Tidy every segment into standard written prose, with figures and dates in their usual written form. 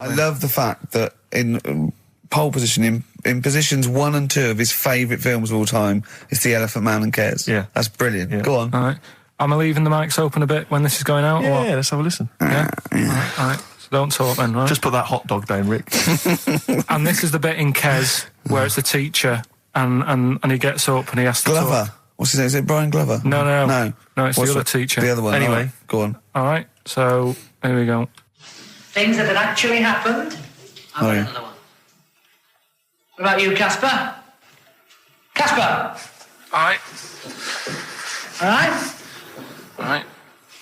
I love the fact that in pole position, in positions 1 and 2 of his favourite films of all time, it's The Elephant Man and Kes. Yeah. That's brilliant. Yeah. Go on. All right. Am I leaving the mics open a bit when this is going out? Yeah, or what? yeah, let's have a listen. Yeah? All right. So don't talk then, right? Just put that hot dog down, Rick. And this is the bit in Kes where it's the teacher and he gets up and he has to Glover. talk. What's his name? Is it Brian Glover? No, it's What's the other teacher. The other one. Anyway. All right, go on. All right, so here we go. Things that had actually happened. I've got another one. What about you, Casper? Casper! All right. All right? All right.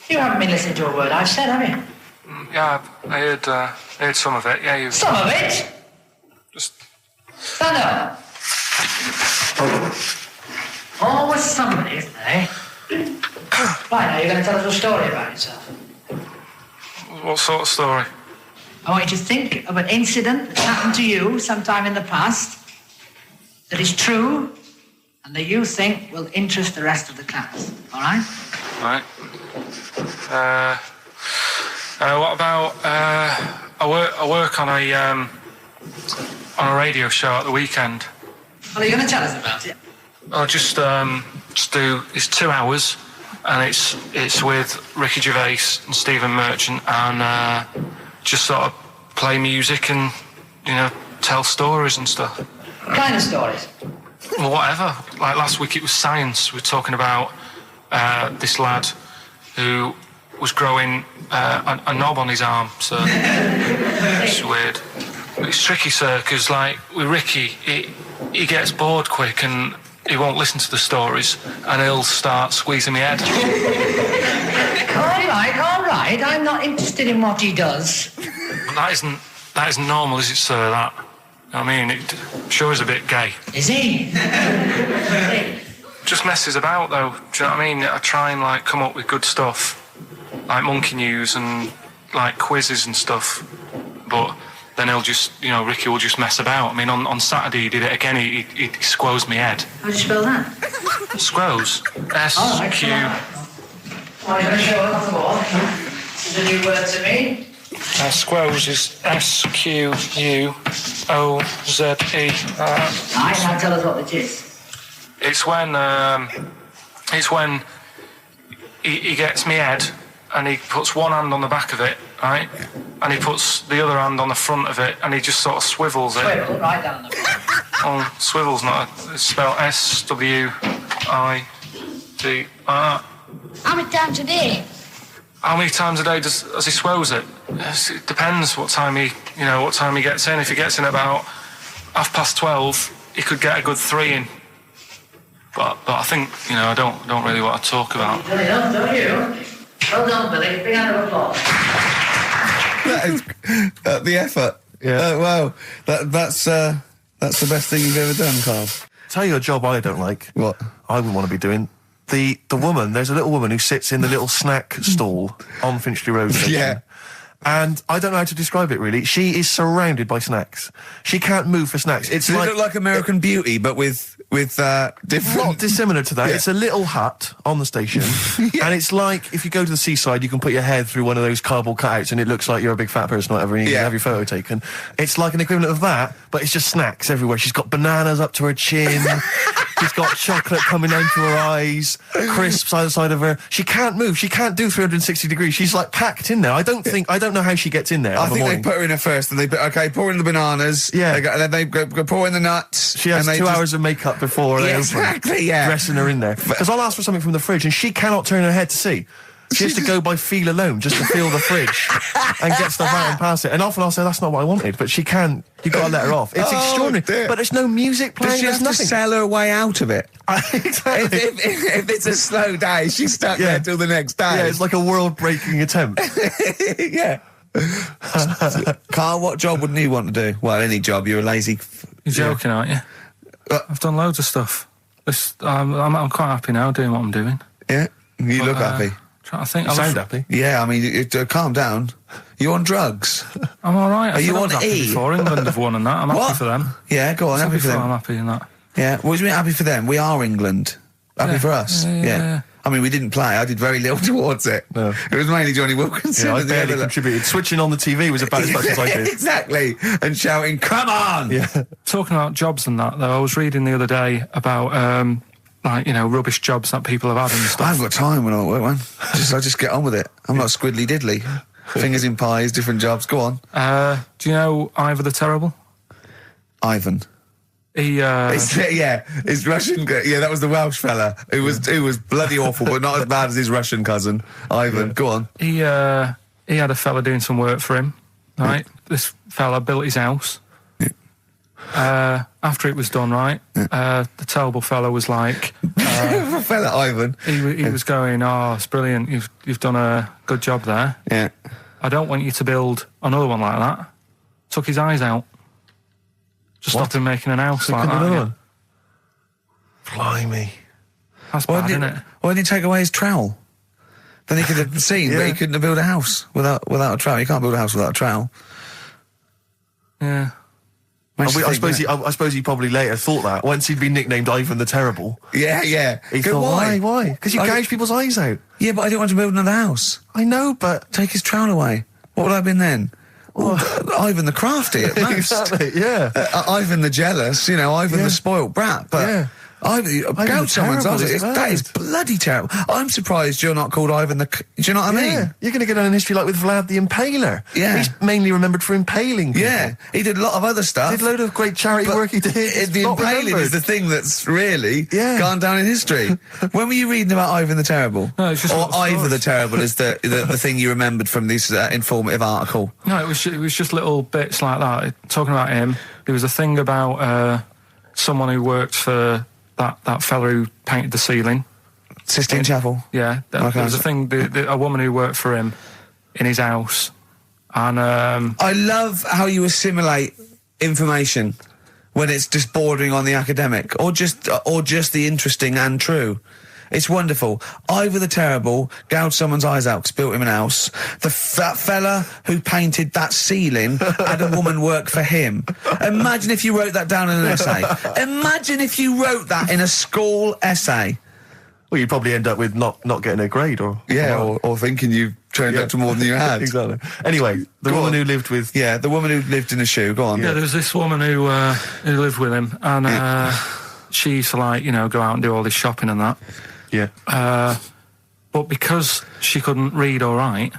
You haven't been listening to a word I've said, have you? Yeah, I heard some of it. Yeah, you Some of it? just... Stand up. Always somebody, isn't there, eh? Right, now you're going to tell us a story about yourself. What sort of story? I want you to think of an incident that happened to you sometime in the past that is true and that you think will interest the rest of the class. All right? All right. What about... I work on a radio show at the weekend. Well, are you going to tell us about it? I'll just do... It's 2 hours, and it's with Ricky Gervais and Stephen Merchant, and just sort of play music and, you know, tell stories and stuff. What kind of stories? Well, whatever. Like last week it was science. We were talking about this lad who was growing a knob on his arm, so it's weird. It's tricky, sir, because, like, with Ricky, he gets bored quick and he won't listen to the stories and he'll start squeezing my head. All right. I'm not interested in what he does. But that isn't normal, is it, sir, that? I mean, it sure is a bit gay. Is he? Just messes about, though. Do you know what I mean? I try and, like, come up with good stuff, like monkey news and, like, quizzes and stuff. But then he'll just, you know, Ricky will just mess about. I mean, on Saturday he did it again. He squoze me head. How do you spell that? Squoze. S-Q... Are you going to show it on the wall? It's a new word to me. Squoze is S-Q-U-O-Z-E. Right, now tell us what it is. It's when he gets me head and he puts one hand on the back of it, right? And he puts the other hand on the front of it and he just sort of swivels it. Swivel, right down the front. Oh, swivel's not it's spelled S-W-I-D. How many times a day? How many times a day does he swells it? It depends what time he gets in. If he gets in about 12:30, he could get a good 3 in. But I think, you know, I don't really want to talk about. You've done enough, don't you? Well done, Billy. Big round of applause. That is the effort. Yeah. Wow. That's the best thing you've ever done, Carl. Tell you a job I don't like. What? I wouldn't want to be doing. The woman, there's a little woman who sits in the little snack stall on Finchley Road. Yeah. And I don't know how to describe it, really. She is surrounded by snacks. She can't move for snacks. It's Does like... it look like American Beauty, but with different... Not dissimilar to that. Yeah. It's a little hut on the station. Yeah. And it's like, if you go to the seaside, you can put your head through one of those cardboard cutouts and it looks like you're a big fat person or whatever, and you can have your photo taken. It's like an equivalent of that, but it's just snacks everywhere. She's got bananas up to her chin. She's got chocolate coming down to her eyes, crisps either side of her. She can't move. She can't do 360 degrees. She's like packed in there. I don't know how she gets in there. I think they put her in there first, and they pour in the bananas. Yeah. And then they go pour in the nuts. She has and 2 hours of makeup before they open, exactly, yeah. dressing her in there. Because I'll ask for something from the fridge, and she cannot turn her head to see. She has to go by feel alone, just to feel the fridge and get stuff out and pass it. And often I'll say, that's not what I wanted, but she can. You've got to let her off. It's extraordinary. Dear. But there's no music playing, Does she there's have nothing. to sell her way out of it? Exactly. If it's a slow day, she's stuck there till the next day. Yeah, it's like a world-breaking attempt. Yeah. Carl, what job wouldn't you want to do? Well, any job. You're a lazy... You're joking, aren't you? I've done loads of stuff. I'm quite happy now doing what I'm doing. Yeah? You look happy. Trying to think. You sound happy. Yeah, I mean, calm down. You on drugs? I'm all right. Are you on happy E? before England have won and that. I'm happy for them. Yeah, go on, happy for them. I'm happy in that. Yeah, what do you mean happy for them? We are England. Happy for us? Yeah. I mean, we didn't play. I did very little towards it. No. It was mainly Johnny Wilkinson. Yeah, I and the barely other- contributed. Switching on the TV was about as much as I did. Exactly. And shouting, come on! Yeah. Talking about jobs and that, though, I was reading the other day about, rubbish jobs that people have had and I stuff. haven't got time when I'm at work, man. I just get on with it. I'm not squiddly diddly. Fingers in pies, different jobs. Go on. Do you know Ivor the Terrible? Ivan. He, His Russian. Yeah, that was the Welsh fella. It was bloody awful, but not as bad as his Russian cousin, Ivan. Go on. he had a fella doing some work for him, right? This fella built his house. After it was done, right, the terrible fella was like, Fella Ivan. he was going, "Oh, it's brilliant. You've done a good job there. Yeah. I don't want you to build another one like that." Took his eyes out. Just stopped him making an house like that. Another Yeah. one. Blimey. That's Why bad, didn't isn't it? Why didn't he take away his trowel? Then he could have seen, but he couldn't have built a house without a trowel. You can't build a house without a trowel. Yeah. Makes you I think, suppose doesn't it? I suppose he probably later thought that once he'd been nicknamed Ivan the Terrible. Yeah. He Go, thought, why? Because you I- gouge people's eyes out. Yeah, but I didn't want to build another house. I know, but Take his trowel away. What would I have been then? Ivan the crafty at most. exactly, yeah. Ivan the jealous, Ivan Yeah. the spoilt brat. But Yeah. Ivan the gouge someone's Terrible eyes. is That is bad. bloody terrible. I'm surprised you're not called Ivan the. Do you know what I mean? Yeah, you're going to go down in history like with Vlad the Impaler. Yeah. He's mainly remembered for impaling people. Yeah, he did a lot of other stuff. Did a load of great charity But work he did. It's the not impaling remembered. is the thing that's really Yeah. gone down in history. When were you reading about Ivan the Terrible? No, it's just or little Ivor the stories. Terrible is the thing you remembered from this informative article. No, it was just little bits like that. Talking about him, there was a thing about someone who worked for that fella who painted the ceiling. Sistine Chapel. Yeah, Okay. there was a thing. A woman who worked for him in his house, and I love how you assimilate information when it's just bordering on the academic, or just the interesting and true. It's wonderful. Ivor the Terrible gouged someone's eyes out 'cause built him an house. That fella who painted that ceiling had a woman work for him. Imagine if you wrote that down in an essay. Imagine if you wrote that in a school essay. Well, you'd probably end up with not getting a grade or... Yeah, or thinking you turned up to more than you had. Exactly. Anyway, the Go woman on. who lived with... Yeah, the woman who lived in a shoe. Go on. yeah, there was this woman who lived with him, and she used to go out and do all this shopping and that. Yeah. But because she couldn't read or write,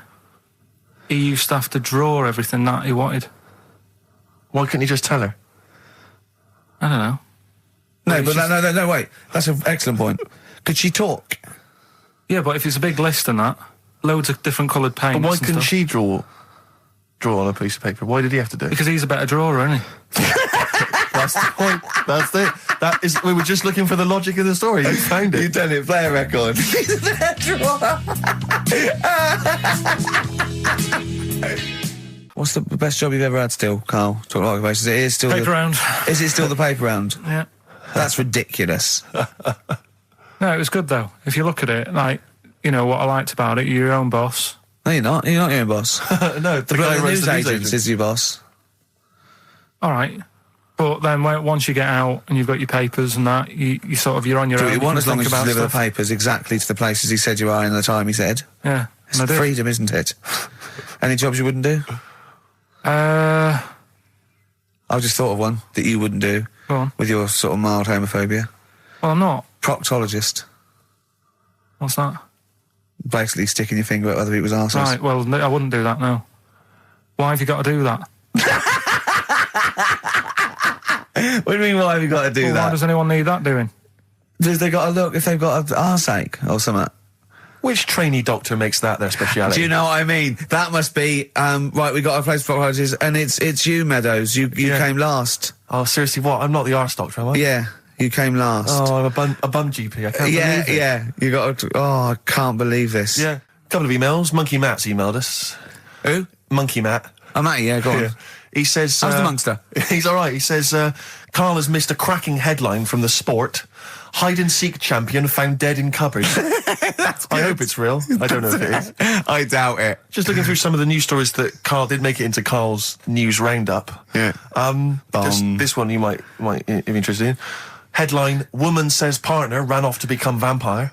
he used to have to draw everything that he wanted. Why couldn't you just tell her? I don't know. No, but no, wait. That's an excellent point. Could she talk? Yeah, but if it's a big list and that, loads of different coloured paints. But why and couldn't stuff. she draw on a piece of paper? Why did he have to do it? Because he's a better drawer, isn't he? That's the point. That's it. That is. We were just looking for the logic of the story. You found You've it. done it. Play a record. What's the best job you've ever had still, Carl? Talk about occupations. It is still Paper round. Is it still the paper round? Yeah. That's ridiculous. No, it was good though. If you look at it, what I liked about it, you're your own boss. No, you're not. You're not your own boss. No, the The guy who runs news the news agent is your boss. All right. But then once you get out and you've got your papers and that, you're on your Do own. what you want can as long think as you about deliver the stuff. papers exactly to the places he said you are in the time he said. Yeah. It's and I did. freedom, isn't it? Any jobs you wouldn't do? Go I just thought of one that you wouldn't do on. with your sort of mild homophobia. Well, I'm not. Proctologist. What's that? Basically sticking your finger at other people's arses. Right, well, no, I wouldn't do that, no. Why have you got to do that? What do you mean, why have you got to do Well, why that? does anyone need that doing? Because they got to look if they've got an arseache or something. Which trainee doctor makes that their speciality? Do you know what I mean? That must be, right, we got a place for proctologists, and it's you, Meadows. You Yeah. came last. Oh, seriously, what? I'm not the arse doctor, am I? Yeah, you came last. Oh, I'm a bum GP. I can't yeah, believe it. yeah. You got to, I can't believe this. Yeah. Couple of emails. Monkey Matt's emailed us. Who? Monkey Matt. I'm at you, yeah, go on. Yeah. He says... How's the Monkster? He's all right. He says, Carl has missed a cracking headline from The Sport. Hide-and-seek champion found dead in cupboard. I hope it's real. I don't know if it is. I doubt it. Just looking through some of the news stories that Carl did make it into Carl's news roundup. Yeah. Just this one you might be interested in. Headline: Woman says partner ran off to become vampire.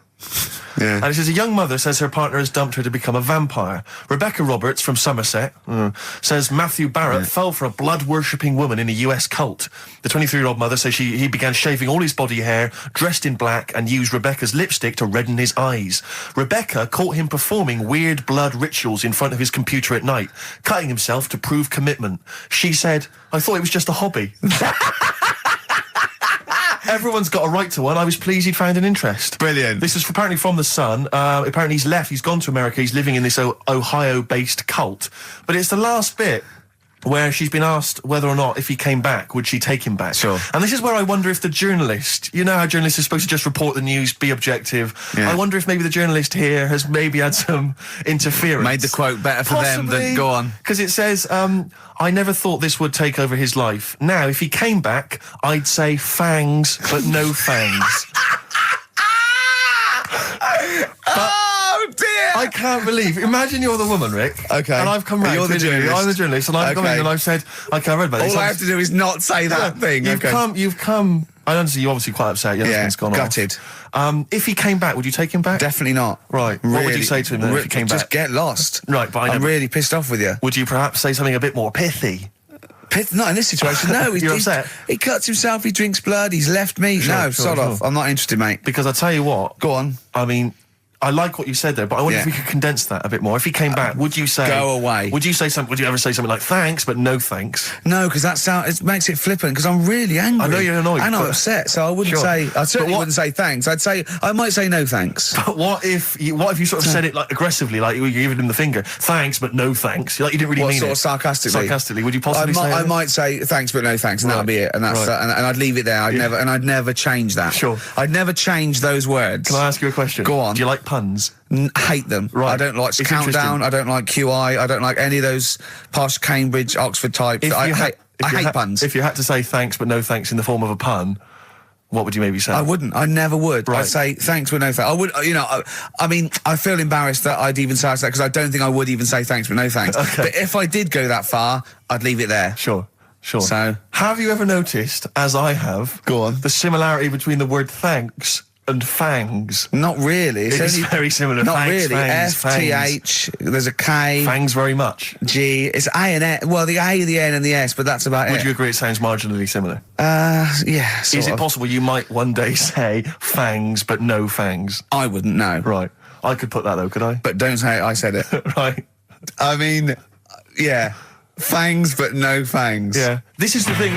Yeah. And it says, a young mother says her partner has dumped her to become a vampire. Rebecca Roberts from Somerset says Matthew Barrett fell for a blood-worshipping woman in a US cult. The 23-year-old mother says he began shaving all his body hair, dressed in black, and used Rebecca's lipstick to redden his eyes. Rebecca caught him performing weird blood rituals in front of his computer at night, cutting himself to prove commitment. She said, I thought it was just a hobby. Everyone's got a right to one. I was pleased he'd found an interest. Brilliant. This is apparently from The Sun. Apparently he's left. He's gone to America. He's living in this Ohio-based cult. But it's the last bit where she's been asked whether or not, if he came back, would she take him back? Sure. And this is where I wonder if the journalist, you know how journalists are supposed to just report the news, be objective. Yeah. I wonder if maybe the journalist here has maybe had some interference. Made the quote better for them than go on. Because it says, I never thought this would take over his life. Now, if he came back, I'd say fangs, but no fangs. Oh dear! I can't believe. Imagine you're the woman, Rick. Okay. And I've come round. You're the to you. journalist. I'm the journalist, and I've come Okay. in and I've said, okay, I read about this. All I have to do is not say that thing. You've come. I understand you're obviously quite upset. Your husband's gone gutted. off. If he came back, would you take him back? Definitely not. Right. What would you say to him then if he came back? Just get lost. Right, but I'm really pissed off with you. Would you perhaps say something a bit more pithy? Not in this situation, no. You're upset? He cuts himself, he drinks blood, he's left me. No, sod off. I'm not interested, mate. Because I tell you what. Go on. I mean, I like what you said there, but I wonder if we could condense that a bit more. If he came back, would you say... Go away. Would you say something? Would you ever say something like, thanks, but no thanks? No, because it makes it flippant, because I'm really angry. I know you're annoyed. And I'm upset, so I wouldn't say... I certainly wouldn't say thanks. I might say no thanks. But what if you sort of said it like aggressively, like you were giving him the finger, thanks, but no thanks? Like you didn't really mean sort it. of sarcastically? Sarcastically, would you possibly say I that? might say thanks, but no thanks, and that'll be it. And that's Right. and I'd leave it there. I'd never change that. Sure. I'd never change those words. Can I ask you a question? Go on. Do you like puns? Hate them. Right. I don't like It's Countdown. interesting. I don't like QI. I don't like any of those posh Cambridge, Oxford types. I hate puns. If you had to say thanks, but no thanks in the form of a pun, what would you maybe say? I wouldn't. I never would. Right. I'd say thanks, but no thanks. I would. I mean, I feel embarrassed that I'd even say that because I don't think I would even say thanks, but no thanks. Okay. But if I did go that far, I'd leave it there. Sure. So, have you ever noticed, as I have, Go on. the similarity between the word thanks and fangs? Not really. It's very similar. Not Thanks, really. fangs, F-T-H, there's a K. Fangs very much. G. It's A and S. Well, the A, the N, and the S, but that's about Would it. you agree it sounds marginally similar? Yeah. Is it possible you might one day say fangs but no fangs? I wouldn't know. Right. I could put that though, could I? But don't say I said it. Right. I mean, yeah. Fangs, but no fangs. Yeah. This is the thing.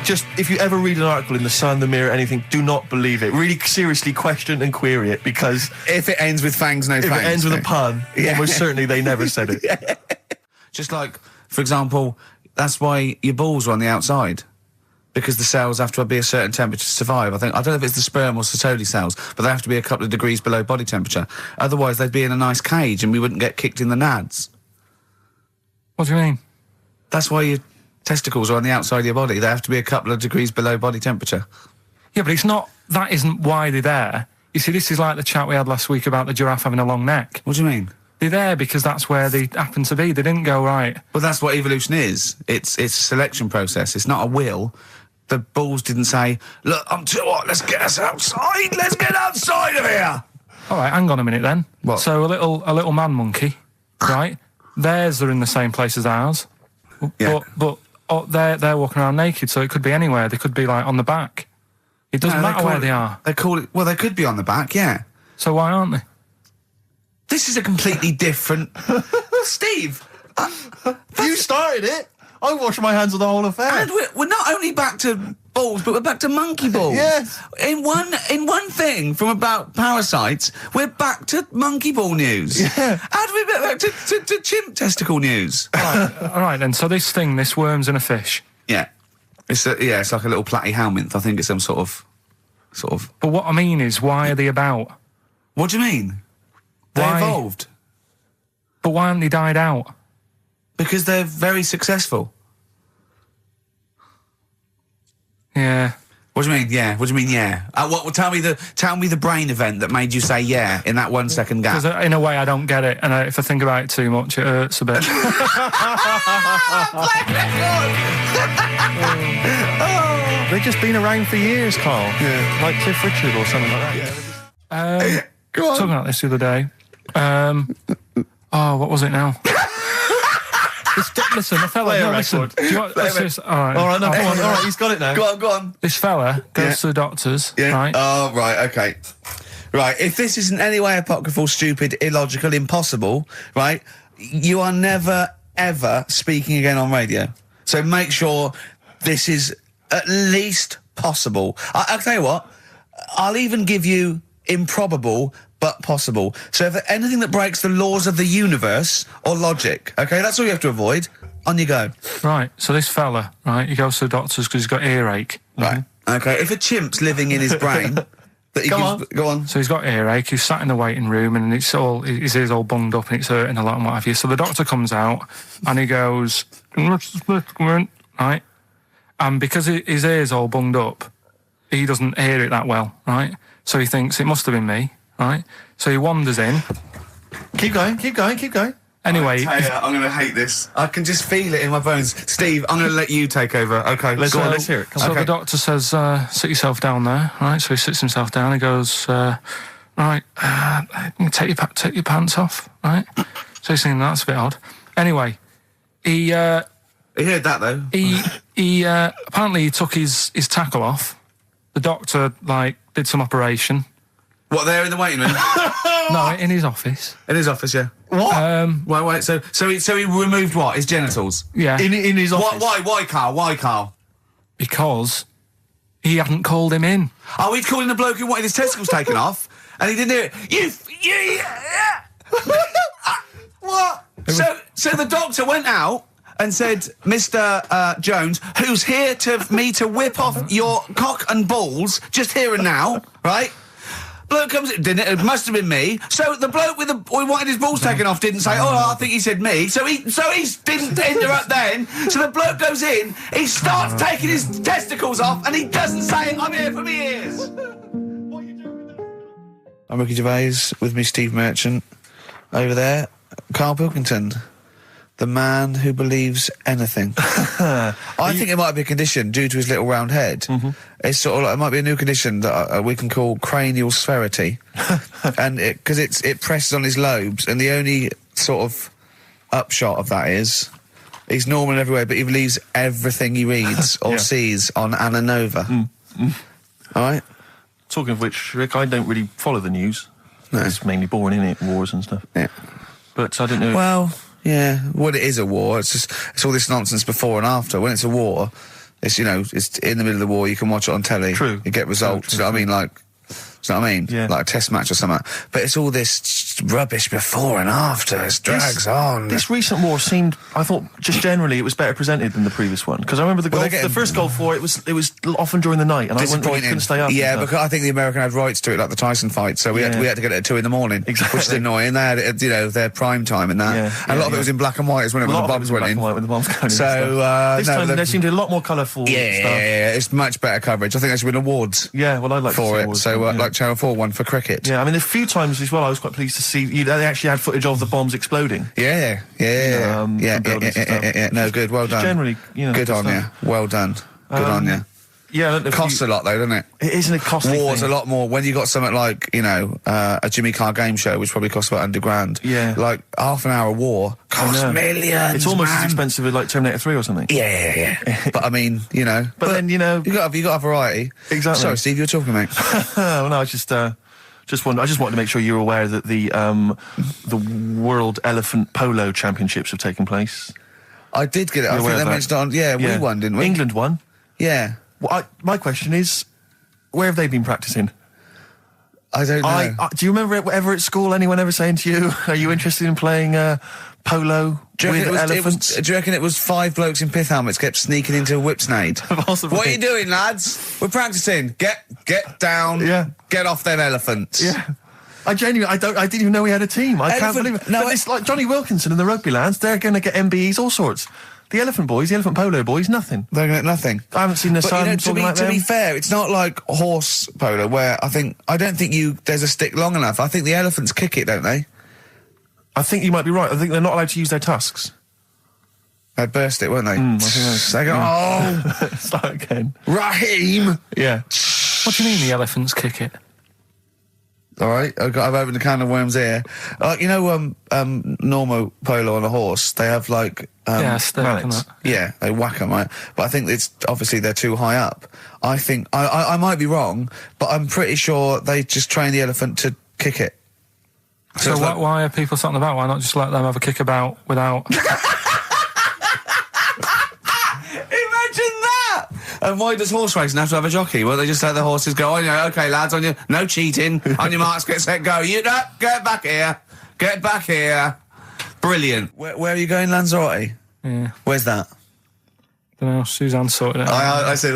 Just if you ever read an article in The Sun, The Mirror, anything, do not believe it. Really seriously question and query it, because If it ends with fangs, no if fangs. it ends with a pun, almost certainly they never said it. Just like, for example, that's why your balls are on the outside. Because the cells have to be a certain temperature to survive. I don't know if it's the sperm or Sertoli cells, but they have to be a couple of degrees below body temperature. Otherwise, they'd be in a nice cage and we wouldn't get kicked in the nads. What do you mean? That's why your testicles are on the outside of your body. They have to be a couple of degrees below body temperature. Yeah, but that isn't why they're there. You see, this is like the chat we had last week about the giraffe having a long neck. What do you mean? They're there because that's where they happen to be. They didn't go, right. Well, that's what evolution is. It's a selection process. It's not a will. The balls didn't say, look, I'm too hot, let's get us outside. Let's get outside of here. All right, hang on a minute then. What? So a little man monkey, right? Theirs are in the same place as ours. Yeah. But they're walking around naked, so it could be anywhere. They could be like on the back. It doesn't matter where they are. They call it, well, they could be on the back, yeah. So why aren't they? This is a completely different... Steve! You started it. I wash my hands of the whole affair. And we're not only back to balls, but we're back to monkey balls. Yes. In one thing from about parasites, we're back to monkey ball news. Yeah. How do we get back to chimp testicle news? All right then. So this worm's in a fish. Yeah. It's like a little platyhelminth. I think it's some sort of. But what I mean is, why are they about? What do you mean? They Why? evolved But why haven't they died out? because they're very successful. Yeah. What do you mean? Yeah. What do you mean? Yeah. Tell me the brain event that made you say yeah in that 1 second gap. Because in a way I don't get it, and if I think about it too much, it hurts a bit. They've just been around for years, Carl. Yeah. Like Cliff Richard or something like that. Go on. Talking about this the other day. What was it now? Listen, the fella. No, listen. Do you want, all right, no, come on. All right, he's got it now. Go on. This fella goes to the doctors, right? Oh, right, okay. Right, if this is in any way apocryphal, stupid, illogical, impossible, right, you are never, ever speaking again on radio. So make sure this is at least possible. I'll tell you what, I'll even give you improbable but possible. So if anything that breaks the laws of the universe or logic, okay, that's all you have to avoid. On you go. Right, so this fella, right, he goes to the doctors because he's got earache. Right, okay, if a chimp's living in his brain... Go on. So he's got earache, he's sat in the waiting room and his ear's all bunged up and it's hurting a lot and what have you. So the doctor comes out and he goes, right? And because his ear's all bunged up, he doesn't hear it that well, right? So he thinks it must have been me, right? So he wanders in. Keep going. I'm Anyway, going to hate this. I can just feel it in my bones. Steve, I'm going to let you take over. Okay, let's hear it. So the doctor says, sit yourself down there, right? So he sits himself down. He goes, right, take your pants off, right? So he's thinking that's a bit odd. Anyway, he heard that though. He apparently he took his tackle off. The doctor did some operation. What, there in the waiting room? No, in his office. In his office, yeah. What? Wait. So he removed what? His genitals? Yeah. In his office. Why, Carl? Because he hadn't called him in. Oh, he'd called in the bloke who wanted his testicles taken off, and he didn't hear it. What? So the doctor went out and said, Mr. Jones, who's here to whip off your cock and balls just here and now, right? Bloke comes in, didn't it? It must have been me. So the bloke who wanted his balls taken off didn't say, I think he said me. So he didn't interrupt then. So the bloke goes in, he starts taking his testicles off, and he doesn't say, I'm here for me ears. I'm Ricky Gervais, with me Steve Merchant. Over there, Karl Pilkington. The man who believes anything. I think it might be a condition due to his little round head. Mm-hmm. It's sort of it might be a new condition that we can call cranial spherity, and because it presses on his lobes, and the only sort of upshot of that is he's normal in every way, but he believes everything he reads or sees on Anna Nova. All right. Talking of which, Rick, I don't really follow the news. No. It's mainly boring, isn't it? Wars and stuff. Yeah. But I don't know. Well. Yeah, it is a war. It's all this nonsense before and after. When it's a war, it's it's in the middle of the war. You can watch it on telly. True. You get results. True. You know what I mean? Yeah. Like a test match or something. But it's all this rubbish before and after. It drags on. This recent war seemed, I thought, just generally, it was better presented than the previous one. Because I remember the first Gulf War, it was often during the night, and I couldn't stay up. Yeah, because I think the American had rights to it, like the Tyson fight. So we had to get it at 2 in the morning, exactly. Which is annoying. They had it, their prime time and that. And a lot of it was in black and white, when the bombs went in. When the bombs went in. So this time there seemed to be a lot more colourful stuff. Yeah, it's much better coverage. I think they should win awards. Yeah, well, I'd like for to see it. awards, So like Channel 4 won for cricket. Yeah, I mean, a few times as well, I was quite pleased to see they actually had footage of the bombs exploding. Yeah. No, good, well done. Generally, good on you. Well done. Good on you. Yeah, it costs a lot though, doesn't it? It isn't a costly War's thing. A lot more when you got something like a Jimmy Carr game show, which probably costs about $100,000. Yeah, like half an hour war costs millions. It's almost as expensive as like Terminator 3 or something. Yeah. But I mean, But then you got a variety. Exactly. Sorry, Steve, you were talking, mate. Well, no, I just wanted to make sure you're aware that the World Elephant Polo Championships have taken place. I did get it. I think they mentioned it on. Yeah, we won, didn't we? England won. Yeah. Well, my question is, where have they been practicing? I don't know. Do you remember ever at school anyone ever saying to you, "Are you interested in playing polo with elephants?" Do you reckon it was 5 blokes in pith helmets kept sneaking into a whipsnade? Possibly. What are you doing, lads? We're practicing. Get down. Yeah. Get off them elephants. Yeah. I didn't even know we had a team. I can't believe it. No, but it's like Johnny Wilkinson and the rugby lads. They're going to get MBEs, all sorts. The elephant polo boys, nothing. They're going to get nothing. I haven't seen their son talking like them. To be fair, it's not like horse polo where I don't think there's a stick long enough. I think the elephants kick it, don't they? I think you might be right. I think they're not allowed to use their tusks. They'd burst it, won't they? I think they go, start again. Raheem! Yeah. What do you mean the elephants kick it? All right, I've opened a can of worms here. You know, normal polo on a horse, they have like mallets. Yeah, they whack them, right? But I think it's obviously they're too high up. I think I might be wrong, but I'm pretty sure they just train the elephant to kick it. So why are people something about? Why not just let them have a kick about without? Imagine that! And why does horse racing have to have a jockey? Well, they just let the horses go, okay, lads, on your, no cheating, on your marks, get set, go. Get back here. Get back here. Brilliant. Where are you going, Lanzarote? Yeah. Where's that? Don't know, Suzanne sorted it out. I said,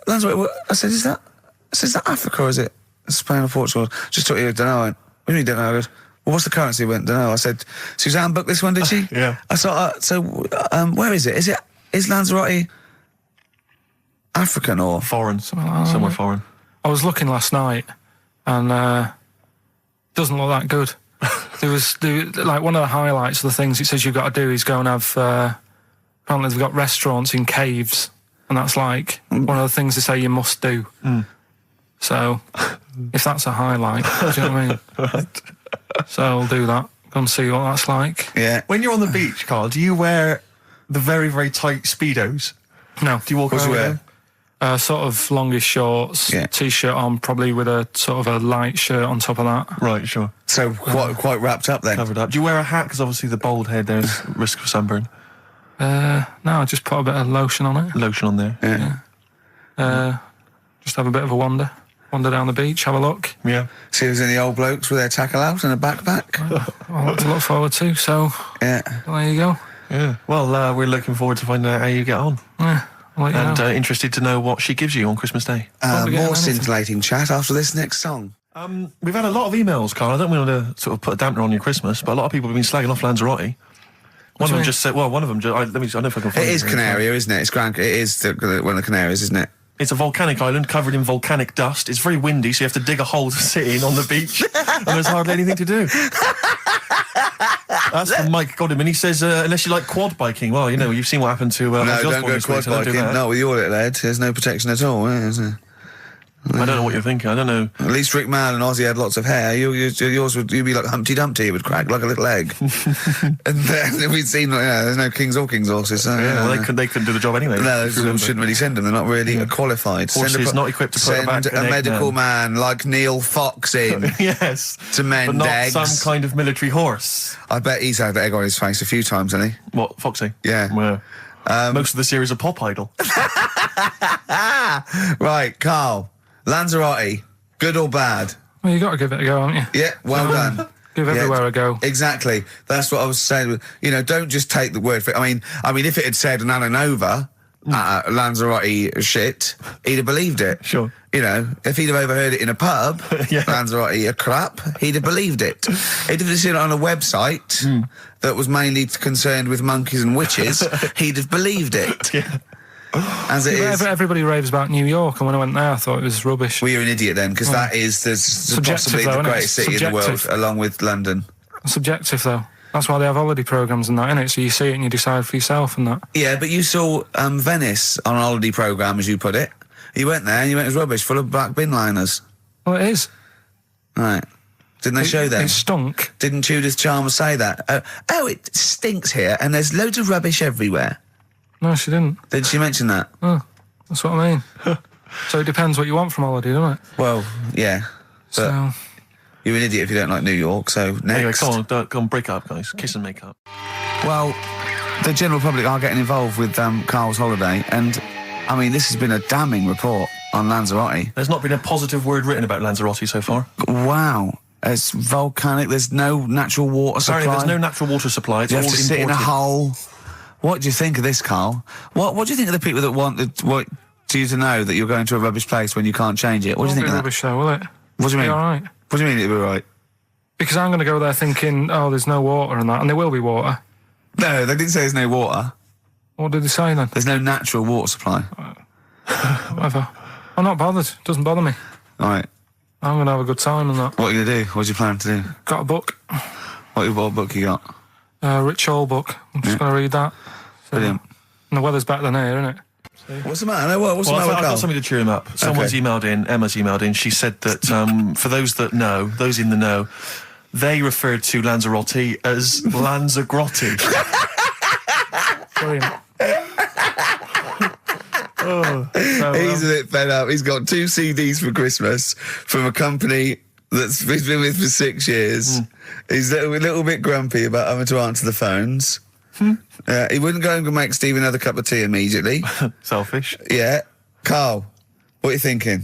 Lanzarote, is that Africa or is it Spain or Portugal? Just thought you don't know. What do you mean don't know? I goes, well, what's the currency? Went, don't know. I said, Suzanne booked this one, did she? Yeah. I thought, where is it? Is Lanzarote African or foreign? Somewhere foreign. I was looking last night, and doesn't look that good. There was like one of the highlights of the things it says you've got to do is go and have. Apparently, they've got restaurants in caves, and that's like one of the things they say you must do. So, if that's a highlight, do you know what I mean? Right. So I'll do that. Go and see what that's like. Yeah. When you're on the beach, Carl, do you wear the very, very tight Speedos? No. Do you walk around with them? Sort of longish shorts, t-shirt on, probably with a sort of a light shirt on top of that. Right, sure. So quite wrapped up then. Covered up. Do you wear a hat? Because obviously the bald head, there's risk of sunburn. No, I just put a bit of lotion on it. Lotion on there. Yeah. Just have a bit of a wander down the beach, have a look. Yeah. See if there's any old blokes with their tackle out and a backpack. A lot to look forward to, so Yeah. there you go. Yeah. Well, we're looking forward to finding out how you get on. Yeah, I'll let you know. Interested to know what she gives you on Christmas Day. More scintillating chat after this next song. We've had a lot of emails, Carl. I don't want to sort of put a dampener on your Christmas, but a lot of people have been slagging off Lanzarote. One of them just said, I don't know if I can find it. It is Canaria, isn't it? It is one of the Canaries, isn't it? It's a volcanic island covered in volcanic dust. It's very windy, so you have to dig a hole to sit in on the beach, and there's hardly anything to do. That's from Mike Godham, he says, unless you like quad biking, well, you know, you've seen what happened to... no, don't go quad biking. Not with your little head. There's no protection at all, is there? I don't know what you're thinking. I don't know. At least Rick Mann and Ozzy had lots of hair. Yours would be like Humpty Dumpty. It would crack like a little egg. And then we'd seen, there's no kings or kings horses. So, well, they couldn't do the job anyway. No, shouldn't really send them. They're not really qualified. Horses not equipped to put back a medical man like Neil Fox in. Yes. To mend but not eggs. Some kind of military horse. I bet he's had egg on his face a few times, hasn't he? What, Foxy? Yeah. Well, most of the series are Pop Idol. Right, Carl. Lanzarote, good or bad? Well, you got to give it a go, haven't you? Yeah, well done. Give everywhere a go. Exactly. That's what I was saying. Don't just take the word for it. I mean, if it had said an Alanova, Lanzarote shit, he'd have believed it. Sure. If he'd have overheard it in a pub, Lanzarote a crap, he'd have believed it. He'd have seen it on a website that was mainly concerned with monkeys and witches, he'd have believed it. Yeah. As it is. Everybody raves about New York, and when I went there, I thought it was rubbish. Well, you're an idiot then, because that is possibly the greatest city in the world, along with London. Subjective, though. That's why they have holiday programmes and that, innit? So you see it and you decide for yourself and that. Yeah, but you saw Venice on a holiday programme, as you put it. You went there and you went, it was rubbish, full of black bin liners. Well, it is. Right. Didn't they show them? It stunk. Didn't Judith Chalmers say that? It stinks here and there's loads of rubbish everywhere. No, she didn't. Did she mention that? Oh, that's what I mean. So it depends what you want from holiday, doesn't it? Well, yeah. So you're an idiot if you don't like New York, so next. Anyway, go on, break up, guys. Kiss and make up. Well, the general public are getting involved with Carl's holiday, and, this has been a damning report on Lanzarote. There's not been a positive word written about Lanzarote so far. Wow. It's volcanic, there's no natural water supply. Apparently there's no natural water supply, it's you all have to imported. sit in a hole. What do you think of this, Carl? What do you think of the people that want you to know that you're going to a rubbish place when you can't change it? What do you think of that? Rubbish though, will it? What do you mean? All right. What do you mean it'll be right? Because I'm going to go there thinking, there's no water and that, and there will be water. No, they didn't say there's no water. What did they say then? There's no natural water supply. Whatever. I'm not bothered. Doesn't bother me. All right. I'm going to have a good time and that. What are you going to do? What do you plan to do? Got a book. What book you got? Rich Hall book. I'm just going to read that. So, Brilliant. And the weather's better than here, isn't it? What's the matter? What's the Well, matter with I've got Carl? something to cheer him up. Someone's emailed in, Emma's emailed in, she said that for those that know, those in the know, they referred to Lanzarote as Lanzarote. Brilliant. He's a bit fed up. He's got 2 CDs for Christmas from a company that's he's been with for 6 years. He's a little bit grumpy about having to answer the phones. He wouldn't go and make Steve another cup of tea immediately. Selfish. Yeah. Carl, what are you thinking?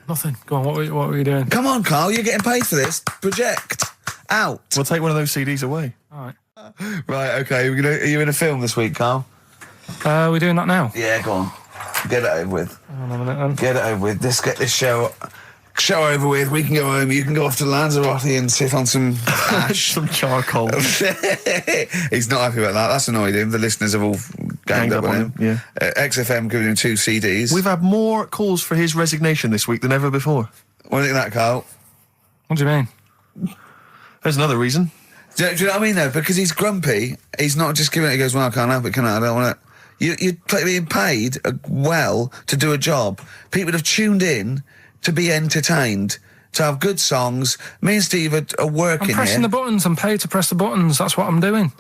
Nothing. Go on, what were you doing? Come on, Carl, you're getting paid for this. Project. Out. We'll take one of those CDs away. All right. Right, okay. Are you in a film this week, Carl? We're doing that now. Yeah, go on. Get it over with. Hang on a minute then. Get it over with. Let's get this show over with. We can go home. You can go off to Lanzarote and sit on some ash. Some charcoal. He's not happy about that. That's annoyed him. The listeners have all ganged up on him. Yeah. XFM giving him 2 CDs. We've had more calls for his resignation this week than ever before. What do you think of that, Carl? What do you mean? There's another reason. Do you know what I mean, though? Because he's grumpy, he's not just giving it, he goes, well, I can't help it, can I? I don't want it. You're being paid well to do a job. People have tuned in to be entertained, to have good songs. Me and Steve are working I'm pressing here. the buttons. I'm paid to press the buttons. That's what I'm doing.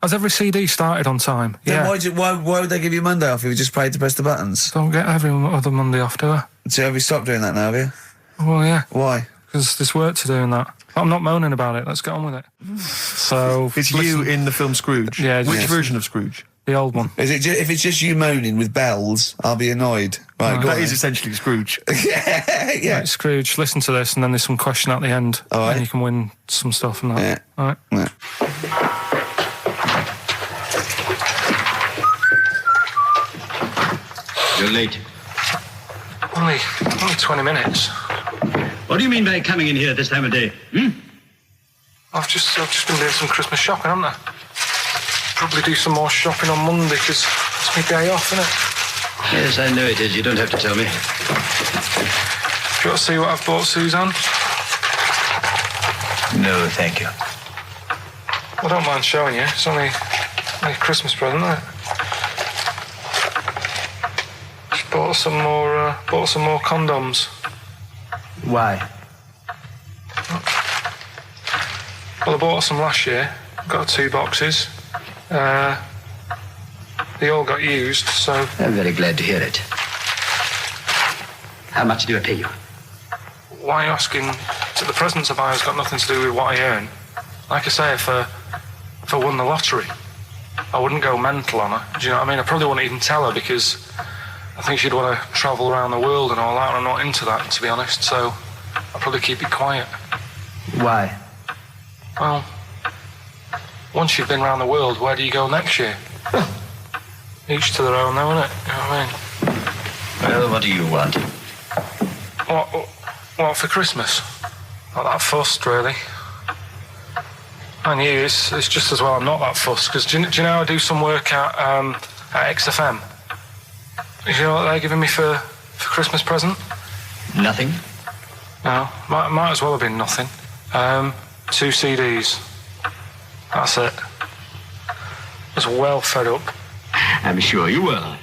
Has every CD started on time? Then why would they give you Monday off if you just paid to press the buttons? Don't get every other Monday off, do I? So have you stopped doing that now, have you? Well, yeah. Why? Because there's work to do in that. I'm not moaning about it. Let's get on with it. So It's you in the film Scrooge. Yeah, Which yes. version of Scrooge? The old one. Is it if it's just you moaning with bells, I'll be annoyed. Right, go That on is then. essentially Scrooge. yeah. Right, Scrooge, listen to this, and then there's some question at the end. All right. And you can win some stuff and that. Yeah. All right. Yeah. You're late. Only 20 minutes. What do you mean by coming in here at this time of day? I've just been doing some Christmas shopping, haven't I? Probably do some more shopping on Monday because it's my day off, isn't it? Yes, I know it is. You don't have to tell me. Do you want to see what I've bought Suzanne? No, thank you. I don't mind showing you. It's only a Christmas present, isn't it? Just bought some more condoms. Why? Well, I bought some last year. Got 2 boxes. They all got used, so... I'm very glad to hear it. How much do I pay you? Why are you asking? The presents I buy has got nothing to do with what I earn. Like I say, if I won the lottery, I wouldn't go mental on her. Do you know what I mean? I probably wouldn't even tell her because I think she'd want to travel around the world and all that, and I'm not into that, to be honest, so I'll probably keep it quiet. Why? Well, once you've been around the world, where do you go next year? Each to their own, though, innit? You know what I mean? Well, what do you want? What for Christmas? Not that fussed, really. And you, it's just as well I'm not that fussed, because do you know I do some work at XFM? Do you know what they're giving me for Christmas present? Nothing? No, might as well have been nothing. 2 CDs. That's it. I was well fed up. I'm sure you will.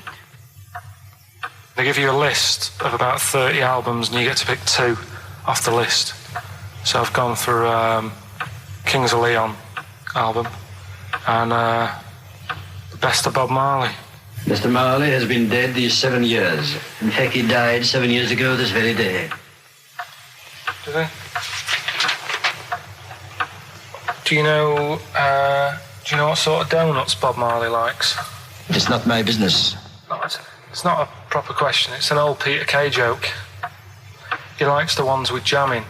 They give you a list of about 30 albums and you get to pick 2 off the list. So I've gone for Kings of Leon album and the best of Bob Marley. Mr. Marley has been dead these 7 years. In fact, he died 7 years ago this very day. Did they? Do you know what sort of donuts Bob Marley likes? It's not my business. No, it's not a proper question. It's an old Peter Kay joke. He likes the ones with jam in.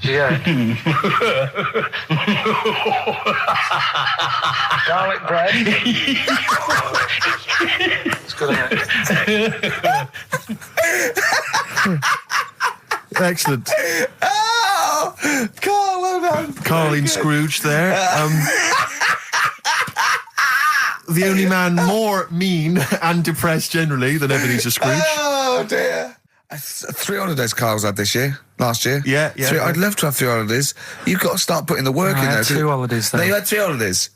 Do you get it? Garlic bread. It's good, isn't it? Excellent. Oh! Carl, well done. Carl in Scrooge there. The only man more mean and depressed generally than Ebenezer Scrooge. Oh, dear. 3 holidays Carl's had this year. Last year. Yeah. I'd love to have 3 holidays. You've got to start putting the work in I there. had 2 holidays, though. No, you had 3 holidays.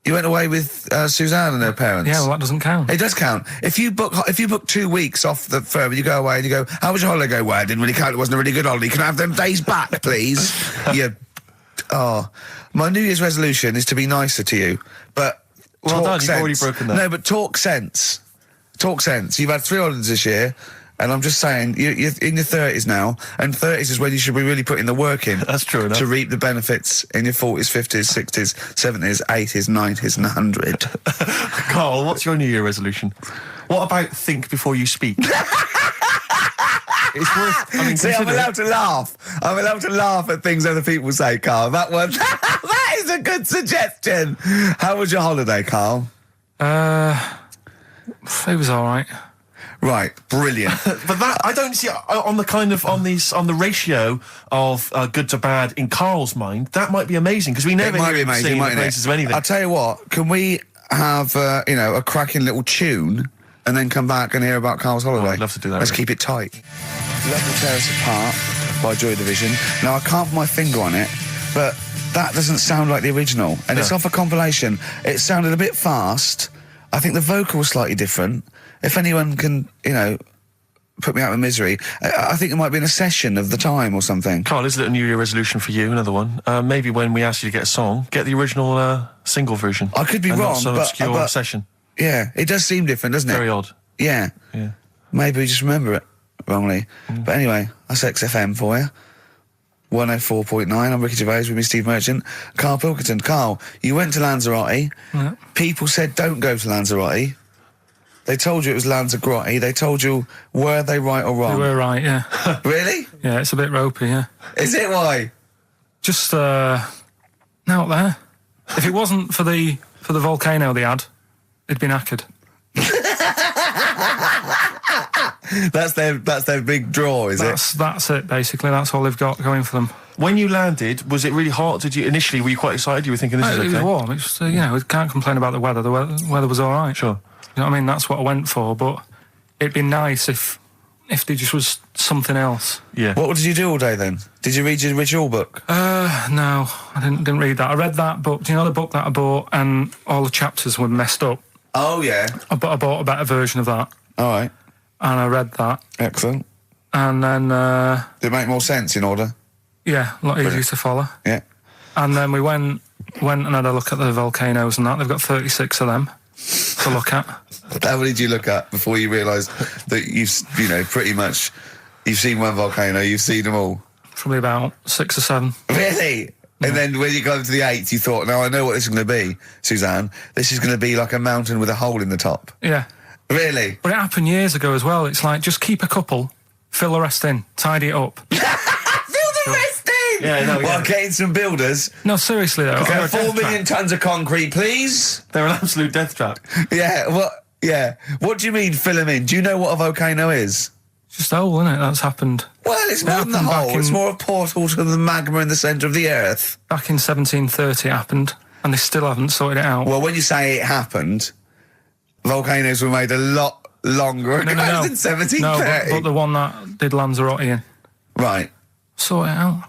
You went away with Suzanne and her parents. Yeah, well, that doesn't count. It does count. If you book 2 weeks off the firm, you go away and you go, how was your holiday? Go, well, it didn't really count. It wasn't a really good holiday. Can I have them days back, please? My New Year's resolution is to be nicer to you, but Well talk done, sense. you've already broken that. No, but talk sense. Talk sense. You've had 3 holidays this year, and I'm just saying, you're in your 30s now, and 30s is when you should be really putting the work in. That's true enough. To reap the benefits in your 40s, 50s, 60s, 70s, 80s, 90s, and 100. Carl, what's your New Year resolution? What about think before you speak? It's worth. I mean, See, I'm consider- allowed to laugh. I'm allowed to laugh at things other people say, Carl. That one, that is a good suggestion. How was your holiday, Carl? It was all right. Right, brilliant. But that I don't see on the ratio of good to bad in Carl's mind. That might be amazing because we never It might hear be him amazing, singing the mightn't praises it? of anything. I'll tell you what. Can we have a cracking little tune and then come back and hear about Carl's holiday? I'd love to do that, Let's really. keep it tight. Love to Tear Us Apart by Joy Division. Now I can't put my finger on it, but that doesn't sound like the original, and it's off a compilation. It sounded a bit fast. I think the vocal was slightly different. If anyone can, put me out of misery, I think it might be in a session of the time or something. Carl, is it a New Year resolution for you? Another one. Maybe when we ask you to get a song, get the original single version. I could be and wrong, not some but- obscure but- session. Yeah, it does seem different, doesn't it? Very odd. Yeah. Yeah. Maybe we just remember it wrongly. But anyway, that's XFM for you. 104.9, I'm Ricky Gervais with me, Steve Merchant. Karl Pilkington. Carl, you went to Lanzarote. Yeah. People said don't go to Lanzarote. They told you it was Lanzarote. They told you, were they right or You wrong? were right, yeah. Really? Yeah, it's a bit ropey, yeah. Is it why? Just, out there. If it wasn't for the volcano they had, it'd been knackered. That's their big draw, is it? That's it, basically. That's all they've got going for them. When you landed, was it really hot? Initially, were you quite excited? You were thinking this is okay? It was warm. It's, we can't complain about the weather. The weather was all right. Sure. You know what I mean? That's what I went for, but it'd be nice if there just was something else. Yeah. What did you do all day then? Did you read your ritual book? No, I didn't read that. I read that book. Do you know the book that I bought and all the chapters were messed up? Oh, yeah. I bought a better version of that, All right. and I read that, Excellent. and then, Did it make more sense in order? yeah, a lot easier to follow. Yeah. And then we went and had a look at the volcanoes and that. They've got 36 of them to look at. How many did you look at before you realised that pretty much, you've seen one volcano, you've seen them all? Probably about 6 or 7. Really? And then when you got to the 8th, you thought, now I know what this is going to be, Suzanne. This is going to be like a mountain with a hole in the top. Yeah. Really? But it happened years ago as well. It's like, just keep a couple, fill the rest in, tidy it up. Fill the rest in! Yeah, no, Well, yeah. getting some builders. No, seriously though. Okay, They're a 4 death million tons of concrete, please. They're an absolute death trap. Yeah, what? Yeah. What do you mean, fill them in? Do you know what a volcano is? Just a hole, isn't it? That's happened. Well, it's more than the happened back hole. It's in- more a portal to the magma in the centre of the earth. Back in 1730 it happened, and they still haven't sorted it out. Well, when you say it happened, volcanoes were made a lot longer ago than No, 1730. but the one that did Lanzarote in, Right. sort it out.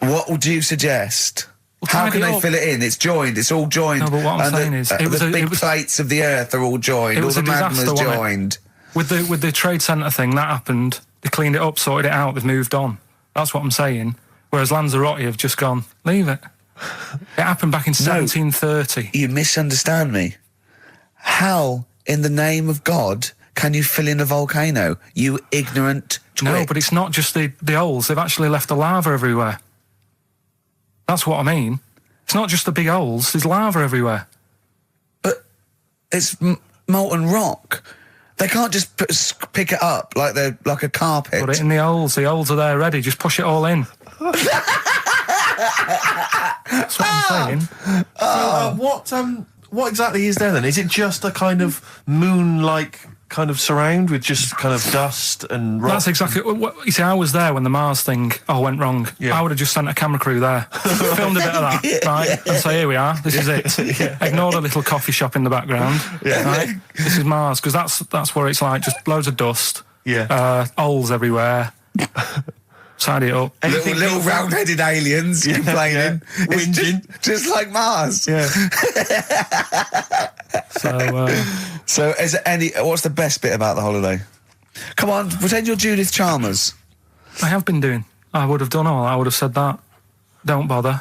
What would you suggest? Well, How tidy can it they up. fill it in? It's joined. It's all joined. No, but what I'm And saying is, it was the a- big it was- plates of the earth are all joined. It All was the a disaster, magma's wasn't it? joined. With the trade centre thing, that happened. They cleaned it up, sorted it out, they've moved on. That's what I'm saying. Whereas Lanzarote have just gone, leave it. It happened back in 1730. You misunderstand me. How, in the name of God, can you fill in a volcano? You ignorant twit. No, but it's not just the holes. They've actually left the lava everywhere. That's what I mean. It's not just the big holes. There's lava everywhere. But it's molten rock. They can't just pick it up like they're like a carpet. Put it in the holes. The holes are there ready. Just push it all in. That's what I'm saying. What exactly is there then? Is it just a kind of moon-like kind of surround with just kind of dust and rock? That's exactly what you see. I was there when the Mars thing went wrong. Yeah. I would have just sent a camera crew there, filmed a bit of that, right, and say, here we are. This is it. Ignore the little coffee shop in the background. Right? This is Mars, because that's what it's like. Just loads of dust. Yeah. Holes everywhere. tidy it up. Little round-headed aliens complaining. Yeah. It's Whinging. just like Mars. Yeah. So is there what's the best bit about the holiday? Come on, pretend you're Judith Chalmers. I have been doing. I would have done all. I would have said that. Don't bother.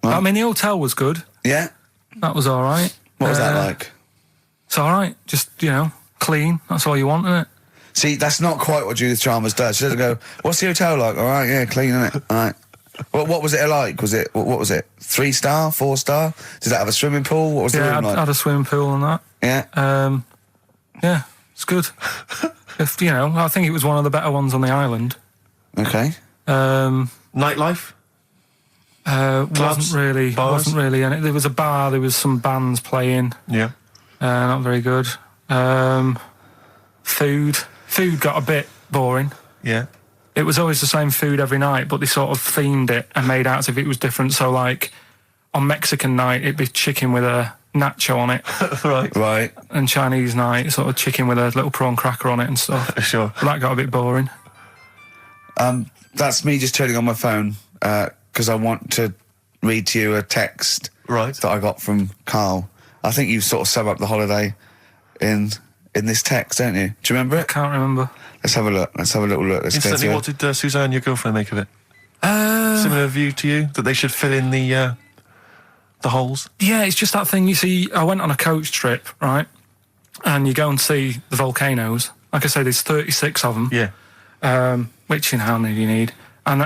Right. I mean, the hotel was good. Yeah? That was all right. What was that like? It's all right. Just, clean. That's all you want, isn't it? See, that's not quite what Judith Chalmers does. She doesn't go, what's the hotel like? All right, yeah, clean, isn't it? All right. What was it like? What was it? 3-star, 4-star? Did that have a swimming pool? What was the room like? Had a swimming pool and that. Yeah. Yeah, it's good. I think it was one of the better ones on the island. Okay. Nightlife? Wasn't really. And there was a bar. There was some bands playing. Yeah. Not very good. Food got a bit boring. Yeah. It was always the same food every night, but they sort of themed it and made out as if it was different. So, like, on Mexican night, it'd be chicken with a nacho on it. Right. And Chinese night, sort of chicken with a little prawn cracker on it and stuff. Sure. But that got a bit boring. That's me just turning on my phone because I want to read to you a text that I got from Karl. I think you sort of sum up the holiday in this text, don't you? Do you remember it? Can't remember. Let's have a look. Let's have a little look. Instantly, what did Suzanne, your girlfriend, make of it? Similar view to you? That they should fill in the holes? Yeah, it's just that thing. You see, I went on a coach trip, right? And you go and see the volcanoes. Like I say, there's 36 of them. Yeah. Which, how many do you need? And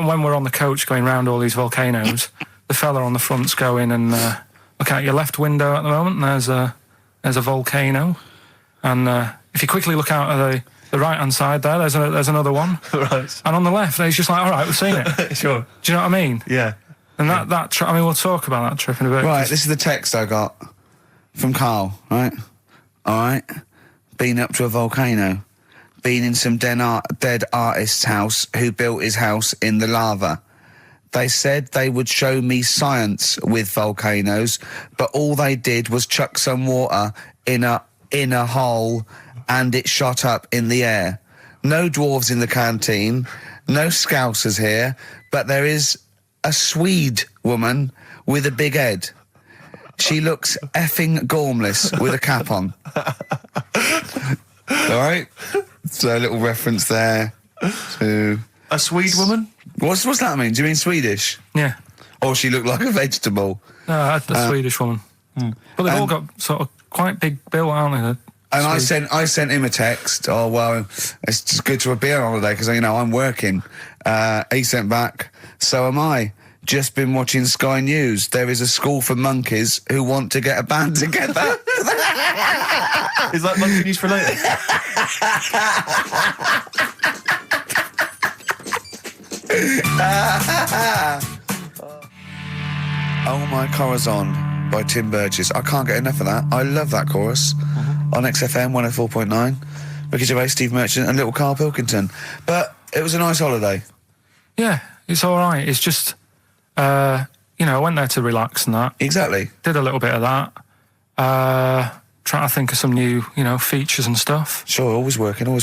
when we're on the coach going round all these volcanoes, the fella on the front's going and look out your left window at the moment, and there's a volcano. And if you quickly look out at the right-hand side there's another one. Right. And on the left, it's just like, all right, we've seen it. Sure. Do you know what I mean? Yeah. And that trip, we'll talk about that trip in a bit. Right, this is the text I got from Karl, right? All right. Been up to a volcano. Been in some dead artist's house who built his house in the lava. They said they would show me science with volcanoes, but all they did was chuck some water in a hole and it shot up in the air. No dwarves in the canteen, no scousers here, but there is a Swede woman with a big head. She looks effing gormless with a cap on. All right? So a little reference there to... A Swede woman? What's that mean? Do you mean Swedish? Yeah. Or she looked like a vegetable? No, the Swedish woman. But they've all got sort of quite big bill, aren't they? And I sent him a text. Oh, well, it's just good to be on holiday because, I'm working. He sent back, so am I. Just been watching Sky News. There is a school for monkeys who want to get a band together. Is that monkey news for later? Oh My Corazon by Tim Burgess. I can't get enough of that. I love that chorus. On XFM 104.9. Ricky Gervais, Steve Merchant and little Karl Pilkington. But it was a nice holiday. Yeah, it's all right. It's just, I went there to relax and that. Exactly. Did a little bit of that. Trying to think of some new, features and stuff. Sure, always working. 3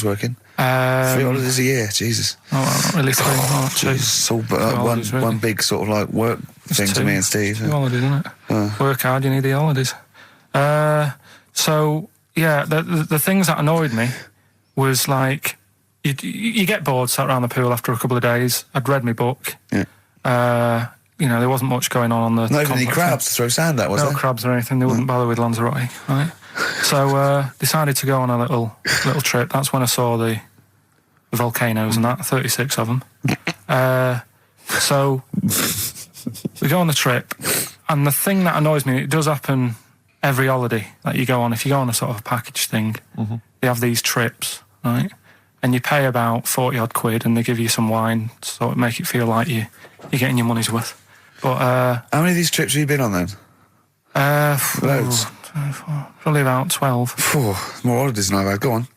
holidays a year, Jesus. Oh, not really 3. Oh, 2. It's all one big sort of like work thing to me and Steve. 2 holidays, isn't it? Work hard, you need the holidays. So, yeah, the things that annoyed me was like, you get bored sat around the pool after a couple of days. I'd read my book. Yeah. There wasn't much going on the... Not even any crabs to throw sand at, was there? No crabs or anything. They wouldn't bother with Lanzarote, right? So, decided to go on a little trip. That's when I saw the volcanoes and that, 36 of them. So, we go on the trip, and the thing that annoys me, it does happen every holiday that you go on. If you go on a sort of a package thing, they have these trips, right? And you pay about 40-odd quid, and they give you some wine, so it make it feel like you're getting your money's worth. But how many of these trips have you been on then? Loads. Probably about 12. More holidays than I've had. Go on.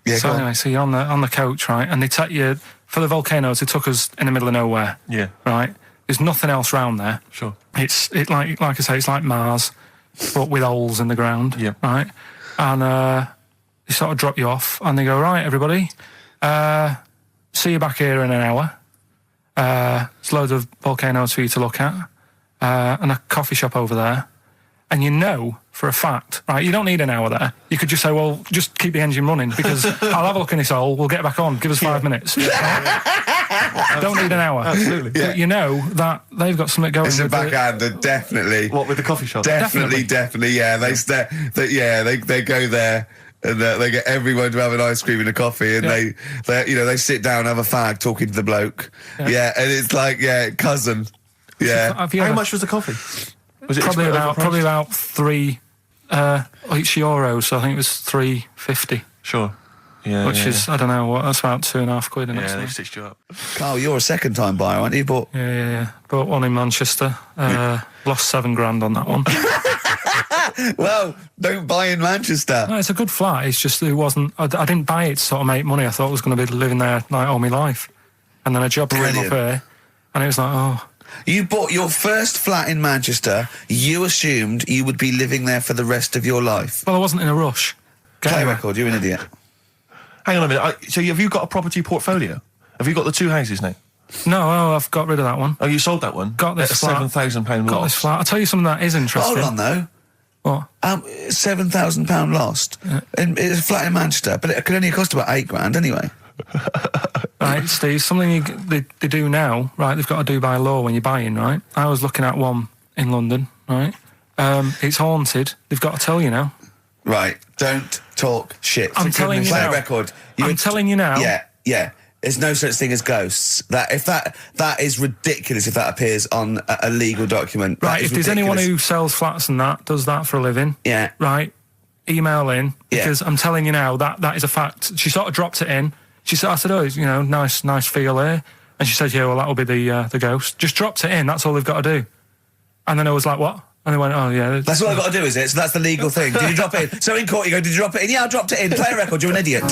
Yeah, so anyway, so you're on the coach, right? And they take you for the volcanoes. They took us in the middle of nowhere. Yeah. Right. There's nothing else round there. Sure. It's like I say, it's like Mars, but with holes in the ground. Yeah. Right. And they sort of drop you off, and they go, right, everybody, see you back here in an hour. There's loads of volcanoes for you to look at, and a coffee shop over there. And you know for a fact, right, you don't need an hour there. You could just say, well, just keep the engine running because I'll have a look in this hole, we'll get back on, give us 5 minutes. Don't need an hour. Absolutely. Yeah. But you know that they've got something going. It's a with the- backhander, definitely. What, with the coffee shop? Definitely, yeah. They go there and they get everyone to have an ice cream and a coffee, and they sit down, have a fag, talking to the bloke. Yeah, and it's like cousin. Yeah. Have you How ever- much was the coffee? Was it Probably overpriced? about €3 euros. So I think it was $3.50, Sure. Yeah. which is I don't know what. That's about £2.50. Isn't it? Yeah, they've stitched you up. Carl, you're a second-time buyer, aren't you? But Yeah. Bought one in Manchester. Lost £7,000 on that one. well, don't buy in Manchester. No, it's a good flat. It's just it wasn't. I didn't buy it to sort of make money. I thought I was going to be living there like all my life, and then a job came Brilliant. up here, and it was like, oh, You bought your first flat in Manchester. You assumed you would be living there for the rest of your life. well, I wasn't in a rush. Play Anyway, record. You're an idiot. Hang on a minute. So have you got a property portfolio? Have you got the 2 houses now? No, I've got rid of that one. Oh, you sold that one? Got this At a flat. £7,000 Got loss. this flat. I'll tell you something that is interesting. Hold on, though. What? £7,000 lost. And it's a flat in Manchester, but it could only cost about £8,000 anyway. Right, Steve, something they do now, right, they've got to do by law when you're buying, right? I was looking at one in London, right? It's haunted. They've got to tell you now. Right. Don't talk shit. I'm telling you Play now. a record. I'm telling you now. Yeah. There's no such thing as ghosts. That is ridiculous if that appears on a legal document. That Right, is if there's anyone ridiculous. who sells flats and that, does that for a living, Yeah. right, email in, Yeah. because I'm telling you now, that is a fact. She sort of dropped it in. She said, I said, oh, nice feel here. And she said, yeah, well, that'll be the ghost. Just dropped it in, that's all they've got to do. And then I was like, what? And they went, oh, yeah. That's what I've got to do, is it? So that's the legal thing. Did you drop it in? So in court you go, did you drop it in? Yeah, I dropped it in. Play a record, you're an idiot.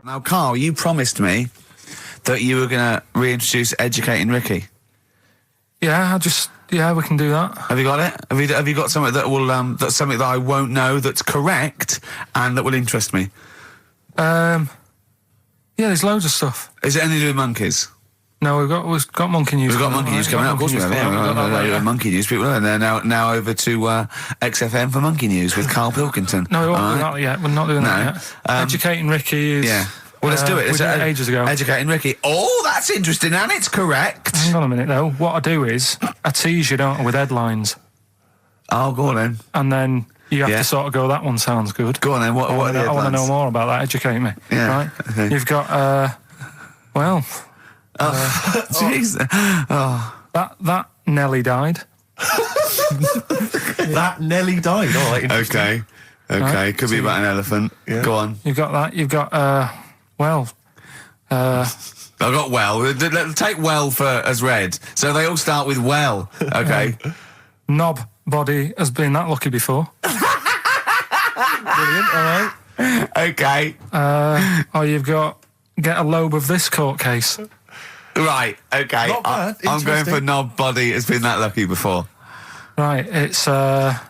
Now, Carl, you promised me that you were going to reintroduce Educating Ricky. Yeah, we can do that. Have you got it? Have you got something that will that's something that I won't know that's correct and that will interest me? Yeah, there's loads of stuff. Is it anything to do with monkeys? No, we've got monkey news. We've got monkey news coming out. Of course we have. Yeah, monkey news people. And they're now over to XFM for monkey news with Karl Pilkington. No, we won't do that yet. We're not doing that yet. Educating Ricky is... Yeah. Well, let's do it. We did it ages ago. Educating Ricky. Oh, that's interesting, and it's correct. Hang on a minute, though. What I do is, I tease you, don't I, with headlines. Oh, go on then. And then you have Yeah. to sort of go, that one sounds good. Go on then. What are the I want to know headlines? more about that. Educate me. Yeah, Right? okay. You've got, Jeez. that Nelly died. That Nelly died. All right. interesting. Okay. Right. Could be about an elephant. Yeah. Go on. You've got that. You've got, I've got well. Take well for as read. So they all start with well. Okay. knob body has been that lucky before. Brilliant. All right. Okay. Or you've got get a lobe of this court case. Right. Okay. Not bad. I'm going for Interesting. knob body has been that lucky before. Right, it's a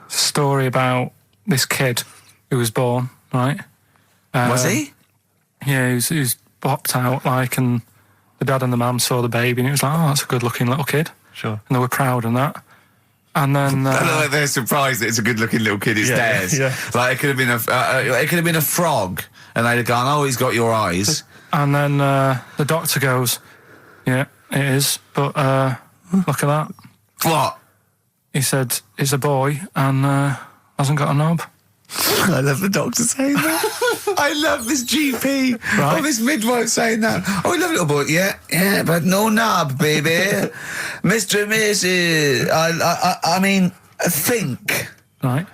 story about this kid who was born, right? Was he? Yeah, he was popped out, like, and the dad and the mum saw the baby, and it was like, oh, that's a good-looking little kid. Sure. And they were proud and that. And then... I look like they're surprised that it's a good-looking little kid. It's Yeah, theirs. yeah. Like it could have been a frog, and they'd have gone, "Oh, he's got your eyes." And then the doctor goes, yeah, it is, but look at that. What? He said, it's a boy and hasn't got a knob. I love the doctor saying that. I love this GP Right. or this midwife saying that. Oh, we love little boy. Yeah, but no knob, baby. Mr. and Mrs. I mean, think. Right?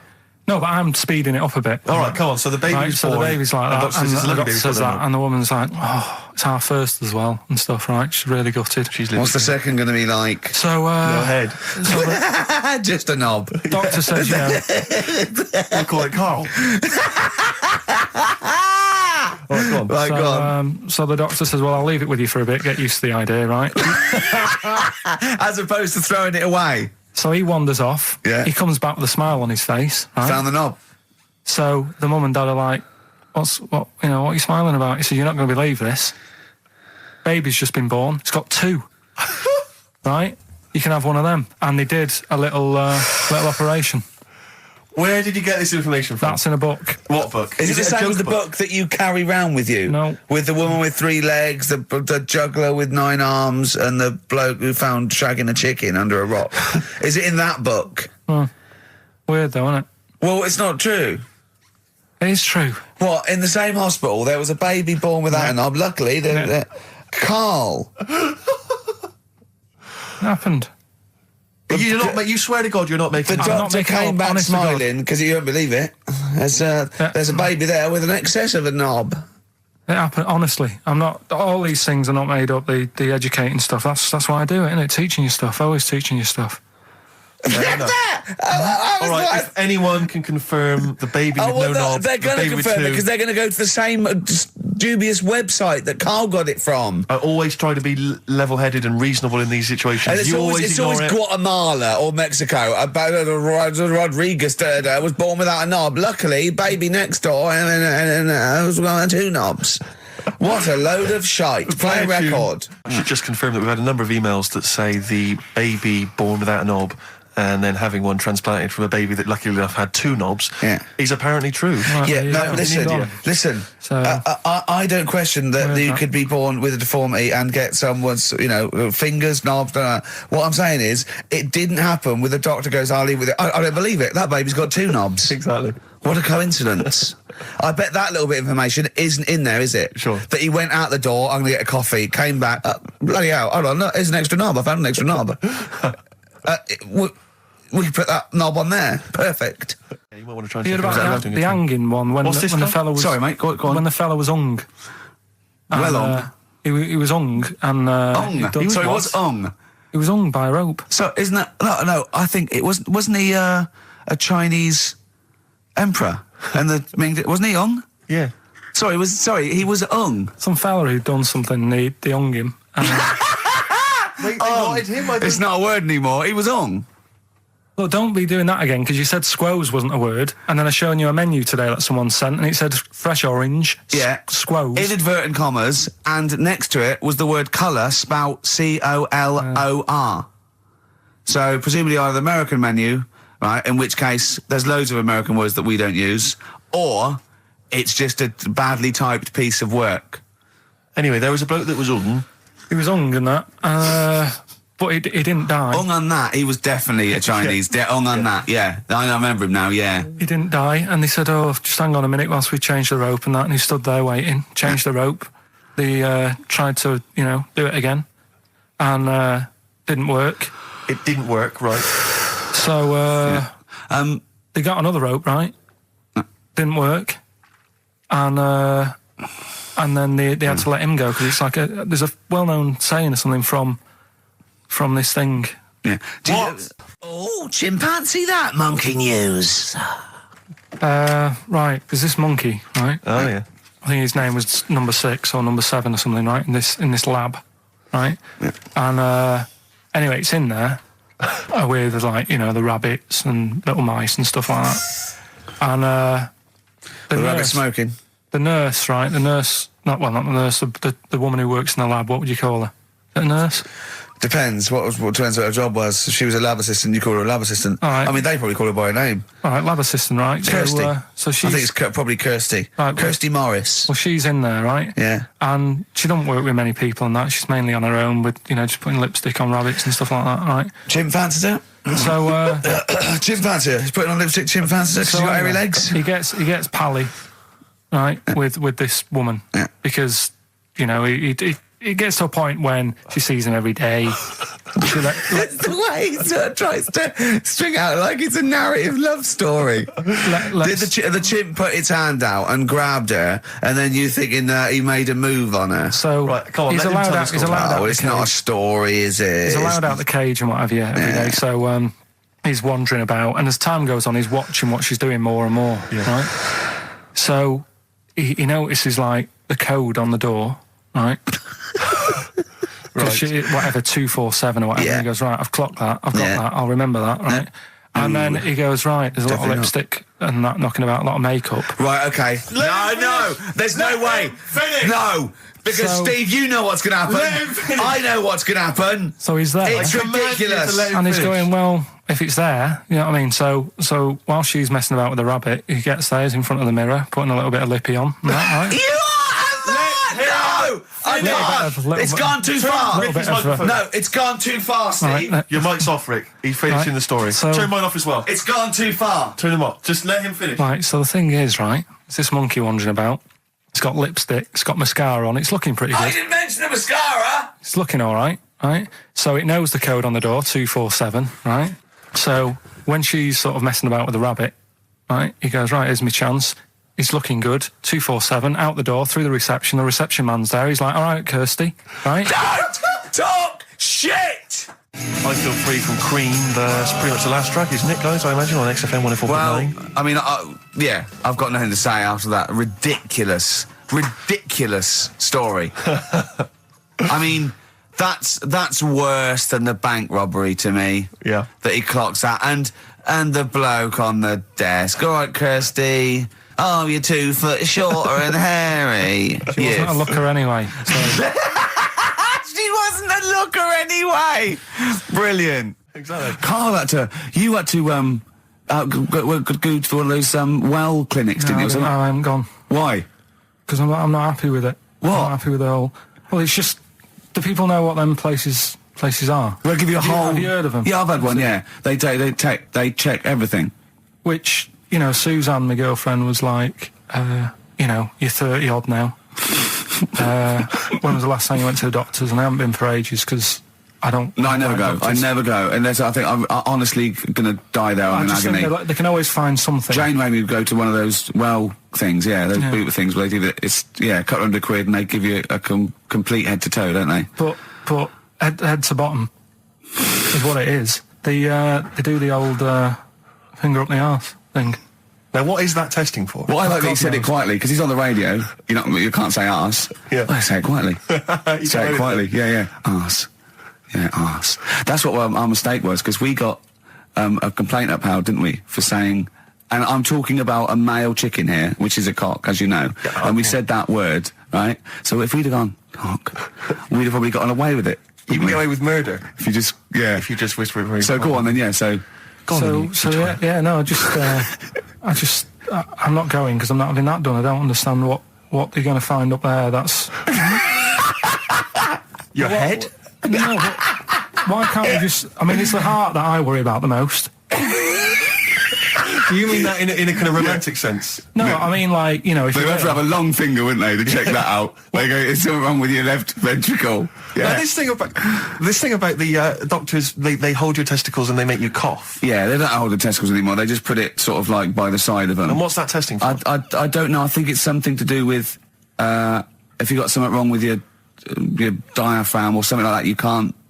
No, but I'm speeding it up a bit. All right, come on. So the baby's Right, so the born, baby's like that, doctor and says, the "Look, doctor baby's says got a that, knob." and the woman's like, oh, it's our first as well, and stuff, right? She's really gutted. She's What's the second going to be like? So, Go ahead. so the Just a knob. doctor says, you know, We'll call it Carl. All right, go on. Right, go on. so the doctor says, well, I'll leave it with you for a bit, get used to the idea, right? As opposed to throwing it away. So he wanders off. Yeah. He comes back with a smile on his face, right? Found the knob. So the mum and dad are like, what are you smiling about? He said, you're not going to believe this. Baby's just been born. It's got 2. Right? You can have one of them. And they did a little operation. Where did you get this information from? That's in a book. What book? Is it the same as the book that you carry round with you? No. With the woman with 3 legs, the juggler with 9 arms, and the bloke who found shagging a chicken under a rock. Is it in that book? Weird though, isn't it? Well, it's not true. It is true. What, in the same hospital, there was a baby born without a knob. Luckily, Karl. It happened. You swear to God you're not making The this up. doctor came back smiling because he won't believe it. There's a baby there with an excess of a knob. It happened, honestly. I'm not... All these things are not made up, the educating stuff. That's why I do it, innit? Teaching you stuff. Always teaching you stuff. All right, if anyone can confirm the baby with no knob, they're going to confirm it because they're going to go to the same dubious website that Karl got it from. I always try to be level-headed and reasonable in these situations. And it's always Guatemala or Mexico. Rodriguez was born without a knob. Luckily, baby next door and was one 2 knobs. What a load of shite. Play a record. I should just confirm that we've had a number of emails that say the baby born without a knob and then having one transplanted from a baby that luckily enough had 2 knobs is apparently true. Right, listen. So, I don't question that you could be born with a deformity and get someone's, fingers, knobs. What I'm saying is, it didn't happen with the doctor goes, I'll leave with it. I don't believe it. That baby's got 2 knobs. Exactly. What a coincidence. I bet that little bit of information isn't in there, is it? Sure. That he went out the door, I'm going to get a coffee, came back, bloody hell, hold on, look, here's an extra knob, I found an extra knob. We put that knob on there. Perfect. Yeah, you might want to try and you heard about the hanging one when the fella was... Sorry, mate, go on. When the fella was hung. Well hung? He was hung and... He was hung? He was hung by a rope. So, isn't that... No, I think it wasn't he a Chinese emperor? And wasn't he hung? Yeah. He was hung. Some fella who'd done something, they hung him. And, it's not a word anymore. He was hung. Look, don't be doing that again, because you said squoze wasn't a word, and then I shown you a menu today that someone sent, and it said fresh orange, squoze. Inadvertent commas, and next to it was the word colour, spelt C-O-L-O-R. So, presumably either the American menu, right, in which case there's loads of American words that we don't use, or it's just a badly typed piece of work. Anyway, there was a bloke that was hung. He was hung and that, but he didn't die. Hung on that, he was definitely a Chinese. Hung on that, yeah. I remember him now, yeah. He didn't die, and they said, just hang on a minute whilst we change the rope and that, and he stood there waiting, changed the rope. They tried to, do it again, and didn't work. It didn't work, right. So, they got another rope, right? Didn't work. And then they had to let him go, because it's like there's a well-known saying or something from this thing. Yeah. Chimpanzee that monkey news. Right, there's this monkey, right? Oh, yeah. I think his name was number 6 or number 7 or something, right? In this lab, right? Yeah. And anyway, it's in there with the rabbits and little mice and stuff like that. And the rabbit smoking. The nurse, right? Not the nurse. The woman who works in the lab. What would you call her? A nurse? Depends. Depends what her job was. If she was a lab assistant, you call her a lab assistant. All right. I mean, they probably call her by her name. All right, lab assistant, right? Kirsty. So she's... I think it's probably Kirsty. Right, Kirsty Morris. Well, she's in there, right? Yeah. And she doesn't work with many people and that. She's mainly on her own with, just putting lipstick on rabbits and stuff like that, right? Chimp fancies her. So, chimp fancy her. He's putting on lipstick, chimp fancies her because she's got hairy legs. He gets pally, right, with this woman. Yeah. Because, it gets to a point when she sees him every day. It's the way he sort of tries to string out like it's a narrative love story. Did the chimp put its hand out and grabbed her, and then you thinking that he made a move on her? So right, come on, he's allowed out. He's allowed out. It's not a story, is it? He's allowed out the cage and what have you every day. So he's wandering about, and as time goes on, he's watching what she's doing more and more. Yeah. Right. So he notices like the code on the door. Right. Right. Whatever, 247 or whatever. Yeah. And he goes, right, I've clocked that. I've got that. I'll remember that, right? And then he goes, right, there's a lot of lipstick and that knocking about a lot of makeup. Right, okay. No, there's no way. Finish. No, because So- Steve, you know what's going to happen. Let him finish. I know what's going to happen. So he's there. It's ridiculous. And he's going, well, if it's there, you know what I mean? So while she's messing about with the rabbit, he gets there, he's in front of the mirror, putting a little bit of lippy on. Right? You are no! I can't. It's gone too far. little bit of, No, it's gone too far, Steve. Right, Your mic's off, Rick. He's finishing Right. the story. So- Turn mine off as well. It's gone too far. Turn them off. Just let him finish. Right, so the thing is, right, it's this monkey wandering about. It's got lipstick, it's got mascara on, it's looking pretty I good. didn't mention the mascara. It's looking all right, right? So it knows the code on the door, 247, right? So when she's sort of messing about with the rabbit, right, he goes, right, here's my chance. He's looking good, 247, out the door, through the reception man's there. He's like, all right, Kirsty, right? Don't talk shit. I Feel Free from Cream. That's pretty much the last track, isn't it, guys? I imagine on XFM 104.9. Well, I mean, yeah, I've got nothing to say after that ridiculous story. I mean, that's worse than the bank robbery to me. Yeah. That he clocks that, and the bloke on the desk. All right, Kirsty. Oh, you're 2 foot shorter and hairy. She wasn't a looker anyway. So. She wasn't a looker anyway. Brilliant. Exactly. Carl you had to go to one of those well clinics, didn't you? I haven't gone. Why? Because I'm not happy with it. What? I'm not happy with the whole... Well, it's just... Do people know what them places are? They'll give you a whole... Have you heard of them? Yeah, I've had one, yeah. They check everything. Which, you know, Suzanne, my girlfriend, was like, you know, you're 30 odd now. When was the last time you went to the doctors? And I haven't been for ages because I don't... No, I never go. doctors. I never go. Unless I think I'm honestly going to die there. I'm in just agony. think they can always find something. Jane made me go to one of those well things, yeah, those boot things where they do that. It's, yeah, £200 and they give you a complete head to toe, don't they? But head to bottom is what it is. They do the old finger up the arse thing. Now, what is that testing for? Well, I like that he God said it knows. quietly, because he's on the radio. You can't say arse. Yeah. Well, say it quietly. You Say got it quietly. Yeah. Arse. Yeah, arse. That's what our mistake was, because we got a complaint upheld, didn't we, for saying... And I'm talking about a male chicken here, which is a cock, as you know. Yeah, and we said that word, right? So if we'd have gone, cock, we'd have probably gotten away with it. You can get away with murder If you just, yeah. if you just whisper it very So go on then, yeah, so... I'm not going because I'm not having that done. I don't understand what you're going to find up there. That's Your head? no. But why can't we just? I mean, it's the heart that I worry about the most. Do you mean that in a kind of romantic sense? No, I mean, like, you know, if They you have to have a long finger, wouldn't they, to check that out? They go, it's something wrong with your left ventricle. Now, Yeah. this thing about the doctors, they hold your testicles and they make you cough. Yeah, they don't hold the testicles anymore. They just put it sort of like by the side of them. And what's that testing for? I don't know. I think it's something to do with if you got something wrong with your diaphragm or something like that.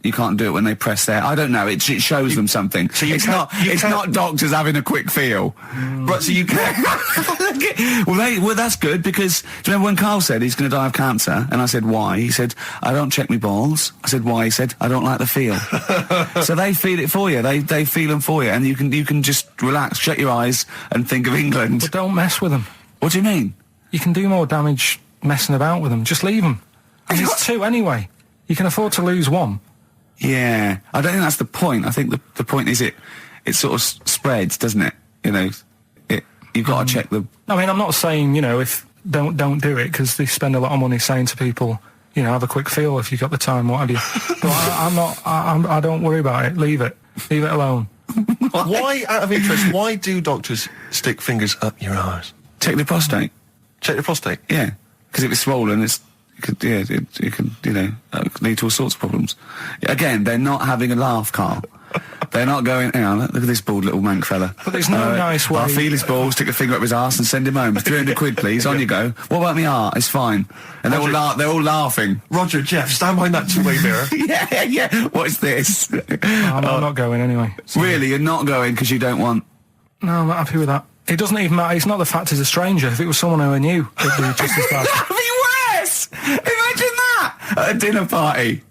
You can't do it when they press there. I don't know. It shows them something. So you it's can't- not. you It's can't- not doctors having a quick feel. Right, so you can... well, that's good because do you remember when Carl said he's going to die of cancer? And I said why? He said I don't check my balls. I said why? He said I don't like the feel. So they feel it for you. They feel them for you, and you can just relax, shut your eyes, and think of England. but don't mess with them. What do you mean? You can do more damage messing about with them. Just leave them. And there's two anyway. You can afford to lose one. Yeah, I don't think that's the point. I think the point is it sort of spreads, doesn't it? You know, you've got to check the... I mean, I'm not saying, you know, if don't do it because they spend a lot of money saying to people, you know, have a quick feel if you've got the time, what have you. But I don't worry about it. Leave it alone. Why, out of interest, why do doctors stick fingers up your arse? Check the prostate. Check the prostate? Yeah, because if it's swollen, it could lead to all sorts of problems. Again, they're not having a laugh, Carl. They're not going, hang on, look at this bald little mank fella. But there's no nice way- I'll feel his balls, stick a finger up his arse and send him home. 300 quid, please, on you go. What about me art? It's fine. And they're all laughing. Roger, Jeff, stand behind that two-way mirror. Yeah, what's this? I'm not going anyway. So. Really, you're not going because you don't want... No, I'm not happy with that. It doesn't even matter. It's not the fact he's a stranger. If it was someone who I knew, it'd be just as bad. That'd be worse! Imagine that! At a dinner party.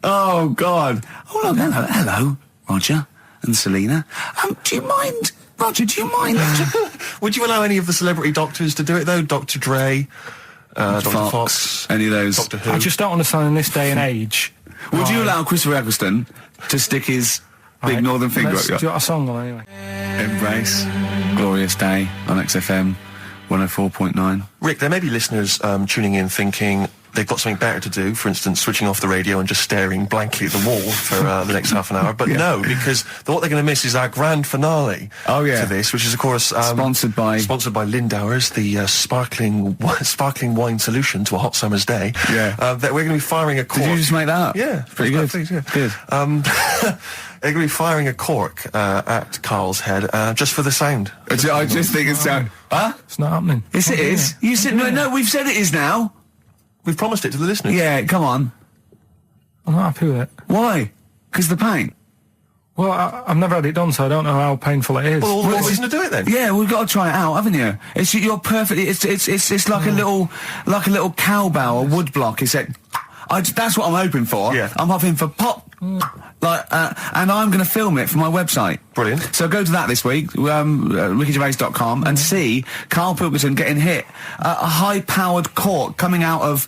Oh, God. Oh, look, hello, Roger and Selena. Do you mind... Roger, do you mind... Would you allow any of the celebrity doctors to do it, though? Dr. Dre, Dr. Fox, any of those. Doctor Who? I just don't understand in this day and age. Would you allow Christopher Eccleston to stick his big northern finger Let's up do your... a song on anyway. Embrace. Glorious Day on XFM 104.9. Rick, there may be listeners tuning in thinking they've got something better to do, for instance, switching off the radio and just staring blankly at the wall for the next half an hour. But no, because what they're going to miss is our grand finale to this, which is, of course... sponsored by Lindauer's, the sparkling wine solution to a hot summer's day. Yeah. That we're going to be firing a cork. Did you just make that up? Yeah. Pretty good. Please, yeah. Good. They're going to be firing a cork at Karl's head just for the sound. I just think it's... Huh? It's not happening. Yes, it is. You said... No, we've said it is now. We've promised it to the listeners. Yeah, come on. I'm not happy with it. Why? Because the pain. Well, I've never had it done, so I don't know how painful it is. Well, all the more reason to do it then. Yeah, we've got to try it out, haven't you? You're perfectly. It's like a little cowbell or wood block. That's what I'm hoping for. Yeah. I'm hoping for pop. And I'm going to film it for my website. Brilliant. So go to that this week, rickygervais.com, and see Karl Pilkington getting hit. A high-powered cork coming out of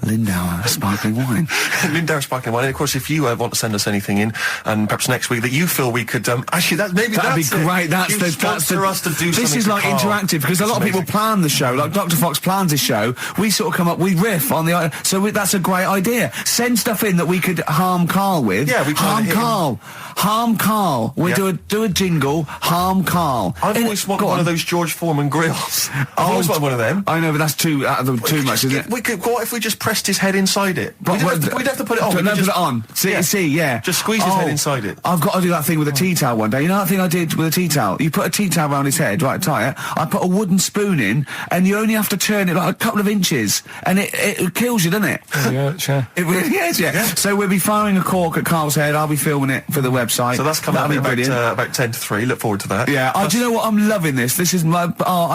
Lindauer sparkling wine. Lindauer sparkling wine. And of course, if you want to send us anything in, and perhaps next week that you feel we could actually that'd be great. That's us to do. This is like interactive because a lot of people plan the show. Like Dr. Fox plans his show. We sort of come up, we riff on the. So that's a great idea. Send stuff in that we could harm Karl with. Yeah, we harm Karl. Harm Karl. We do a jingle. Harm Karl. I've always wanted one of those George Foreman grills. I've always wanted one of them. I know, but that's too much, isn't it? We could. What if we just pressed his head inside it? We'd have to put it on. Put it on. See, yeah. Just squeeze his head inside it. I've got to do that thing with a tea towel one day. You know that thing I did with a tea towel? You put a tea towel around his head, right, tie it. I put a wooden spoon in, and you only have to turn it like a couple of inches, and it kills you, doesn't it? Yeah, sure. It really is, yeah. So we'll be firing a cork at Karl's head. I'll be filming it for the website. So that's coming up brilliant. About 10 to 3. Look forward to that. Yeah. Do you know what? I'm loving this. This is my...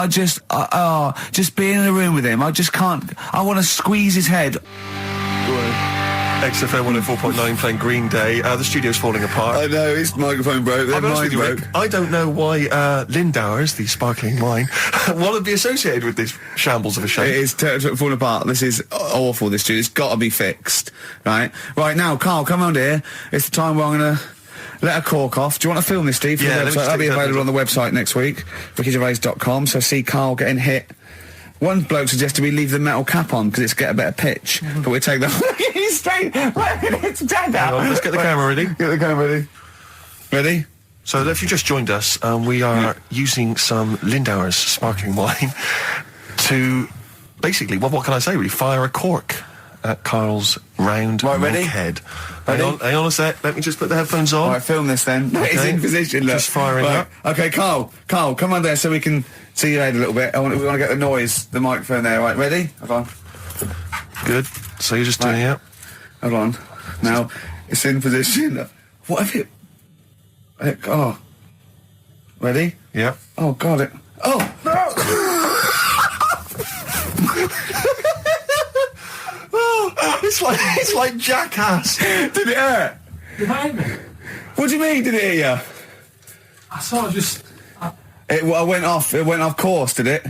just being in a room with him. I just can't... I want to squeeze his head. XFM 104.9 playing Green Day. The studio's falling apart. I know, his microphone broke. I'll be honest with you, Rick, I don't know why Lindauer's, the sparkling wine, want to be associated with this shambles of a show. It is falling apart. This is awful, this studio. It's got to be fixed. Right now, Karl, come round here. It's the time where I'm going to let a cork off. Do you want to film this, Steve? Yeah, That'll be available on the website next week, rickygervais.com. So see Karl getting hit. One bloke suggested we leave the metal cap on because it's get a better pitch, but we take that. He's straight. It's dead out. Let's get the camera ready. Get the camera ready. Ready? So if you just joined us, we are using some Lindauer's sparkling wine to basically, what can I say? Really, fire a cork at Karl's round ready? head. Ready? Hang on a sec. Let me just put the headphones on. All right, film this then. Okay. He's in position. Look. Just firing up. Okay, Karl, come on there so we can see your head a little bit. We want to get the noise, the microphone there. Right, ready? Hold on. Good. So you're just doing it. Hold on. Now it's in position. What if it? Oh. Ready? Yeah. Oh God! Oh no! It's like Jackass. Did it hurt? Did it hurt me? What do you mean? Did it hit you? I sort of just... It went off. It went off course. Did it?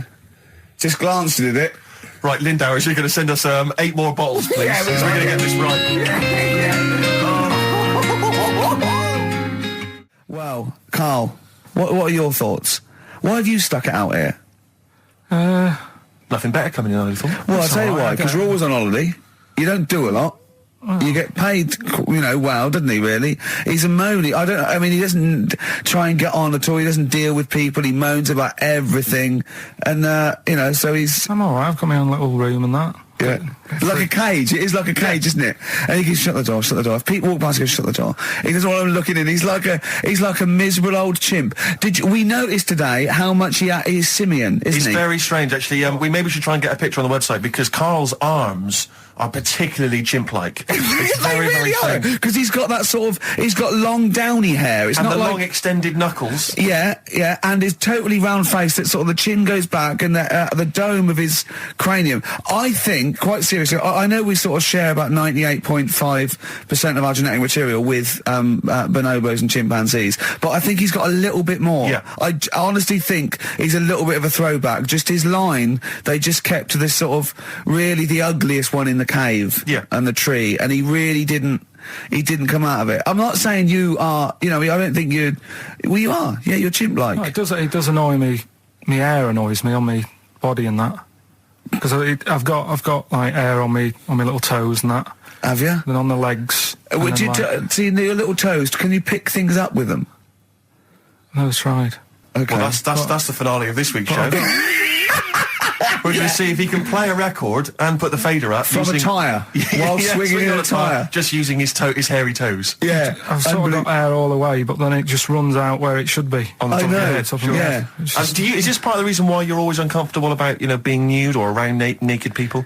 Just glanced. Did it? Right, Lindauer, you're going to send us 8 more bottles, please. Yeah, we're going to get this right. Well, Karl, what are your thoughts? Why have you stuck it out here? Nothing better coming in, I thought. Well, I'll tell you why, because you're always on holiday. You don't do a lot. You get paid, well, doesn't he, really? He's a moany. He doesn't try and get on at all. He doesn't deal with people. He moans about everything. And, so he's... I'm alright. I've got my own little room and that. Yeah. Like a cage. It is like a cage, isn't it? And he can shut the door. If people walk past, he goes, shut the door. He doesn't want them looking in. He's like a miserable old chimp. We noticed today how much he's simian, isn't he? He's very strange, actually. We maybe should try and get a picture on the website because Karl's arms are particularly chimp-like. It's very, very strange. Because he's got that sort of, he's got long downy hair. It's And not the like, long extended knuckles. yeah, and his totally round face that sort of the chin goes back and the dome of his cranium. I think, quite seriously, I know we sort of share about 98.5% of our genetic material with bonobos and chimpanzees, but I think he's got a little bit more. Yeah. I honestly think he's a little bit of a throwback. Just his line, they just kept to this sort of really the ugliest one in the cave and the tree, and he really didn't come out of it. I'm not saying you are, I don't think you'd, well, you are. Yeah, you're chimp-like. No, it does annoy me. My hair annoys me on my body and that. Because I've got like hair on me little toes and that. Have you? Then on the legs. Would you see your little toes? Can you pick things up with them? No, tried. Okay. Well, that's the finale of this week's show. We're going to see if he can play a record and put the fader up From a tyre, while swinging in a tyre. Just using his hairy toes. Yeah. I've sort of got hair all the way, but then it just runs out where it should be. On the top of your head. Top of your head. It's just- Is this part of the reason why you're always uncomfortable about, being nude or around naked people?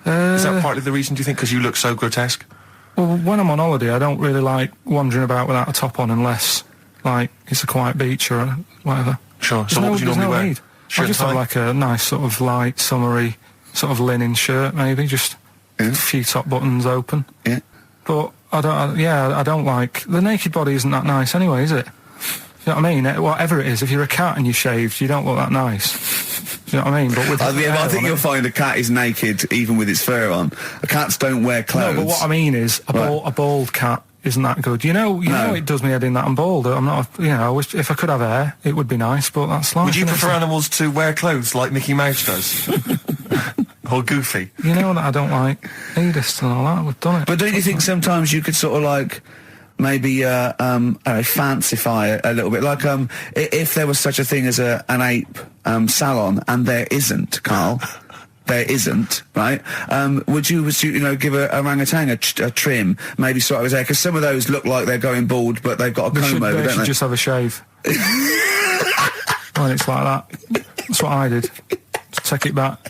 Is that partly the reason, do you think, because you look so grotesque? Well, when I'm on holiday, I don't really like wandering about without a top on unless, like, it's a quiet beach or whatever. Sure. So what would you normally wear? Need. I just have like a nice sort of light, summery, sort of linen shirt, maybe, just a few top buttons open. Yeah. But I don't like, the naked body isn't that nice anyway, is it? You know what I mean? Whatever it is, if you're a cat and you're shaved, you don't look that nice. You know what I mean? But with I think you'll find a cat is naked even with its fur on. Cats don't wear clothes. No, but what I mean is a bald cat isn't that good. You know, it does me head in that I'm bald. I'm not, I wish if I could have hair, it would be nice, but that's life. Would you prefer animals to wear clothes like Mickey Mouse does? Or Goofy? You know that I don't like nudist and all that. We've done it. But don't you think sometimes you could sort of like maybe fancify a little bit, like if there was such a thing as an ape salon, and there isn't, Carl. There isn't, right? Would you give a orangutan a trim, maybe sort of his hair? Because some of those look like they're going bald, but they've got a comb over, they don't should they? just have a shave. When it's like that. That's what I did. Just take it back.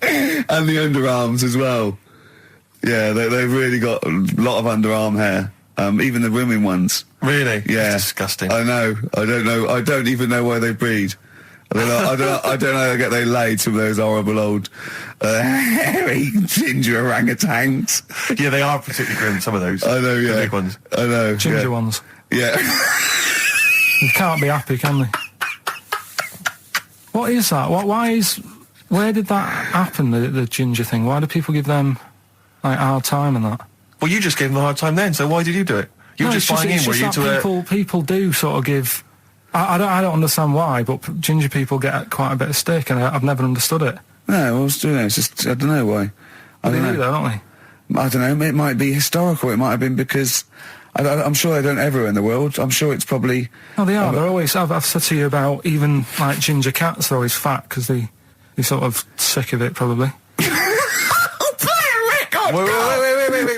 And the underarms as well. Yeah, they've really got a lot of underarm hair. Even the women ones. Really? Yeah. That's disgusting. I know. I don't know. I don't even know why they breed. I don't know how they laid some of those horrible old hairy ginger orangutans. Yeah, they are particularly grim, some of those. I know, yeah. The big ones. I know. Ginger ones. Yeah. You can't be happy, can they? What is that? Where did that happen, the ginger thing? Why do people give them, like, a hard time and that? Well, you just gave them a hard time then, so why did you do it? You were just buying in, were you, to people do sort of give... I don't understand why, but ginger people get quite a bit of stick, and I've never understood it. No, well, it's just, I don't know why. They do, though, don't they? I don't know, it might be historical, it might have been because... I'm sure they don't everywhere in the world. I'm sure it's probably... No, they are. They're always... I've said to you about even, like, ginger cats are always fat, because they're sort of sick of it, probably. Play a record!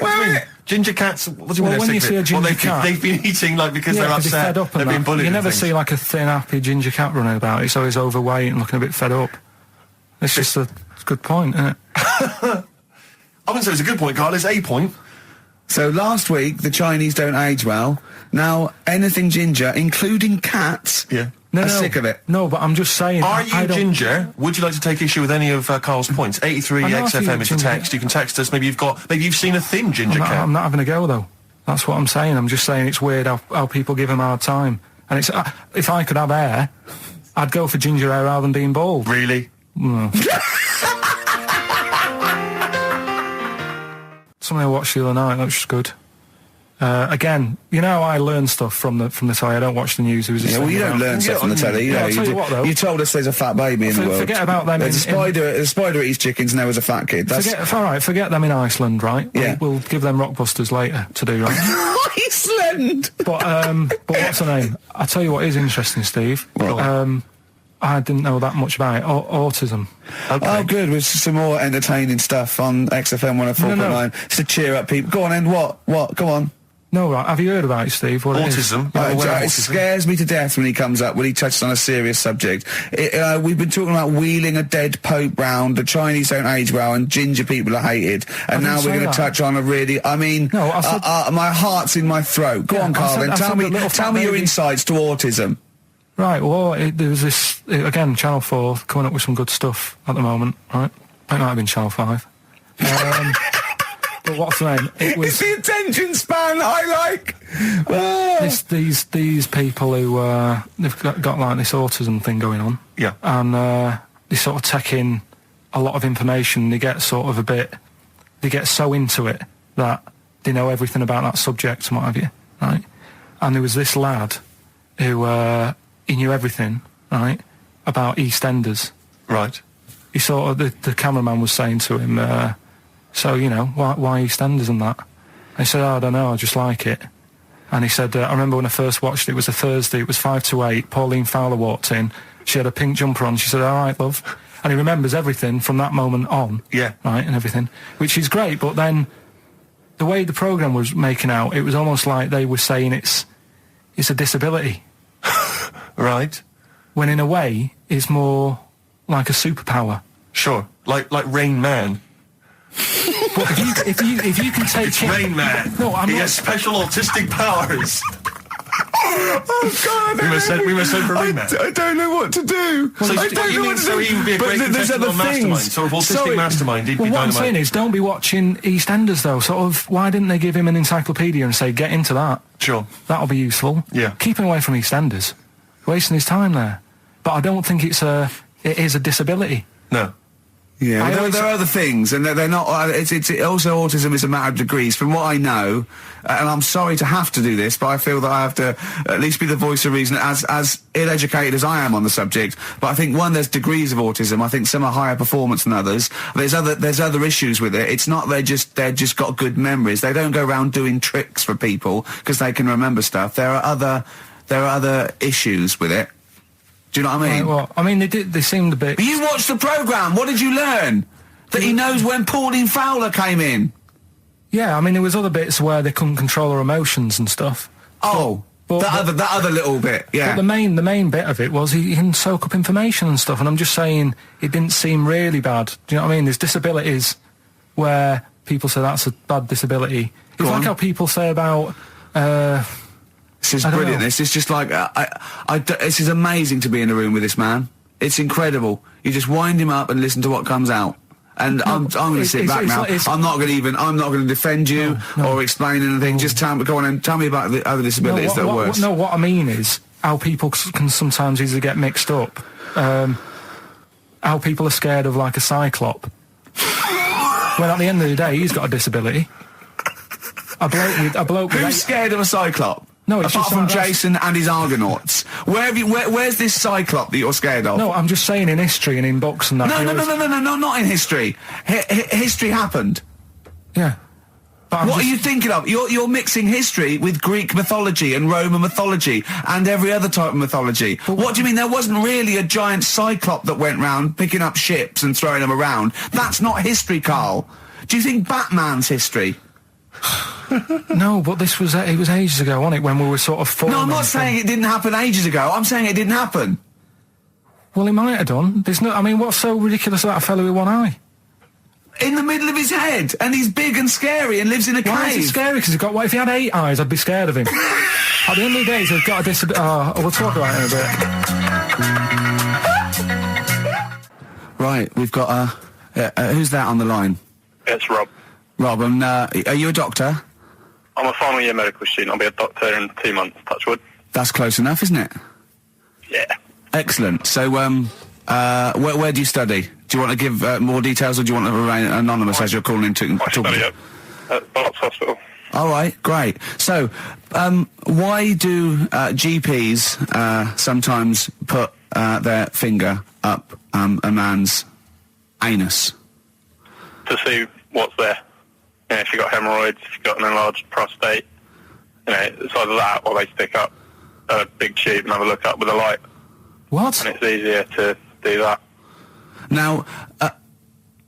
Wait. Ginger cats, what do you mean? When you see a ginger cat... They've been eating, like, because they're upset, they're fed up and they've been bullied. You never see, like, a thin, happy ginger cat running about. It's always overweight and looking a bit fed up. It's just a good point, isn't it? I wouldn't say it's a good point, Carl. It's a point. So last week, the Chinese don't age well. Now, anything ginger, including cats, are sick of it. No, but I'm just saying... Are you ginger? Would you like to take issue with any of Carl's points? 83 XFM is the text. You can text us. Maybe you've seen a thin ginger cat. I'm not having a go, though. That's what I'm saying. I'm just saying it's weird how people give them a hard time. And it's if I could have hair, I'd go for ginger hair rather than being bald. Really? Something I watched the other night, that was good. Again, you know, I learn stuff from the telly. I don't watch the news. You don't learn stuff from the telly. I'll tell you what, though. You told us there's a fat baby in the world. Forget about them. There's a spider eats chickens, and there was a fat kid. Forget them in Iceland, right? Yeah. We'll give them Rockbusters later to do, right? Iceland! But what's her name? I'll tell you what is interesting, Steve. I didn't know that much about it. Autism. Okay. Oh, good. With some more entertaining stuff on XFM 104.9. No. To cheer up people. Go on, End. What? Go on. No, right. Have you heard about it, Steve? What it is? Autism. It scares me to death when he comes up, when he touches on a serious subject. We've been talking about wheeling a dead pope round, the Chinese don't age well, and ginger people are hated. And now we're going to touch on a really, I mean, No, I said- my heart's in my throat. Go on, Carl, then. Tell me your insights to autism. Right, well, there was this, again, Channel 4 coming up with some good stuff at the moment, right? It might have been Channel 5. But what's the name? It was... It's the attention span I like! Oh. These people who, they've got like this autism thing going on. Yeah. And they sort of take in a lot of information, they get sort of they get so into it that they know everything about that subject and what have you, right? And there was this lad who, he knew everything, right, about EastEnders. Right. He sort of, the cameraman was saying to him, so, you know, why EastEnders and that? And he said, I don't know, I just like it. And he said, I remember when I first watched it, it was a Thursday, it was 5 to 8, Pauline Fowler walked in, she had a pink jumper on, she said, all right, love. And he remembers everything from that moment on. Yeah. Right, and everything, which is great, but then the way the programme was making out, it was almost like they were saying it's a disability. Right. When in a way, it's more like a superpower. Sure. Like Rain Man. But if you can take It's Rain Man. No, I'm he not. has special autistic powers. Oh, God, we must send for Rain Man. I don't know what to do. So I what don't you know mean, what to so do. he would be a But great there's contestant other on Mastermind, things. sort of autistic Mastermind, he'd be Well, what I'm dynamite. saying is, don't be watching EastEnders though. Sort of, why didn't they give him an encyclopedia and say, get into that? Sure. That'll be useful. Yeah. Keep him away from EastEnders. Wasting his time there. But I don't think it is a disability. No. Yeah, there are other things, and they're not. It's also autism is a matter of degrees. From what I know, and I'm sorry to have to do this, but I feel that I have to at least be the voice of reason, as ill-educated as I am on the subject. But I think there's degrees of autism. I think some are higher performance than others. There's other issues with it. It's not they're just got good memories. They don't go around doing tricks for people because they can remember stuff. There are other issues with it. Do you know what I mean? Right, well, I mean, they seemed a bit... But you watched the programme. What did you learn? That he knows when Pauline Fowler came in. Yeah, I mean, there was other bits where they couldn't control their emotions and stuff. Oh, that other little bit, yeah. But the main bit of it was he can soak up information and stuff, and I'm just saying it didn't seem really bad. Do you know what I mean? There's disabilities where people say that's a bad disability. It's like how people say about... This is brilliant. This is just like this is amazing to be in a room with this man. It's incredible. You just wind him up and listen to what comes out. And I'm going to sit back now. I'm not going to defend you or explain anything. Just go on and tell me about the other disabilities that are worse. What I mean is how people can sometimes easily get mixed up. How people are scared of like a cyclop. Well, at the end of the day, he's got a disability. A bloke. Who's scared of a cyclop? No, it's apart just from like Jason and his Argonauts. Where's this cyclop that you're scared of? No, I'm just saying in history and in books and that. No, not in history. History happened. Yeah. What are you thinking of? You're mixing history with Greek mythology and Roman mythology and every other type of mythology. What do you mean there wasn't really a giant cyclop that went round picking up ships and throwing them around? That's not history, Carl. Do you think Batman's history? No, but it was ages ago, wasn't it, when we were sort of forming... No, I'm not saying it didn't happen ages ago. I'm saying it didn't happen. Well, it might have done. I mean, what's so ridiculous about a fellow with one eye? In the middle of his head, and he's big and scary and lives in a cave. Why is he scary? Because he's got... What if he had 8 eyes? I'd be scared of him. At the end of the day, he's got a disability... Oh, we'll talk about it in a bit. Right, we've got who's that on the line? It's Rob. Rob, and are you a doctor? I'm a final year medical student. I'll be a doctor in 2 months, touch wood. That's close enough, isn't it? Yeah. Excellent. So, where do you study? Do you want to give more details, or do you want to remain anonymous as you're calling in to I study at Barts Hospital. All right, great. So, why do GPs sometimes put their finger up a man's anus? To see what's there. You know, if you've got hemorrhoids, if you've got an enlarged prostate, you know, it's either that or they stick up a big tube and have a look up with a light. What? And it's easier to do that. Now,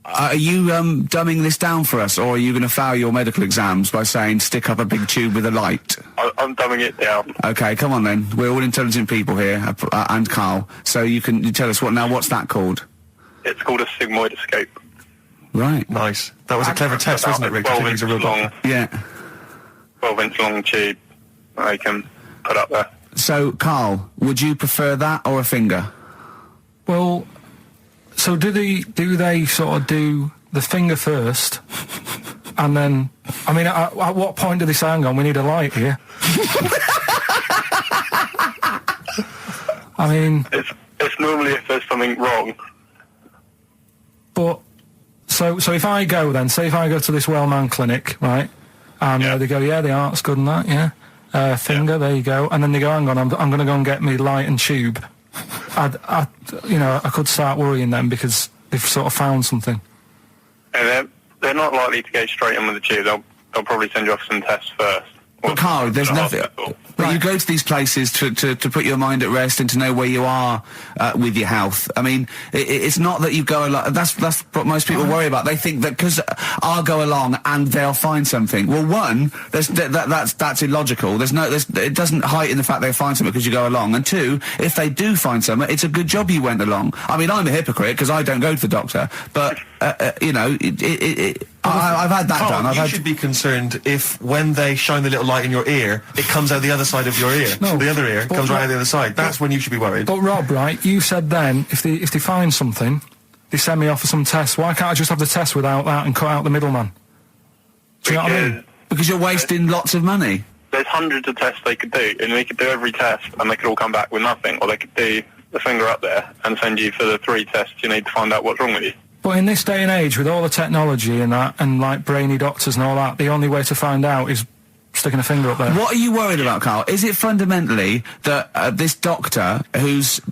Are you dumbing this down for us, or are you going to fail your medical exams by saying stick up a big tube with a light? I'm dumbing it down. Okay, come on then. We're all intelligent people here, and Karl. So you tell us what's that called? It's called a sigmoidoscope. Right. Nice. That was a clever test, wasn't it, Rick? 12-inch long. Yeah. 12-inch long tube I can put up there. So, Karl, would you prefer that or a finger? Well, so do they sort of do the finger first, and then, I mean, at what point do they say, hang on, we need a light here? I mean... It's normally if there's something wrong. But, so if I go then, say if I go to this well-known clinic, right, and they go, yeah, the art's good and that, yeah, finger, there you go, and then they go, hang on, I'm going to go and get me light and tube. I could start worrying then because they've sort of found something. And they're not likely to go straight in with the tube. They'll probably send you off some tests first. But Karl, there's nothing. But you go to these places to put your mind at rest and to know where you are with your health. I mean, it's not that you go along. That's what most people worry about. They think that because I'll go along and they'll find something. Well, one, that's illogical. It doesn't heighten the fact they'll find something because you go along. And two, if they do find something, it's a good job you went along. I mean, I'm a hypocrite because I don't go to the doctor, but I've had that Karl, done. You should be concerned if when they shine the little light in your ear, it comes out the other side of your ear. No, the other ear comes right out the other side. That's when you should be worried. But Rob, right, you said then, if they find something, they send me off for some tests. Why can't I just have the test without that and cut out the middleman? Do you know what I mean? Because you're wasting lots of money. There's hundreds of tests they could do, and they could do every test, and they could all come back with nothing. Or they could do the finger up there and send you for the 3 tests you need to find out what's wrong with you. But in this day and age, with all the technology and that, and like brainy doctors and all that, the only way to find out is sticking a finger up there. What are you worried about, Karl? Is it fundamentally that this doctor who's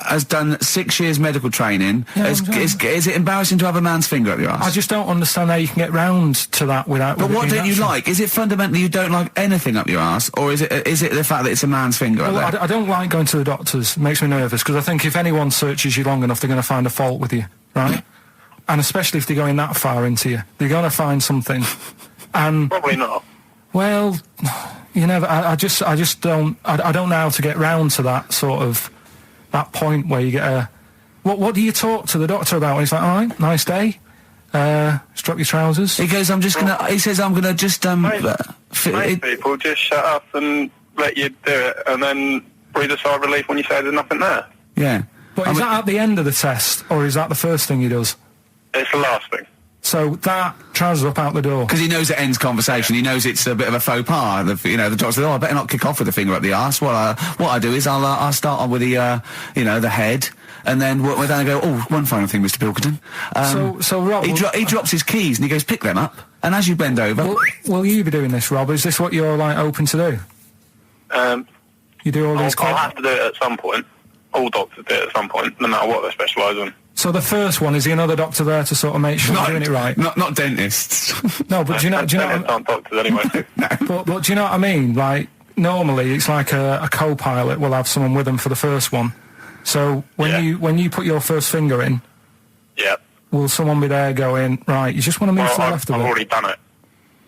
has done 6 years medical training, is it embarrassing to have a man's finger up your ass? I just don't understand how you can get round to that without... But what don't you like? Is it fundamentally you don't like anything up your ass, or is it the fact that it's a man's finger up there? I don't like going to the doctors. It makes me nervous, because I think if anyone searches you long enough, they're going to find a fault with you, right? And especially if they're going that far into you. They're going to find something. And probably not. Well, you never... I just don't... I don't know how to get round to that sort of... that point where you get a... What do you talk to the doctor about? And he's like, all right, nice day. Strap your trousers. He goes, he says, I'm gonna just, Most people just shut up and let you do it, and then breathe a sigh of relief when you say there's nothing there. Yeah. But is that at the end of the test, or is that the first thing he does? It's the last thing. So that trousers up out the door. Because he knows it ends conversation. He knows it's a bit of a faux pas. The doctor says, "Oh, I better not kick off with the finger up the arse." What I do is I'll start on with the the head, and then then I go, "Oh, one final thing, Mr. Pilkington." So Rob, he drops his keys and he goes, "Pick them up." And as you bend over, will you be doing this, Rob? Is this what you're like open to do? You do all these. I'll have to do it at some point. All doctors do it at some point, no matter what they specialise in. So the first one, is he another doctor there to sort of make sure you're doing it right? Not dentists. No, but do you know? Dentists aren't doctors anyway. No. But do you know what I mean? Like, normally it's like a co-pilot will have someone with them for the first one. So when you put your first finger in, will someone be there going, right, you just want to move to the left of it? I've already done it.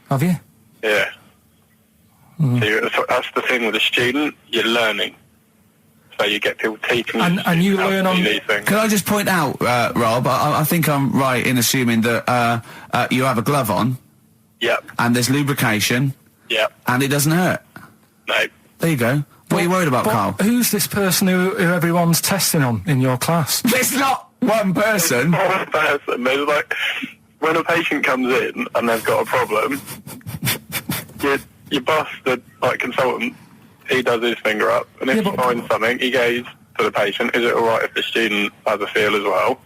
Have you? Yeah. So that's the thing with a student, you're learning. So you get people teaching you. And you learn on... Can I just point out, Rob, I think I'm right in assuming that you have a glove on. Yep. And there's lubrication. Yep. And it doesn't hurt. No. There you go. What are you worried about, Karl? Who's this person who everyone's testing on in your class? It's not one person. It's one person. There's like, when a patient comes in and they've got a problem, your boss, the consultant, he does his finger up, and if he finds something, he goes to the patient, is it alright if the student has a feel as well?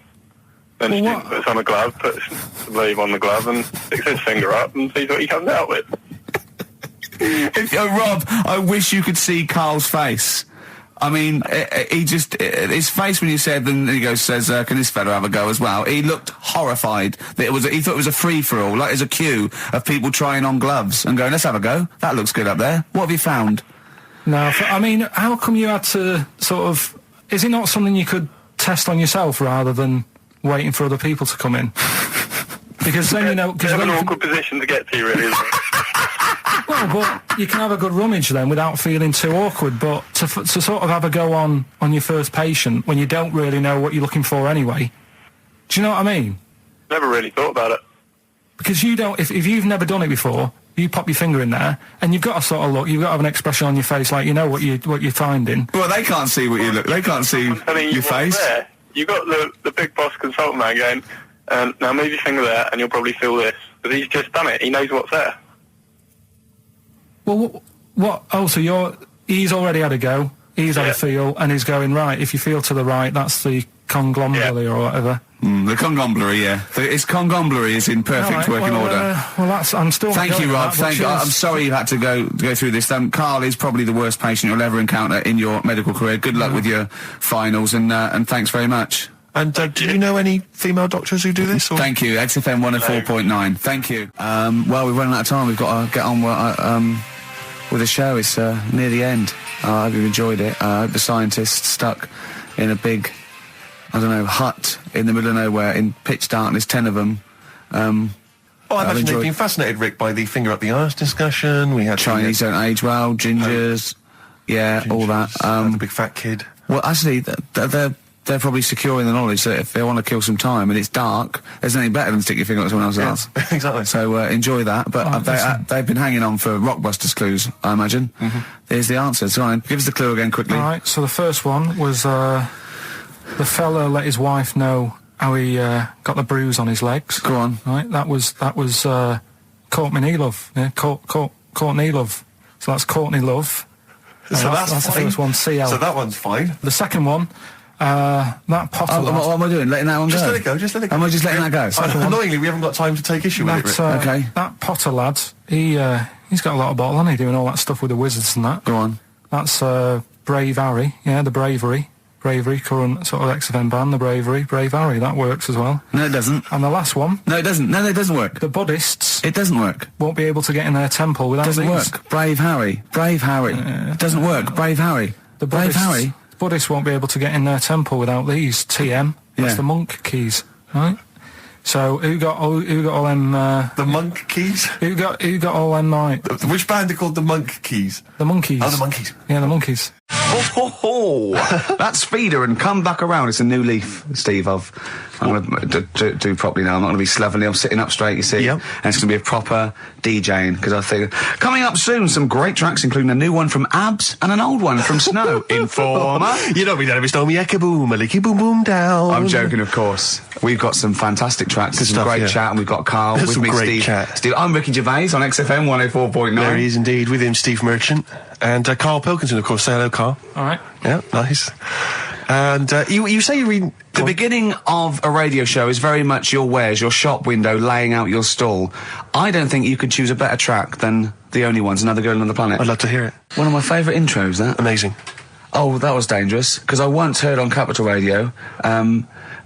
Then the student puts on a glove, puts the leave on the glove, and sticks his finger up and sees what he comes out with. Rob, I wish you could see Karl's face. I mean, his face when you said, then he says, can this fella have a go as well? He looked horrified. That he thought it was a free-for-all, like there's a queue of people trying on gloves and going, let's have a go. That looks good up there. What have you found? No, I mean, how come you had to sort of... Is it not something you could test on yourself rather than waiting for other people to come in. Because then, you know... It's an awkward position to get to, really, isn't it? Well, but you can have a good rummage then without feeling too awkward, but to sort of have a go on your first patient when you don't really know what you're looking for anyway. Do you know what I mean? Never really thought about it. Because you don't... If you've never done it before, you pop your finger in there, and you've got to sort of look, you've got to have an expression on your face like you know what you're finding. Well, they can't see what you look... They can't see your face. There. You got the big boss consultant man going, now move your finger there, and you'll probably feel this. But he's just done it. He knows what's there. Well, what? Oh, so he's already had a go. He's had a feel, and he's going, right, if you feel to the right, that's the conglomerate or whatever. The conglomerate, yeah. Its conglomerate is in perfect working order. Well, I'm still... Thank you, Rob. I'm sorry you had to go through this. Karl is probably the worst patient you'll ever encounter in your medical career. Good luck with your finals, and thanks very much. And do you know any female doctors who do this? Or? Thank you. XFM 104.9. Thank you. Well, we've run out of time. We've got to get on with the show. It's near the end. I hope you've enjoyed it. I hope the scientists stuck in a big, I don't know, hut in the middle of nowhere in pitch darkness, 10 of them. I imagine they've been fascinated, Rick, by the finger up the arse discussion. We had Chinese don't age well, gingers, all that. The big fat kid. Well, actually, they're probably secure in the knowledge that if they want to kill some time and it's dark, there's nothing better than stick your finger up someone else's arse. Exactly. So enjoy that. But they've been hanging on for Rockbusters clues, I imagine. Here's the answer. So give us the clue again quickly. All right, so the first one was the fella let his wife know how he got the bruise on his legs. Go on. Right, that was Courtney Love. Yeah, Courtney Love. So that's Courtney Love. So that's the first one, CL. So that one's fine. The second one, that Potter lad. What am I doing? Letting that one go? Just let it go, just let it go. Am I just letting that go? Annoyingly, we haven't got time to take issue with it, Rick. Okay. That Potter lad, he's got a lot of bottle, hasn't he, doing all that stuff with the wizards and that. Go on. That's Brave Harry, the Bravery, current sort of XFM band, the Brave Harry, that works as well. No, it doesn't. And the last one... No, it doesn't. No, it doesn't work. The Buddhists... It doesn't work. Won't be able to get in their temple without Doesn't these. work. Brave Harry. It doesn't work. Brave Harry. The Brave Buddhists, Harry. Buddhists won't be able to get in their temple without these. TM. That's the monk keys, right? So who got all them? The monk keys. Who got all them? Right? Which band are called the Monk Keys? The Monkeys. Oh, the Monkeys. Yeah, the Monkeys. That's Feeder and Come Back Around. It's a new leaf, Steve. I'm going to do properly now. I'm not going to be slovenly. I'm sitting up straight, you see. Yep. And it's going to be a proper DJing, because I think... Coming up soon, some great tracks, including a new one from Abs and an old one from Snow. Informer. You know me, don't be stormy, eka-boom, a licky boom boom down. I'm joking, of course. We've got some fantastic tracks. There's some great chat, and we've got Karl with me, great Steve. Chat. Steve, I'm Ricky Gervais on XFM 104.9. There he is indeed, with him Steve Merchant. And Karl Pilkington, of course. Say hello, Karl. All right. Yeah, nice. And you say you read... The beginning of a radio show is very much your wares, your shop window, laying out your stall. I don't think you could choose a better track than The Only Ones, Another Girl on the Planet. I'd love to hear it. One of my favourite intros, that. Amazing. Oh, that was dangerous, because I once heard on Capital Radio,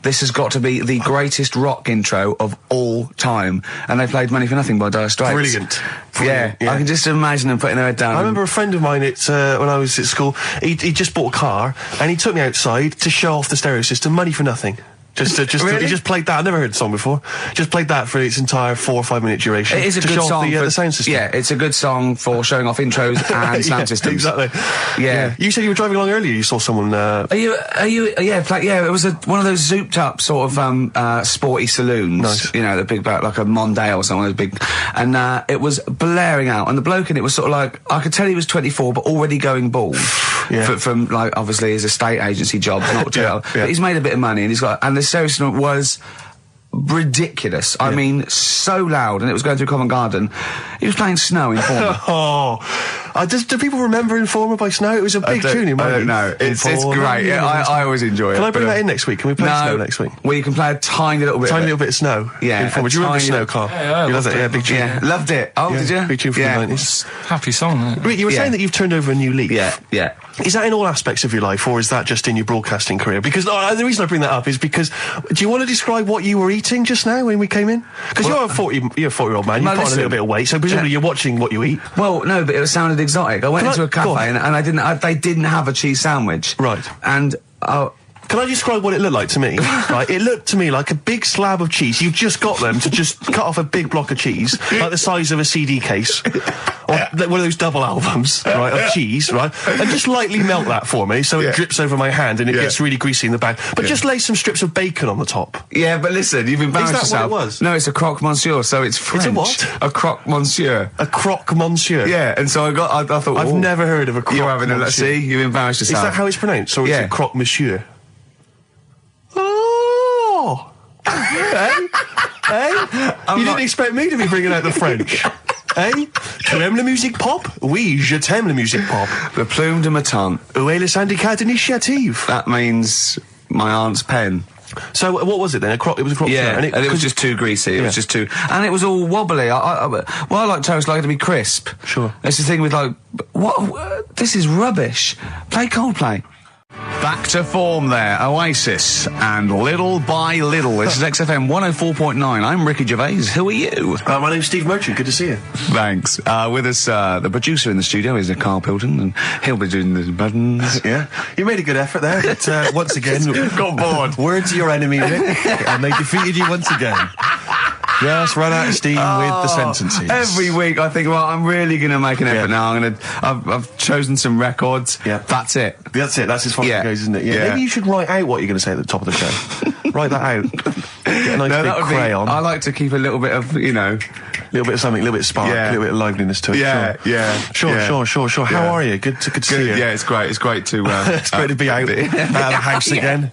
this has got to be the greatest rock intro of all time. And they played Money for Nothing by Dire Straits. Brilliant. Yeah, I can just imagine them putting their head down. I remember a friend of mine, when I was at school, he just bought a car, and he took me outside to show off the stereo system, Money for Nothing. Really? He just played that. I never heard the song before. Just played that for its entire 4 or 5 minute duration. It is a good song for the sound system. Yeah, it's a good song for showing off intros and sound systems. Exactly. Yeah. You said you were driving along earlier. You saw someone. It was one of those zooped up sort of sporty saloons. Nice. You know, the big like a Mondale or something, those big, and it was blaring out, and the bloke in it was sort of like, I could tell he was 24, but already going bald. Yeah. From like obviously his estate agency job, not jail. Yeah. But he's made a bit of money, and the stereo system was ridiculous. I mean, so loud, and it was going through Covent Garden. He was playing Snow, Informer. Do people remember Informer by Snow? It was a big tune in my I don't know. It's great. Yeah, I always enjoy it. Can I bring that in next week? Can we play Snow next week? Well, you can play a tiny little bit. Tiny little bit of Snow. Yeah. Informer. Do you remember Snow, Karl? Yeah, you loved it. Yeah, big tune. Yeah, loved it. Oh, did you? Big tune from the 90s. Happy song, isn't it? You were saying that you've turned over a new leaf. Yeah. Is that in all aspects of your life, or is that just in your broadcasting career? Because the reason I bring that up is because, do you want to describe what you were eating just now when we came in? Because you're a 40-year-old man, you've put on a little bit of weight, so presumably you're watching what you eat. Well, no, but it sounded exotic. I went into a cafe and they didn't have a cheese sandwich. Right. And Can I describe what it looked like to me? Right, it looked to me like a big slab of cheese. You've just got them to just cut off a big block of cheese, like the size of a CD case, or one of those double albums, right, of cheese, right, and just lightly melt that for me so it drips over my hand and it gets really greasy in the bag. But just lay some strips of bacon on the top. Yeah, but listen, you've embarrassed yourself. Is that what it was? No, it's a croque monsieur, so it's French. It's a what? A croque monsieur. A croque monsieur. Yeah, and so I thought, I've never heard of a croque You're having monsieur. See, you've embarrassed yourself. Is that how it's pronounced, or is it croque monsieur? Oh! Hey? You didn't expect me to be bringing out the French. Hey? Tu aimes la musique pop? Oui, je t'aime la musique pop. Le plume de ma tante. Où est le syndicat d'initiative? That means my aunt's pen. So what was it then? It was a croque and it was just too greasy. It was just too, and it was all wobbly. I like toast, like it to be crisp. Sure. That's the thing with like, what? This is rubbish. Play Coldplay. Back to form there, Oasis, and Little by Little. This is XFM 104.9. I'm Ricky Gervais. Who are you? My name's Steve Merchant. Good to see you. Thanks. With us, the producer in the studio is Karl Pilkington, and he'll be doing the buttons. Yeah. You made a good effort there, but once again, got bored. Words to your enemy, Rick, and they defeated you once again. Just run out of steam with the sentences. Every week I think, well, I'm really going to make an effort now. I've chosen some records. Yeah. That's it. That's as far as it goes, isn't it? Yeah. Maybe you should write out what you're going to say at the top of the show. Write that out. Get a nice big crayon. I like to keep a little bit of, a little bit of something, a little bit of spark, a little bit of liveliness to it. Sure. How are you? Good to see you. Yeah, it's great. It's great to it's great to be out of the house again.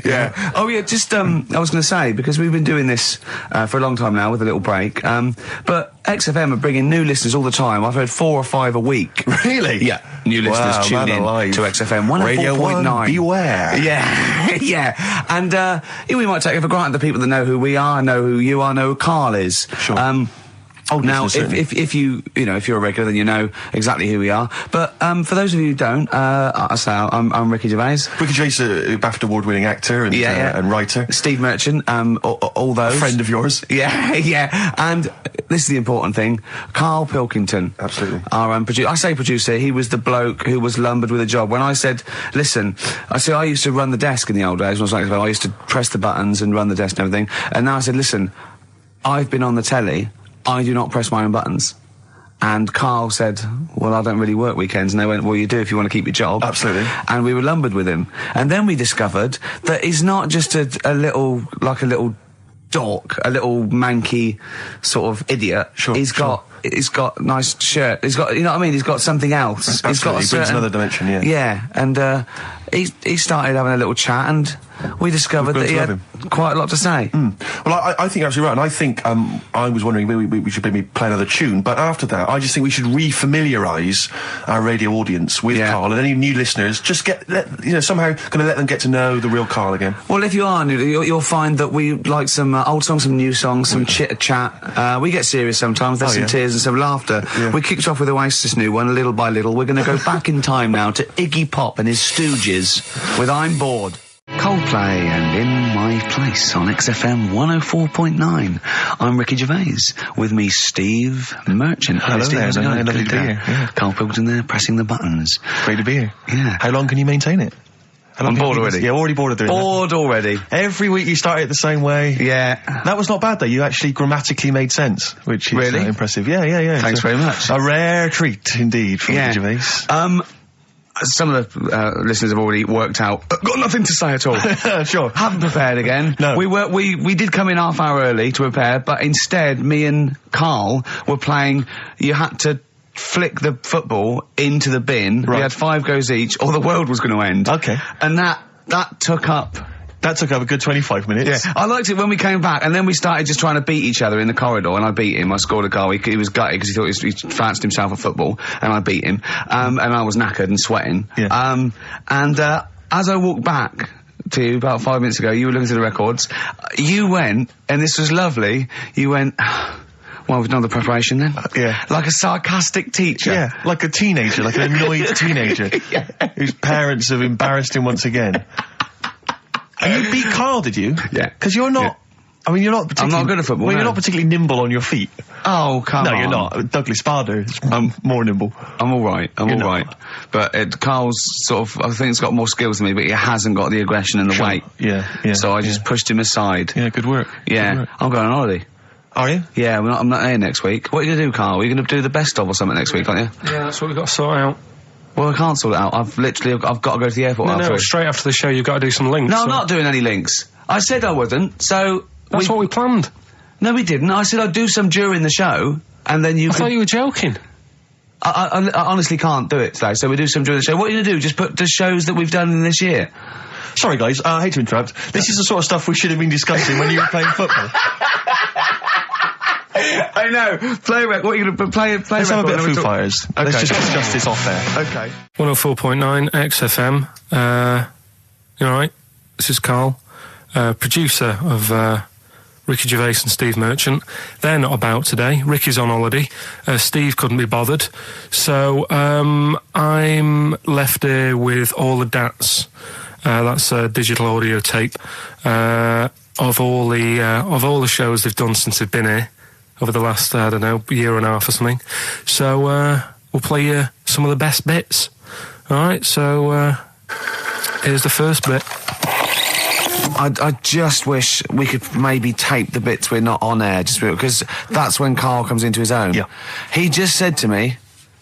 Yeah. Oh yeah, just I was going to say, because we've been doing this for a long time now with a little break, but XFM are bringing new listeners all the time. I've heard 4 or 5 a week. Really? Yeah. New listeners tune in to XFM 104.9. Beware. Yeah. Yeah. And we might take it for granted the people that know who we are, know who you are, know who Karl is. Sure. Now, if you're a regular, then you know exactly who we are. But for those of you who don't, I'm Ricky Gervais. Ricky Gervais, a BAFTA award-winning actor and writer. Steve Merchant, all those. A friend of yours. Yeah. And this is the important thing. Karl Pilkington. Absolutely. Our producer. I say producer, he was the bloke who was lumbered with a job. When I said, listen, I used to run the desk in the old days when I was like, I used to press the buttons and run the desk and everything. And now I said, listen, I've been on the telly. I do not press my own buttons. And Karl said, well, I don't really work weekends. And they went, well, you do if you want to keep your job. Absolutely. And we were lumbered with him. And then we discovered that he's not just a little dork, a little manky sort of idiot. Sure. He's got a nice shirt. He's got, you know what I mean? He's got something else. Absolutely. He brings another dimension, yeah. Yeah. And, he started having a little chat, and we discovered that he had quite a lot to say. Well, I think you're absolutely right, and I think I was wondering maybe we should maybe play another tune, but after that, I just think we should re-familiarise our radio audience with Karl, and any new listeners, just somehow going to let them get to know the real Karl again. Well, if you are new, you'll find that we like some old songs, some new songs, some chitter-chat. We get serious sometimes, there's some tears and some laughter. Yeah. We kicked off with Oasis' new one, Little by Little. We're going to go back in time now to Iggy Pop and his Stooges with I'm Bored. Coldplay and In My Place on XFM 104.9. I'm Ricky Gervais. With me, Steve Merchant. Hello Steve, there. Lovely to be here. Yeah. Karl Pilkington there, pressing the buttons. Great to be here. Yeah. How long can you maintain it? I'm bored already. Yeah, already bored of doing that. Bored already. Every week you start it the same way. Yeah. That was not bad though. You actually grammatically made sense, which is really impressive. Yeah. Thanks very much. A rare treat indeed from Ricky Gervais. Some of the listeners have already worked out. Got nothing to say at all. Sure. Haven't prepared again. No. We did come in half hour early to prepare, but instead me and Karl were playing. You had to flick the football into the bin. Right. We had 5 goes each, or the world was going to end. Okay. And that took up. That took up a good 25 minutes. Yeah. I liked it when we came back, and then we started just trying to beat each other in the corridor, and I beat him. I scored a goal. He was gutted because he thought he fancied himself at football, and I beat him. And I was knackered and sweating. Yeah. As I walked back to you about 5 minutes ago, you were looking through the records. You went, and this was lovely, you went, well, we've done the preparation then. Yeah. Like a sarcastic teacher. Yeah, like a teenager, like an annoyed teenager. Whose parents have embarrassed him once again. And you beat Karl, did you? Yeah. Because you're not I mean, you're not particularly... I'm not good at football, Well, no. you're not particularly nimble on your feet. Oh, come on. No, you're not. Douglas Bader is more nimble. I'm all right. I'm You're all not. right. But Carl's sort of, I think he's got more skills than me, but he hasn't got the aggression and the weight. Yeah. So I just pushed him aside. Yeah, good work. Yeah. Good work. I'm going on holiday. Are you? Yeah, I'm not here next week. What are you going to do, Carl? Are you going to do the best of or something next week, aren't you? Yeah, that's what we've got to sort out. Well, I can't sort it out. I've got to go to the airport. No, straight after the show you've got to do some links. No, I'm not doing any links. I said I wouldn't, so... That's what we planned. No, we didn't. I said I'd do some during the show, and then I thought you were joking. I honestly can't do it today, so we do some during the show. What are you going to do? Just put the shows that we've done in this year? Sorry, guys. I hate to interrupt. This is the sort of stuff we should have been discussing when you were playing football. I know. Play what are you going to play? Let's have a bit of Foo Fighters. Okay. Let's just discuss this off there. Okay. 104.9 XFM. You alright? This is Karl, producer of Ricky Gervais and Steve Merchant. They're not about today. Ricky's on holiday. Steve couldn't be bothered. So I'm left here with all the DATs. That's a digital audio tape of all the shows they've done since they've been here over the last, I don't know, year and a half or something. So we'll play you some of the best bits. Alright, so here's the first bit. I just wish we could maybe tape the bits we're not on air, just because that's when Karl comes into his own. Yeah. He just said to me,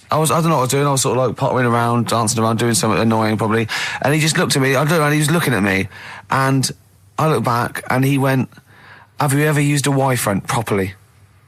I don't know what I was doing, I was sort of like pottering around, dancing around, doing something annoying probably, and he just looked at me, I don't know, and he was looking at me, and I looked back, and he went, have you ever used a Y-front properly?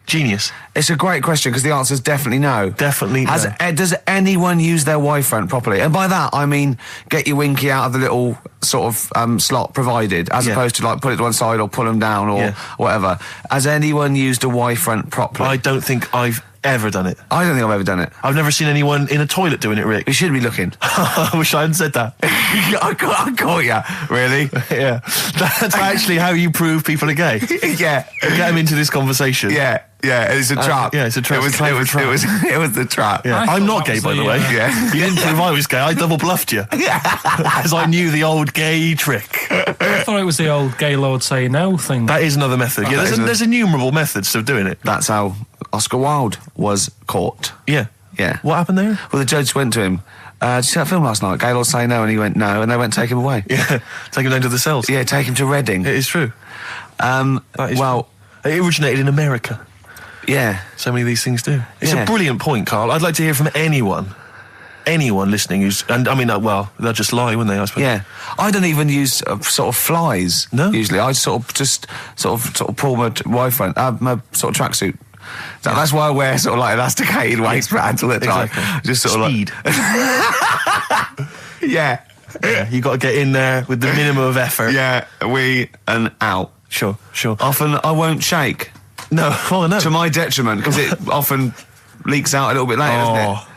Genius. It's a great question, because the answer is definitely no. Definitely no. Does anyone use their Y-front properly? And by that, I mean, get your winky out of the little sort of slot provided, as opposed to, like, put it to one side or pull them down or whatever. Has anyone used a Y-front properly? I don't think I've ever done it. I don't think I've ever done it. I've never seen anyone in a toilet doing it, Rick. You should be looking. I wish I hadn't said that. I caught ya. Really? Yeah. That's actually how you prove people are gay. Yeah. Get them into this conversation. Yeah. It's a trap. Yeah, it's a trap. It was the trap. Yeah. I'm not gay, by the way. Yeah. You didn't prove I was gay. I double bluffed you. Because I knew the old gay trick. I thought it was the old gay lord say no thing. That is another method. Yeah, there's innumerable methods of doing it. That's how Oscar Wilde was caught. Yeah. Yeah. What happened there? Well, the judge went to him, did you see that film last night? Gay Lord Say No, and he went no, and they went take him away. Yeah. Take him down to the cells. Yeah, take him to Reading. It is true. That is well... true. It originated in America. Yeah. So many of these things do. It's a brilliant point, Karl. I'd like to hear from anyone listening who's... And, I mean, well, they'll just lie, wouldn't they, I suppose? Yeah. I don't even use sort of flies, usually. I sort of pull my Y-front, my sort of tracksuit. So that's why I wear sort of like elasticated waistbands all the time. Exactly. Just sort Speed. of like... Yeah. You got to get in there with the minimum of effort. Yeah, and out. Sure. Often I won't shake. No, no. To my detriment, because it often leaks out a little bit later, doesn't it?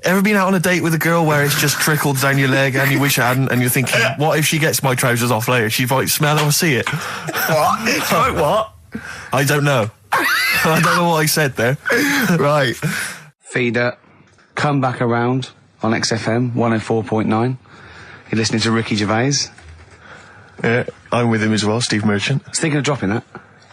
Ever been out on a date with a girl where it's just trickled down your leg and you wish it hadn't, and you're thinking, what if she gets my trousers off later? She might smell it or see it. What? What? I don't know. I don't know what I said there. Right. Feeder, come back around on XFM 104.9. You're listening to Ricky Gervais. Yeah, I'm with him as well, Steve Merchant. I was thinking of dropping that.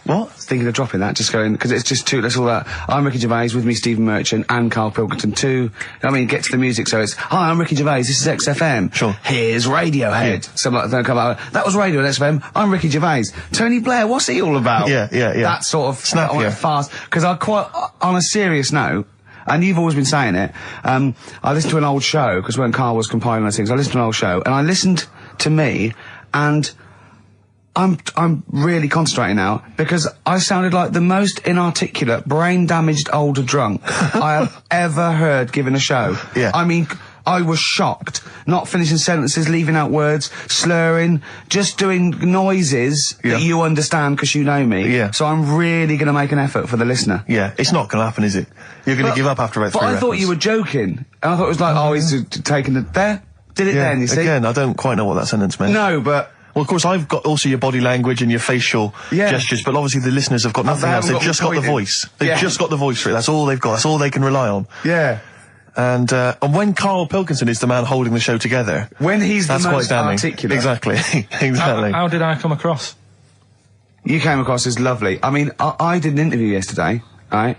What? Thinking of dropping that, just going, because it's just too, that's all that. I'm Ricky Gervais, with me Stephen Merchant and Karl Pilkington too. I mean, get to the music, so it's, hi, I'm Ricky Gervais, this is XFM. Sure. Here's Radiohead. Yeah. Something like that, come out, that was Radio at XFM, I'm Ricky Gervais. Tony Blair, what's he all about? Yeah. That sort of, snap, fast, because I quite, on a serious note, and you've always been saying it, I listened to an old show, because when Karl was compiling those things, I listened to an old show, and I listened to me, and I'm really concentrating now, because I sounded like the most inarticulate, brain-damaged older drunk I have ever heard given a show. Yeah. I mean, I was shocked. Not finishing sentences, leaving out words, slurring, just doing noises that you understand because you know me. Yeah. So I'm really going to make an effort for the listener. Yeah, it's not going to happen, is it? You're going to give up after about 3 But I records. thought you were joking. And I thought it was like, oh, he's taking it there. Did it then, you see? Again, I don't quite know what that sentence meant. No, but... Well, of course, I've got also your body language and your facial gestures, but obviously the listeners have got nothing else. They've just got the voice. They've just got the voice for it. That's all they've got. That's all they can rely on. Yeah. And when Karl Pilkington is the man holding the show together... When he's that's the quite most damning. articulate. Exactly. Exactly. How did I come across? You came across as lovely. I mean, I did an interview yesterday, right?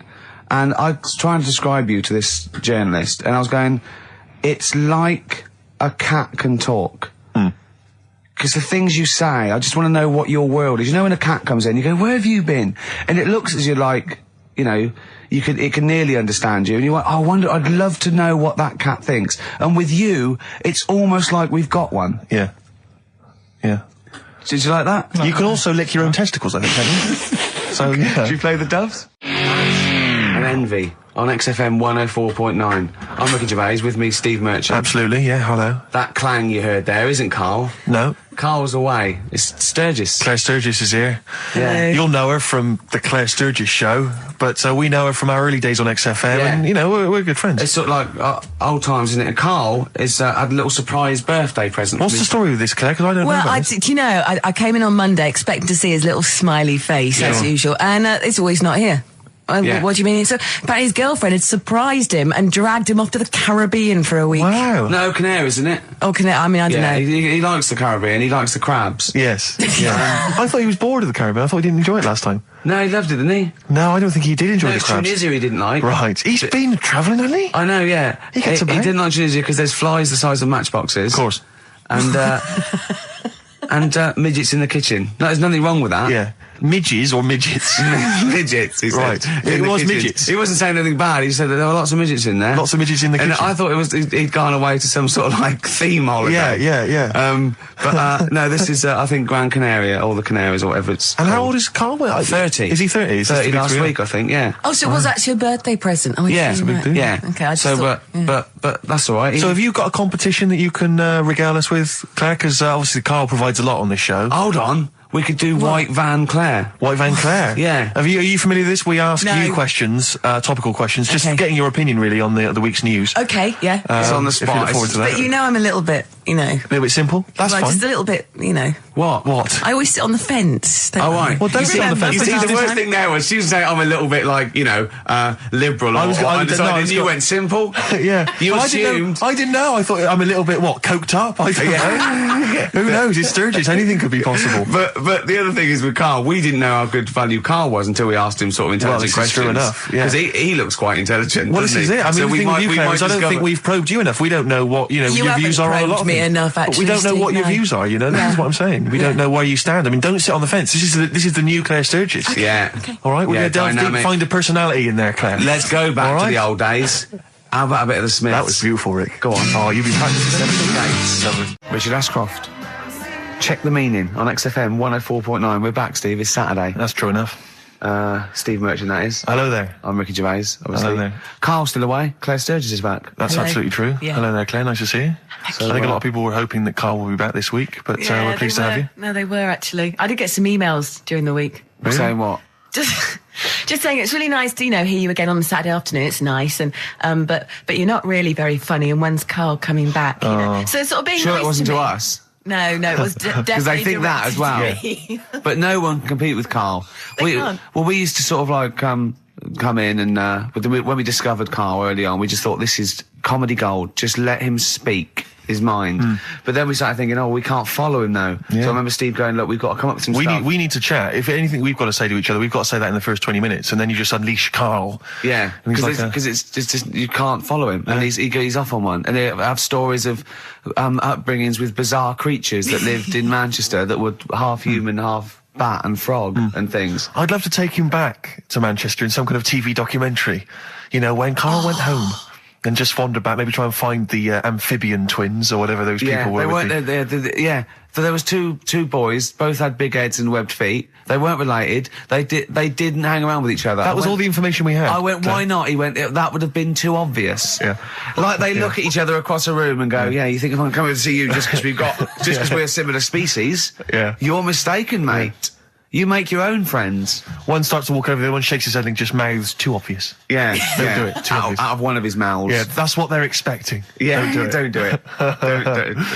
And I was trying to describe you to this journalist, and I was going, it's like a cat can talk. Because the things you say, I just want to know what your world is. You know when a cat comes in, you go, where have you been? And it looks as you're like, you know, it can nearly understand you. And you're like, I wonder, I'd love to know what that cat thinks. And with you, it's almost like we've got one. Yeah. Yeah. Did you like that? You can also lick your own testicles, I think, can't you? So, yeah. Did you play the doves? And Envy on XFM 104.9. I'm Ricky Gervais, with me Steve Merchant. Absolutely, yeah, hello. That clang you heard there isn't Karl. No. Karl's away. It's Sturgis. Claire Sturgis is here. Yeah. You'll know her from the Claire Sturgis show, but we know her from our early days on XFM, and, you know, we're good friends. It's sort of like old times, isn't it? And Karl is had a little surprise birthday present. What's the story with this, Claire? Because I don't know about this. Do you know, I came in on Monday expecting to see his little smiley face, as usual, and it's always not here. What do you mean? So, apparently his girlfriend had surprised him and dragged him off to the Caribbean for a week. Wow. No, Canaries, isn't it? Oh, I mean, I don't know. He likes the Caribbean, he likes the crabs. Yes. Yeah. I thought he was bored of the Caribbean. I thought he didn't enjoy it last time. No, he loved it, didn't he? No, I don't think he did enjoy the crabs. Tunisia he didn't like. Right. He's been travelling, hasn't he? I know, yeah. He didn't like Tunisia because there's flies the size of matchboxes. Of course. And, and midgets in the kitchen. No, there's nothing wrong with that. Yeah. Midges or midgets? Midgets, he said. Right. It was midgets. He wasn't saying anything bad, he said that there were lots of midgets in there. Lots of midgets in the kitchen. And I thought he'd gone away to some sort of, like, theme holiday. Yeah. But, no, this is, I think, Gran Canaria, or the Canaries, or whatever it's And how old is Karl? 30. Is he 30? 30 last week, I think, yeah. Oh, so it was actually a birthday present? Oh, yeah. It's a big deal. Yeah. Okay, I just thought, but that's all right. So have you got a competition that you can regale us with, Claire? Because obviously Karl provides a lot on this show. Hold on. We could do White Van Claire. White Van Claire? Yeah. Are you familiar with this? We ask you questions, topical questions, just getting your opinion really on the week's news. Okay, yeah. It's on the spot. If you look forward to that. But you know I'm a little bit, you know. A little bit simple? That's fine. Just a little bit, you know. What? I always sit on the fence. Oh, right. Well, don't sit on the fence. You see, the worst thing there was she was saying I'm a little bit like, you know, liberal or undecided, and you went simple. Yeah. You assumed. I didn't know. I thought I'm a little bit, coked up? I don't know. Who knows? It's Sturgis. Anything could be possible. But the other thing is with Karl, we didn't know how good value Karl was until we asked him sort of intelligent questions. True enough, yeah. Because he looks quite intelligent. Well, this is it. I mean, so the thing with you, Claire, is I don't think we've probed you enough. We don't know what, you know, your views are on a lot of things. You haven't probed me enough, actually, but we don't know what your views are, you know. This is what I'm saying. We don't know where you stand. I mean, don't sit on the fence. This is the new Claire Sturgis. Okay. Yeah. Okay. All right, we're going to delve deep, find a personality in there, Claire. Let's go back to the old days. How about a bit of the Smiths? That was beautiful, Rick. Go on. Oh, you've been practicing Richard Ashcroft. Check the meaning on XFM 104.9. We're back, Steve. It's Saturday. That's true enough. Steve Merchant, that is. Hello there. I'm Ricky Gervais, obviously. Hello there. Karl's still away. Claire Sturgis is back. That's absolutely true. Yeah. Hello there, Claire. Nice to see you. I think a lot of people were hoping that Karl will be back this week, but we're pleased to have you. No, they were, actually. I did get some emails during the week. Really? Saying what? Just saying it's really nice to, you know, hear you again on the Saturday afternoon. It's nice, and but you're not really very funny, and when's Karl coming back? You know? So it's sort of being sure nice it wasn't to to me. us. No, it was definitely because they think that as well. But no one can compete with Karl. They can't. Well, we used to sort of like come in and when we discovered Karl early on, we just thought this is comedy gold. Just let him speak his mind. But then we started thinking, we can't follow him now. Yeah. So I remember Steve going, look, we've got to come up with some stuff. We need to chat. If anything we've got to say to each other, we've got to say that in the first 20 minutes, and then you just unleash Karl. Yeah, because it's just you can't follow him, and he's off on one. And they have stories of upbringings with bizarre creatures that lived in Manchester that were half human, half bat and frog and things. I'd love to take him back to Manchester in some kind of TV documentary. You know, when Karl went home. And just wander back, maybe try and find the amphibian twins or whatever those people were. They weren't. Yeah, so there was two boys, both had big heads and webbed feet. They weren't related. They didn't hang around with each other. That was all the information we had. I went, why not? He went, that would have been too obvious. Yeah. Like they look at each other across a room and go, you think if I'm coming to see you just because we're a similar species? Yeah. You're mistaken, mate. Yeah. You make your own friends. One starts to walk over, the other one shakes his head and just mouths, too obvious. Yeah. Don't do it. Too obvious. Out of one of his mouths. Yeah, that's what they're expecting. Yeah, don't do it.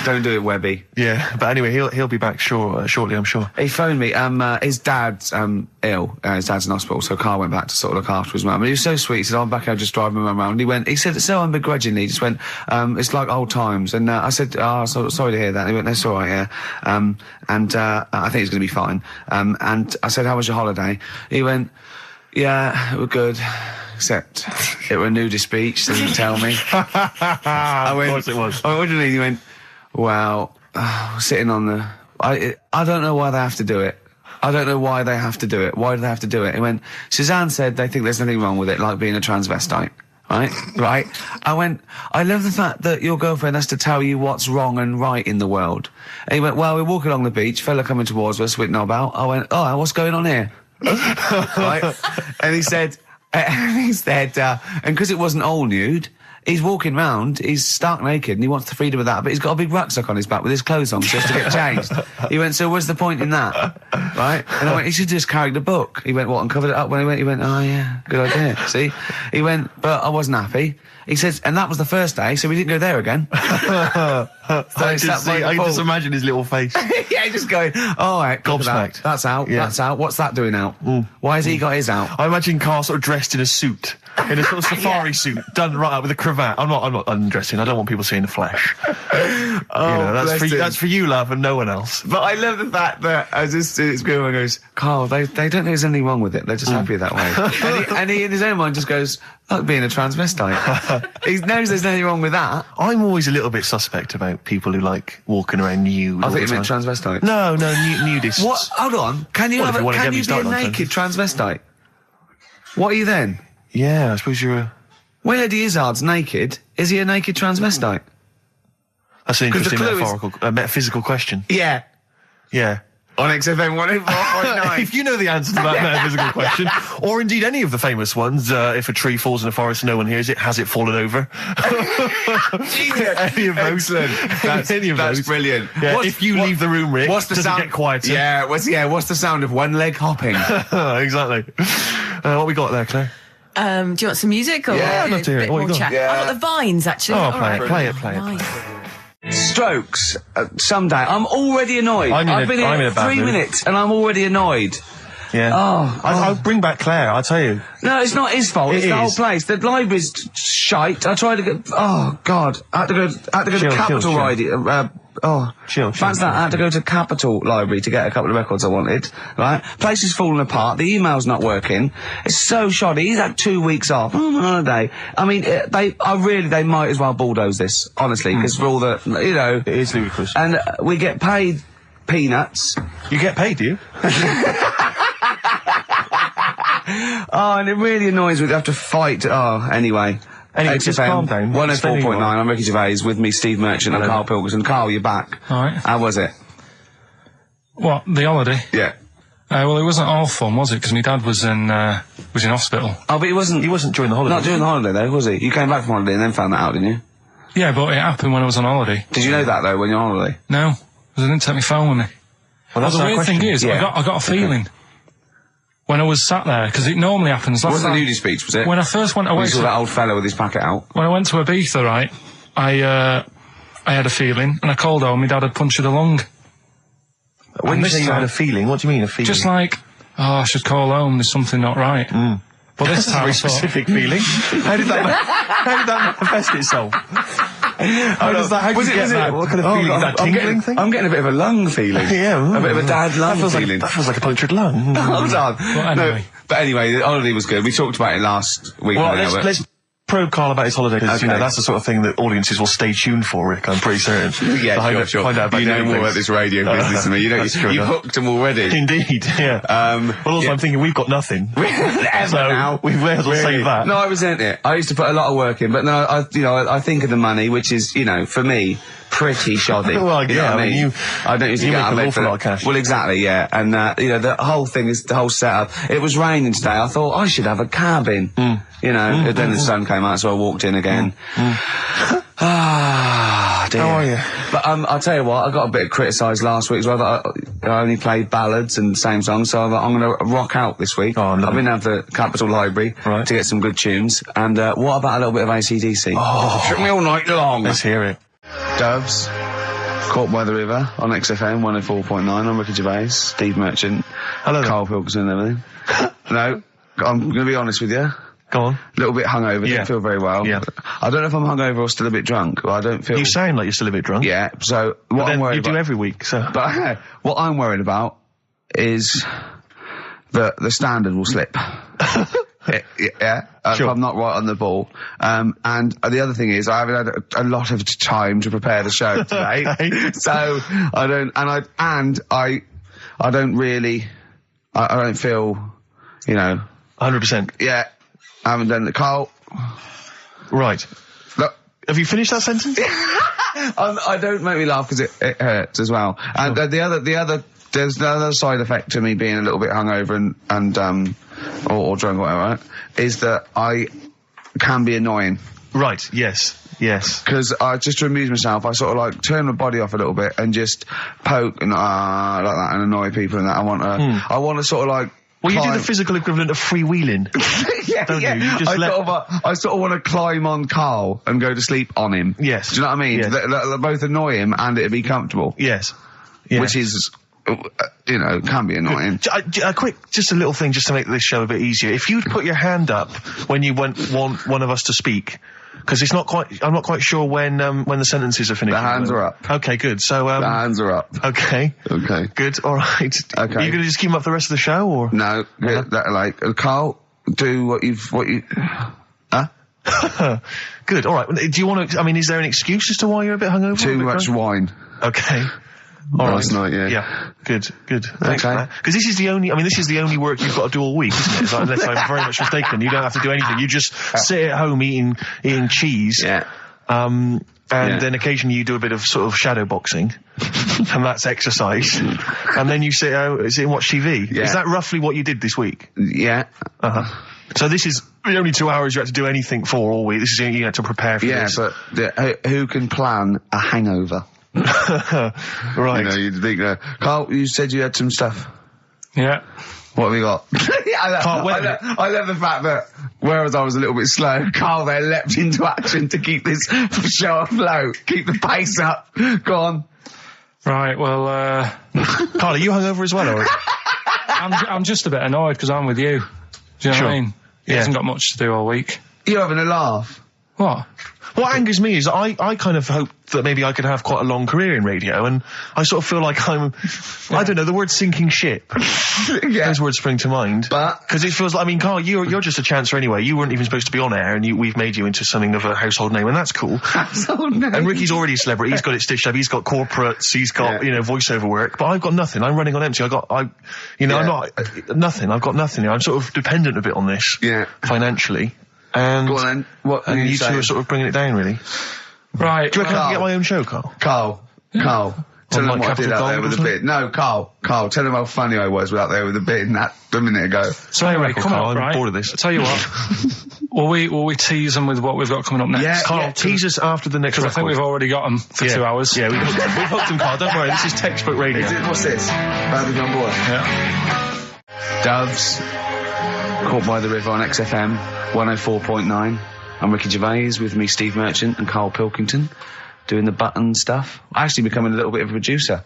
Don't do it, Webby. Yeah, but anyway, he'll be back shortly, I'm sure. He phoned me. His dad's ill. His dad's in hospital, so Karl went back to sort of look after his mum. And he was so sweet. He said, I'm back here just driving my mum around. He said so unbegrudgingly. He just went, it's like old times. And I said, sorry to hear that. And he went, that's all right, yeah. I think it's going to be fine. and I said, how was your holiday? He went, yeah, it was good, except it was a nudist beach, so he didn't tell me. I went, of course it was. I went, what do you mean? He went, well, sitting on the... I don't know why they have to do it. I don't know why they have to do it. Why do they have to do it? He went, Suzanne said they think there's nothing wrong with it, like being a transvestite. Right? I went, I love the fact that your girlfriend has to tell you what's wrong and right in the world. And he went, well, we're walking along the beach, fella coming towards us with knob out. I went, oh, what's going on here? Right? And he said, and because it wasn't all nude, he's walking round, he's stark naked, and he wants the freedom of that, but he's got a big rucksack on his back with his clothes on, so he has to get changed. He went, so what's the point in that? Right? And I went, he should just carry the book. He went, what, and covered it up when he went, oh yeah, good idea. See? He went, but I wasn't happy. He says, and that was the first day, so we didn't go there again. I can just imagine his little face. Yeah, just going, all right, gobsmacked. That's out, that's out. What's that doing out? Why has he got his out? I imagine Karl sort of dressed in a suit. In a sort of safari suit, done right up with a cravat. I'm not undressing. I don't want people seeing the flesh. That's for you, love, and no one else. But I love the fact that it's going and goes, Karl, they don't think there's anything wrong with it. They're just happy that way. and he in his own mind just goes, like being a transvestite. He knows there's nothing wrong with that. I'm always a little bit suspect about people who like walking around nude. I think you meant transvestite. No, nudists. What? Hold on. Can you be a naked transvestite? What are you then? Yeah, I suppose you're a... When Eddie Izzard's naked, is he a naked transvestite? That's an interesting metaphysical question. Yeah. Yeah. On XFM 104.9. If you know the answer to that metaphysical question, or indeed any of the famous ones, if a tree falls in a forest and no one hears it, has it fallen over? Any of those. That's brilliant. Yeah, if you leave the room, Rick, does it get quieter? Yeah, what's the sound of one leg hopping? Exactly. What we got there, Claire? Do you want some music or I'd love to hear it. What you got? Chat? I've got the Vines, actually. Oh, play it. Strokes. Someday. I'm already annoyed. I've been here 3 minutes and I'm already annoyed. Yeah. I'll bring back Claire, I'll tell you. No, it's not his fault. It's the whole place. The library's shite. I tried to get... Oh, God. I had to go to Capital Library. Chill. Fancy that. I had to go to Capital Library to get a couple of records I wanted. Right? Place is falling apart. The email's not working. It's so shoddy. He's had 2 weeks off. I'm on holiday. I mean, they might as well bulldoze this, honestly, because for all the, It is ludicrous. And we get paid peanuts. You get paid, do you? And it really annoys me to have to fight. Anyway, just calm down. 104.9, I'm Ricky Gervais, with me Steve Merchant and Karl Pilkington. Karl, you're back. All right. How was it? What, the holiday? Yeah. Well, it wasn't all fun, was it? Because my dad was in hospital. Oh, but he wasn't during the holiday. Not during the holiday, though, was he? You came back from holiday and then found that out, didn't you? Yeah, but it happened when I was on holiday. Did you know that, though, when you're on holiday? No, because I didn't take my phone with me. Well, the weird thing is, I got a feeling when I was sat there, because it normally happens. What was the nudie speech, was it? When I first went away... You saw that old fellow with his packet out? When I went to Ibiza, right, I had a feeling, and I called home, my dad had punctured a lung. When you say you had a feeling, what do you mean, a feeling? Just like, I should call home, there's something not right. But this time, a very specific feeling. How did that manifest itself? How did you get that? What kind of feeling? Is that tingling thing? I'm getting a bit of a lung feeling. Yeah. A bit of a dad lung feeling. That feels like a punctured lung. Hold on. Anyway. But anyway, the holiday was good. We talked about it last week. Well, let's probe Karl about his holiday, because that's the sort of thing that audiences will stay tuned for, Rick, I'm pretty certain. Yeah, sure. Find out about you know more about this radio business than me. You've hooked them already. Indeed, yeah. Well, also I'm thinking we've got nothing. Now. We may as well save that. No, I resent it. I used to put a lot of work in, but no, I think of the money, which is, for me, pretty shoddy. Well, you know what I mean? I don't usually get out of bed for a lot of cash. Well, exactly, yeah. And, the whole thing is, the whole setup. It was raining today. I thought, I should have a cabin. And then the sun came out, so I walked in again. Ah, dear. How are you? But, I'll tell you what, I got a bit criticised last week as well, that I only played ballads and same songs, so I'm going to rock out this week. Oh, I've been down to the Capital Library to get some good tunes. And, what about a little bit of AC/DC? Oh. Took me all night long. Let's hear it. Doves, Caught by the River on XFM 104.9. I'm Ricky Gervais, Steve Merchant, hello, Karl Pilkington and everything. No, I'm going to be honest with you. Go on. A little bit hungover, don't feel very well. Yeah. I don't know if I'm hungover or still a bit drunk. I don't feel... You sound like you're still a bit drunk. Yeah, so what I'm worried about... You do every week, so... But what I'm worried about is that the standard will slip. Yeah, Sure. if I'm not right on the ball. And the other thing is I haven't had a lot of time to prepare the show today. Okay. So I don't feel, 100%. yeah, I haven't done the Carl. Right. Look. Have you finished that sentence? I don't make me laugh because it hurts as well. And there's the other side effect to me being a little bit hungover or drunk or whatever, right, is that I can be annoying. Right, yes. Because just to amuse myself, I sort of like turn my body off a little bit and just poke and like that and annoy people and that. I want to sort of like. Well, you do the physical equivalent of freewheeling. Don't you? You just I sort of want to climb on Carl and go to sleep on him. Yes. Do you know what I mean? Yes. They both annoy him and it'd be comfortable. Yes. Which is, can be annoying. Just a little thing just to make this show a bit easier. If you'd put your hand up when you want one of us to speak, because I'm not quite sure when the sentences are finished. The hands are up. Okay, good. So, the hands are up. Okay. Okay. Good, alright. Okay. Are you gonna just keep them up the rest of the show, or? No, Carl, do what you, huh? Good, alright. Do you want to, is there an excuse as to why you're a bit hungover? Too much wine. Okay. Last night, yeah. Yeah, good. Thanks for Okay. that. Because this is the only work you've got to do all week, isn't it? Unless I'm very much mistaken. You don't have to do anything. You just sit at home eating cheese. Yeah. Then occasionally you do a bit of sort of shadow boxing. And that's exercise. And then you sit and watch TV. Yeah. Is that roughly what you did this week? Yeah. Uh-huh. So this is the only 2 hours you had to do anything for all week. This is you had to prepare for this. Yeah, but who can plan a hangover? Right. You'd think, Carl, you said you had some stuff. Yeah. What have we got? I love the fact that, whereas I was a little bit slow, Carl there leapt into action to keep this show afloat, keep the pace up. Go on. Right, well, Carl, are you hungover as well, or? I'm just a bit annoyed because I'm with you. Do you know what I mean? He hasn't got much to do all week. You're having a laugh. What? What angers me is I kind of hope that maybe I could have quite a long career in radio, and I sort of feel like I don't know, the word sinking ship. Yeah. Those words spring to mind. But because it feels like, Carl, you're just a chancer anyway. You weren't even supposed to be on air, and we've made you into something of a household name, and that's cool. Household name. And Ricky's already a celebrity. He's got it stitched up. He's got corporates. He's got voiceover work. But I've got nothing. I'm running on empty. I'm not nothing. I've got nothing. I'm sort of dependent a bit on this. Yeah. Financially. And go on then. What and you two are sort of bringing it down, really. Right. Do you reckon I can get my own show, Carl? Carl. Tell them what I did out there with a bid. No, Carl, tell them how funny I was out there with a bid a minute ago. So anyway, come on, I'm bored of this. I'll tell you what. will we tease them with what we've got coming up next? Yeah, Carl, tease us after the next record. I think we've already got them for 2 hours. Yeah, we've hooked them, Carl. Don't worry, this is textbook radio. What's this? Badly on board. Yeah. Doves, Caught by the River on XFM 104.9. I'm Ricky Gervais, with me Steve Merchant and Karl Pilkington, doing the button stuff. Actually becoming a little bit of a producer.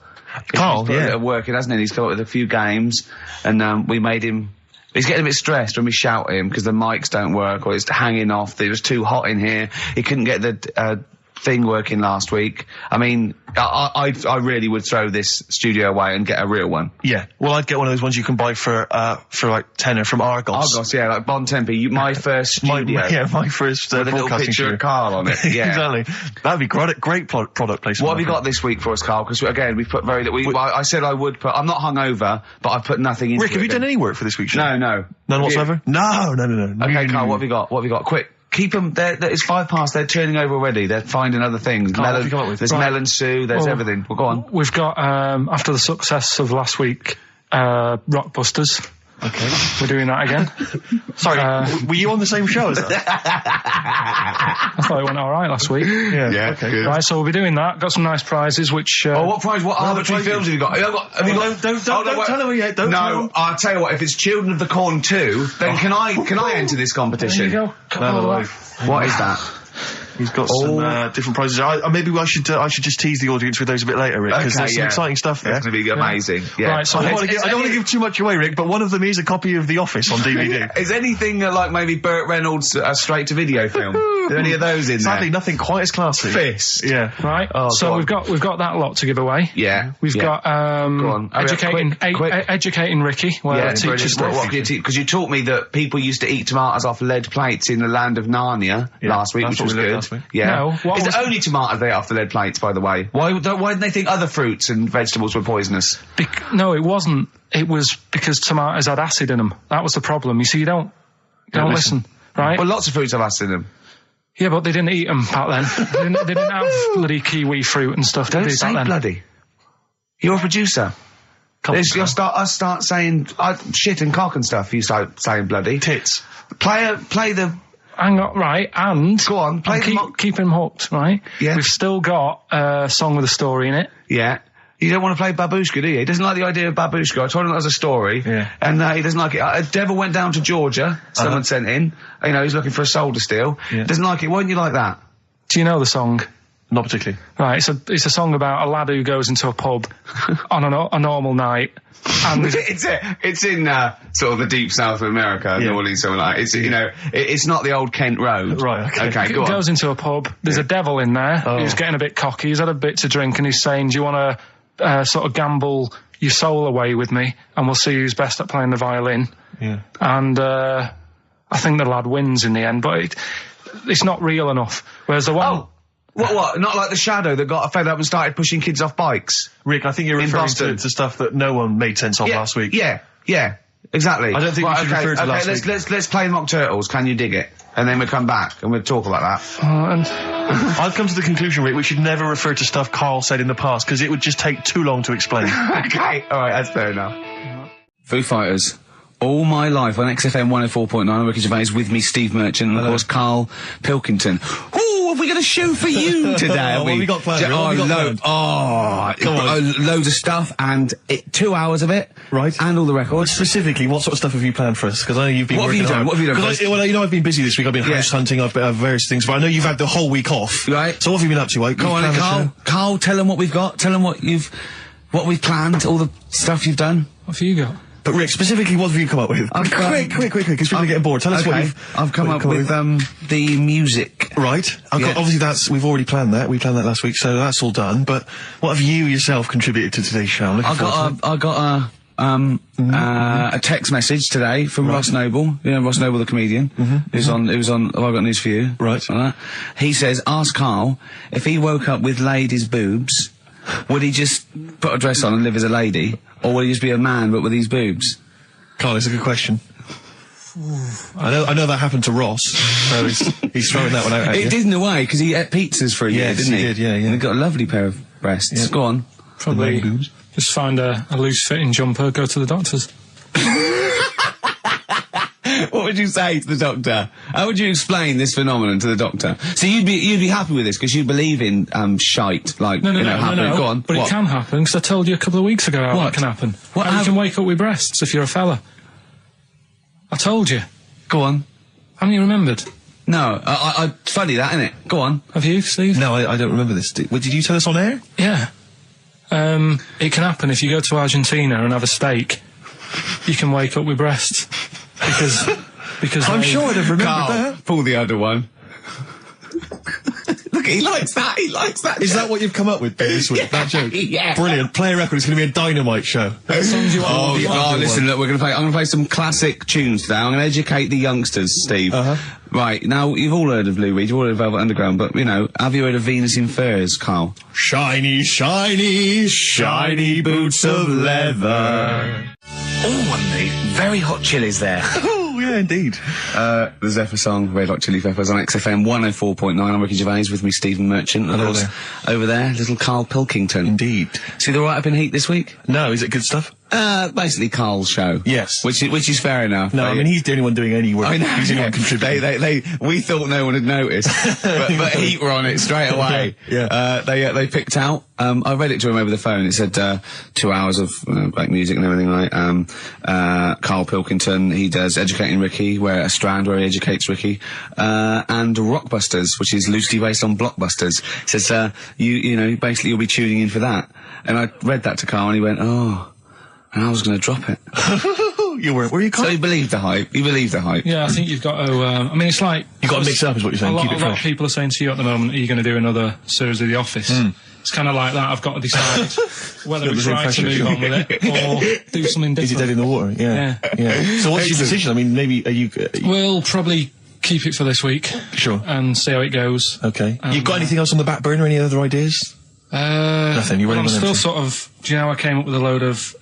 Carl, he's put a bit of work in, hasn't he? He's come up with a few games, and we made him. He's getting a bit stressed when we shout at him because the mics don't work or it's hanging off. It was too hot in here. He couldn't get the thing working last week. I really would throw this studio away and get a real one. Yeah. Well, I'd get one of those ones you can buy for like tenner from Argos. Argos, yeah, like Bon Tempe. My first studio. My first with a little picture studio. of Carl on it. Yeah, exactly. That'd be great product placement. What have you got this week for us, Carl? Because again, we've put very little. I said I would put. I'm not hungover, but I've put nothing into it. Rick, have you done any work for this week's show? No. None whatsoever? No. Okay, Carl, what have you got? What have you got? Quick. Keep them. It's 5 past. They're turning over already. They're finding other things. There's melon stew. There's everything. Well, go on. We've got after the success of last week, Rockbusters. Okay. We're doing that again. Sorry, were you on the same show as us? I thought it went all right last week. Yeah. Okay. Good. Right, so we'll be doing that. Got some nice prizes. Which? What prize? What other 3 films have you got? Have you got? Don't tell them yet. Don't. No, I'll tell you what. If it's Children of the Corn 2, then can I enter this competition? There you go. What is that? He's got some different prizes. Maybe I should just tease the audience with those a bit later, Rick, because there's some exciting stuff there. It's going to be amazing. Yeah. Right, so I don't want to give too much away, Rick, but one of them is a copy of The Office on DVD. Is anything like maybe Burt Reynolds' straight-to-video film? Are there any of those in there? Sadly, nothing quite as classy. Fist. Yeah. Right. So we've got that lot to give away. Yeah. We've got Go on. educating Ricky. Well, teacher stuff. Because you taught me that people used to eat tomatoes off lead plates in the land of Narnia last week, which was good. Yeah. No, it's only tomatoes they ate off the lead plates, by the way. Why didn't they think other fruits and vegetables were poisonous? No, it wasn't. It was because tomatoes had acid in them. That was the problem. You see, you don't listen, right? Well, lots of fruits have acid in them. Yeah, but they didn't eat them back then. they didn't have bloody kiwi fruit and stuff. Don't say bloody. You're a producer. You'll start saying shit and cock and stuff. You start saying bloody. Tits. Play the... Hang on, right, and... Go on, keep him hooked, right? Yeah. We've still got a song with a story in it. Yeah. You don't want to play Babushka, do you? He doesn't like the idea of Babushka. I told him that was a story. Yeah. And he doesn't like it. A devil went down to Georgia. Someone sent in. You know, he's looking for a soul to steal. Yeah. Doesn't like it. Why don't you like that? Do you know the song? Not particularly. Right, it's a song about a lad who goes into a pub on a normal night. And it's in sort of the deep south of America, New Orleans, something like that. It's it's not the old Kent Road. Right. Okay. Go on. Goes into a pub. There's a devil in there. Who's getting a bit cocky. He's had a bit to drink, and he's saying, "Do you want to sort of gamble your soul away with me, and we'll see who's best at playing the violin?" Yeah. And I think the lad wins in the end, but it's not real enough. Whereas the one. Oh. What? Not like the Shadow that got fed up and started pushing kids off bikes? Rick, I think you're referring to stuff that no one made sense of last week. Yeah, exactly. I don't think we should refer to last week. Let's play Mock Turtles, Can You Dig It? And then we'll come back and we'll talk about that. I've come to the conclusion, Rick, we should never refer to stuff Karl said in the past, because it would just take too long to explain. Okay, alright, that's fair enough. Foo Fighters. All My Life on XFM 104.9. I'm Ricky Gervais, with me Steve Merchant and of course Karl Pilkington. Ooh, have we got a show for you today? What have we got planned? Loads of stuff and 2 hours of it. Right. And all the records. Specifically, what sort of stuff have you planned for us? Because I know you've been What have you done? Well, you know, I've been busy this week. I've been house hunting, I've various things, but I know you've had the whole week off. Right. So what have you been up to? Go on, Karl, tell them what we've got. Tell them what we've planned, all the stuff you've done. What have you got? But Rick, specifically, what have you come up with? Quick, because people are getting bored. Tell us what I've come up with the music. Right. Obviously, we've already planned that. We planned that last week, so that's all done. But what have you yourself contributed to today's show? I got a text message today from Ross Noble. You know Ross Noble, the comedian. It was on. Have I got news for you? Right. He says, ask Karl if he woke up with ladies' boobs, would he just put a dress on and live as a lady? Or will he just be a man, but with these boobs? Karl, it's a good question. I know that happened to Ross, so he's throwing that one out at you. It did in a way, because he ate pizzas for a year, didn't he? He did, yeah. And he got a lovely pair of breasts. Yeah. Go on. Probably just find a loose-fitting jumper, go to the doctor's. What would you say to the doctor? How would you explain this phenomenon to the doctor? So you'd be happy with this because you believe in shite, like no. Go on. But it can happen because I told you a couple of weeks ago how it can happen. You can wake up with breasts if you're a fella. I told you. Go on. Haven't you remembered? No, it's funny that, isn't it? Go on. Have you, Steve? No, I don't remember this. Did you tell us on air? Yeah. It can happen if you go to Argentina and have a steak. You can wake up with breasts. Because I'm sure I'd have remembered that. Pull the other one. Look, he likes that. Is that what you've come up with this week? That joke? Yeah. Brilliant. Play a record. It's going to be a dynamite show. Listen, look, I'm going to play some classic tunes today. I'm going to educate the youngsters, Steve. Right, now, you've all heard of Lou Reed, you've all heard of Velvet Underground, but, have you heard of Venus in Furs, Karl? Shiny, shiny, shiny boots of leather. Oh, and the very hot chilies there. Oh, yeah, indeed. The Zephyr song, Red Hot Chili Peppers on XFM 104.9. I'm Ricky Gervais, with me Stephen Merchant. Of course, over there, little Karl Pilkington. Indeed. See the write-up in Heat this week? No, is it good stuff? Basically Karl's show. Yes. Which is fair enough. No, I mean, he's the only one doing any work. I know. He's the only one contributing. We thought no one had noticed, but Heat were on it straight away. Yeah. They picked out, I read it to him over the phone. It said, 2 hours of, like music and everything, right? Karl Pilkington, he does Educating Ricky, a strand where he educates Ricky, and Rockbusters, which is loosely based on Blockbusters. Says, basically you'll be tuning in for that. And I read that to Karl and he went, oh, and I was going to drop it. You weren't, were you, Karl? So he believed the hype. Yeah, I think you've got to, it's like... You've got to mix it up is what you're saying, keep it fresh. A lot of people are saying to you at the moment, are you going to do another series of The Office? It's kind of like that. I've got to decide whether it's right to move on with it or do something different. Is it dead in the water? Yeah. So what's your decision? I mean, maybe, We'll probably keep it for this week. Sure. And see how it goes. Okay. You've got anything else on the back burner? Any other ideas? Nothing. You I'm still sort of. Do you know I came up with a load of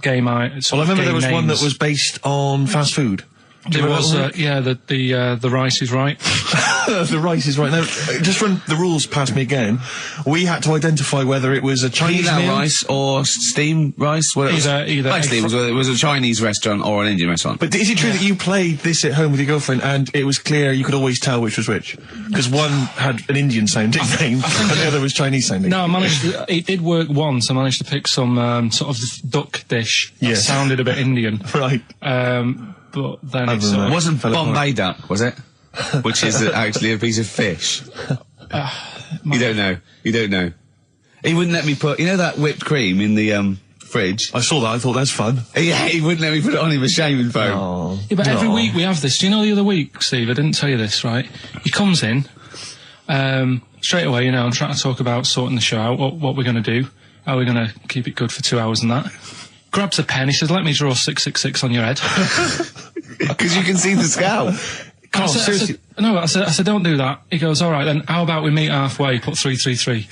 game items? Well, I remember there was one that was based on fast food. There was, the rice is right. The rice is right. Now, just run the rules past me again. We had to identify whether it was a Chinese meal, rice or steam rice. Either. Actually, it was a Chinese restaurant or an Indian restaurant. But is it true that you played this at home with your girlfriend and it was clear you could always tell which was which? Because one had an Indian sounding name and the other was Chinese sounding. No, it did work once. I managed to pick some sort of duck dish that sounded a bit Indian. Right. But then it wasn't Bombay duck, was it? Which is actually a piece of fish. You don't know. He wouldn't let me put, that whipped cream in the fridge. I saw that. I thought that's fun. Yeah, he wouldn't let me put it on. He was shaming phone. Oh, yeah, but every week we have this. Do you know the other week, Steve? I didn't tell you this, right? He comes in straight away. I'm trying to talk about sorting the show out. What we're going to do? How we're going to keep it good for 2 hours and that. Grabs a pen. He says, "Let me draw 666 on your head." Because you can see the scalp. I said, don't do that. He goes, all right, then how about we meet halfway, put 333.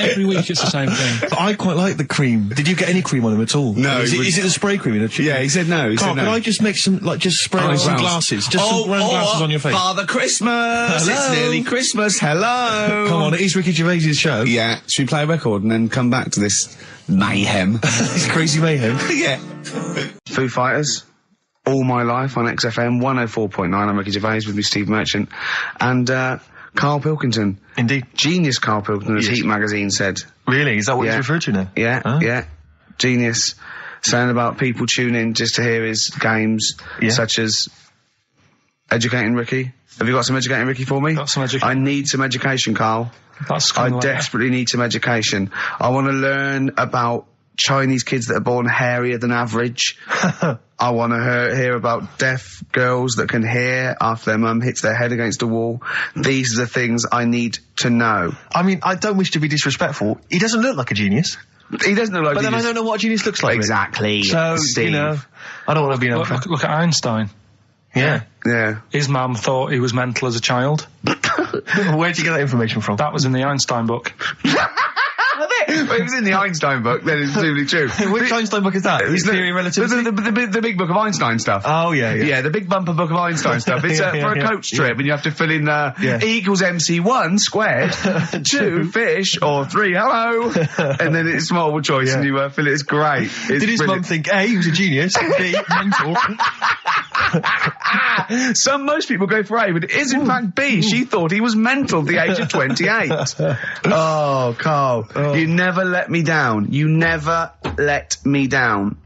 Every week it's the same thing. But I quite like the cream. Did you get any cream on him at all? No. Is it the spray cream in a chicken? Yeah, he said no. Carl, could I just make some, just spray on some glasses? Just some round glasses on your face. Father Christmas! Hello? It's nearly Christmas, hello! Come on, it is Ricky Gervais' show. Yeah, should we play a record and then come back to this mayhem? This crazy mayhem? Yeah. Foo Fighters. All My Life on XFM 104.9. I'm Ricky Gervais, with me Steve Merchant and Karl Pilkington. Indeed. Genius Karl Pilkington, as Heat magazine said. Really? Is that what he's referred to now? Yeah, yeah. Genius. Saying about people tune in just to hear his games, such as Educating Ricky. Have you got some Educating Ricky for me? Got some education. I need some education, Karl. I desperately need some education. I want to learn about Chinese kids that are born hairier than average. I want to hear about deaf girls that can hear after their mum hits their head against a wall. These are the things I need to know. I mean, I don't wish to be disrespectful. He doesn't look like a genius. He doesn't look like a genius. But then I don't know what a genius looks like. Exactly. So, Steve. I don't want to be look at Einstein. Yeah. His mum thought he was mental as a child. Where'd you get that information from? That was in the Einstein book. Well, it was in the Einstein book, then it's presumably true. Which Einstein book is that? His Theory of Relativity? The big book of Einstein stuff. Oh, yeah. Yeah, the big bumper book of Einstein stuff. It's for a coach trip, and you have to fill in E equals MC1 squared, 2 fish, or 3 hello, and then it's multiple choice, and you fill it. It's great. Did his mum think, A, he was a genius, B, mental? Most people go for A, but it is in fact B. She thought he was mental at the age of 28. Oh, Karl, you never let me down. You never let me down.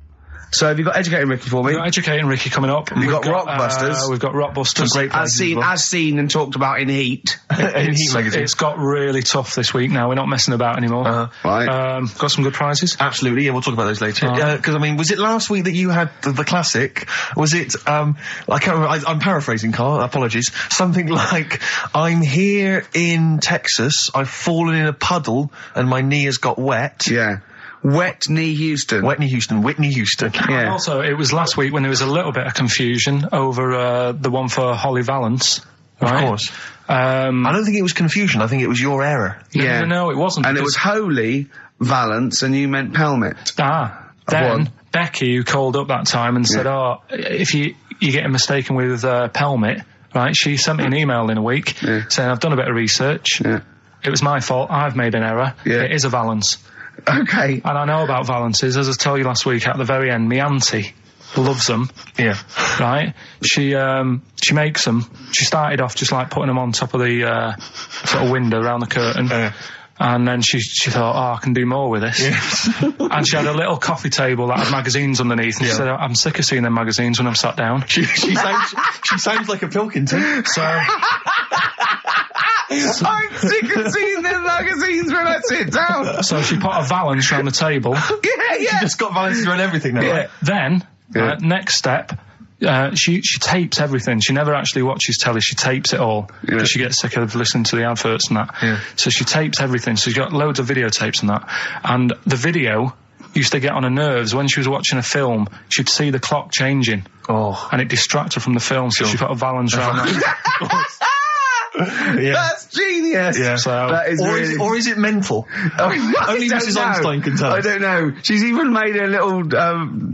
So have you got Educating Ricky for me? We've got Educating Ricky coming up. We've got Rockbusters. We've got Rockbusters. Great as seen and talked about in Heat. In Heat magazine. It's got really tough this week now. We're not messing about anymore. Right. Got some good prizes. Absolutely, yeah, we'll talk about those later. Because, I mean, was it last week that you had the classic? Was it, I can't remember, I'm paraphrasing, Karl, apologies. Something like, I'm here in Texas, I've fallen in a puddle, and my knee has got wet. Yeah. Whitney Houston. Whitney Houston. Yeah. And also, it was last week when there was a little bit of confusion over the one for Holly Valance. Right? Of course. I don't think it was confusion. I think it was your error. Yeah. No, it wasn't. And it was Holy Valance, and you meant Pelmet. Then Becky, who called up that time and said, if you get mistaken with Pelmet, right, she sent me an email in a week saying, I've done a bit of research. Yeah. It was my fault. I've made an error. Yeah. It is a Valance. Okay. And I know about valances, as I told you last week, at the very end, my auntie loves them. Yeah. Right? She makes them. She started off just like putting them on top of the, sort of window around the curtain. And then she thought, I can do more with this. Yeah. And she had a little coffee table that had magazines underneath. And she said, I'm sick of seeing them magazines when I'm sat down. She sounds like a Pilkington. So I'm sick of seeing them magazines when I sit down. So she put a valance around the table. She just got valances around everything now. Yeah. Then, next step, she tapes everything. She never actually watches telly. She tapes it all because she gets sick of listening to the adverts and that. Yeah. So she tapes everything. So she's got loads of videotapes and that. And the video used to get on her nerves. When she was watching a film, she'd see the clock changing. Oh. And it distracted her from the film. So she put a valance around that. Yeah. That's genius. Yeah. So, that is or is it mental? Only Mrs. Einstein can tell. I don't know. She's even made her little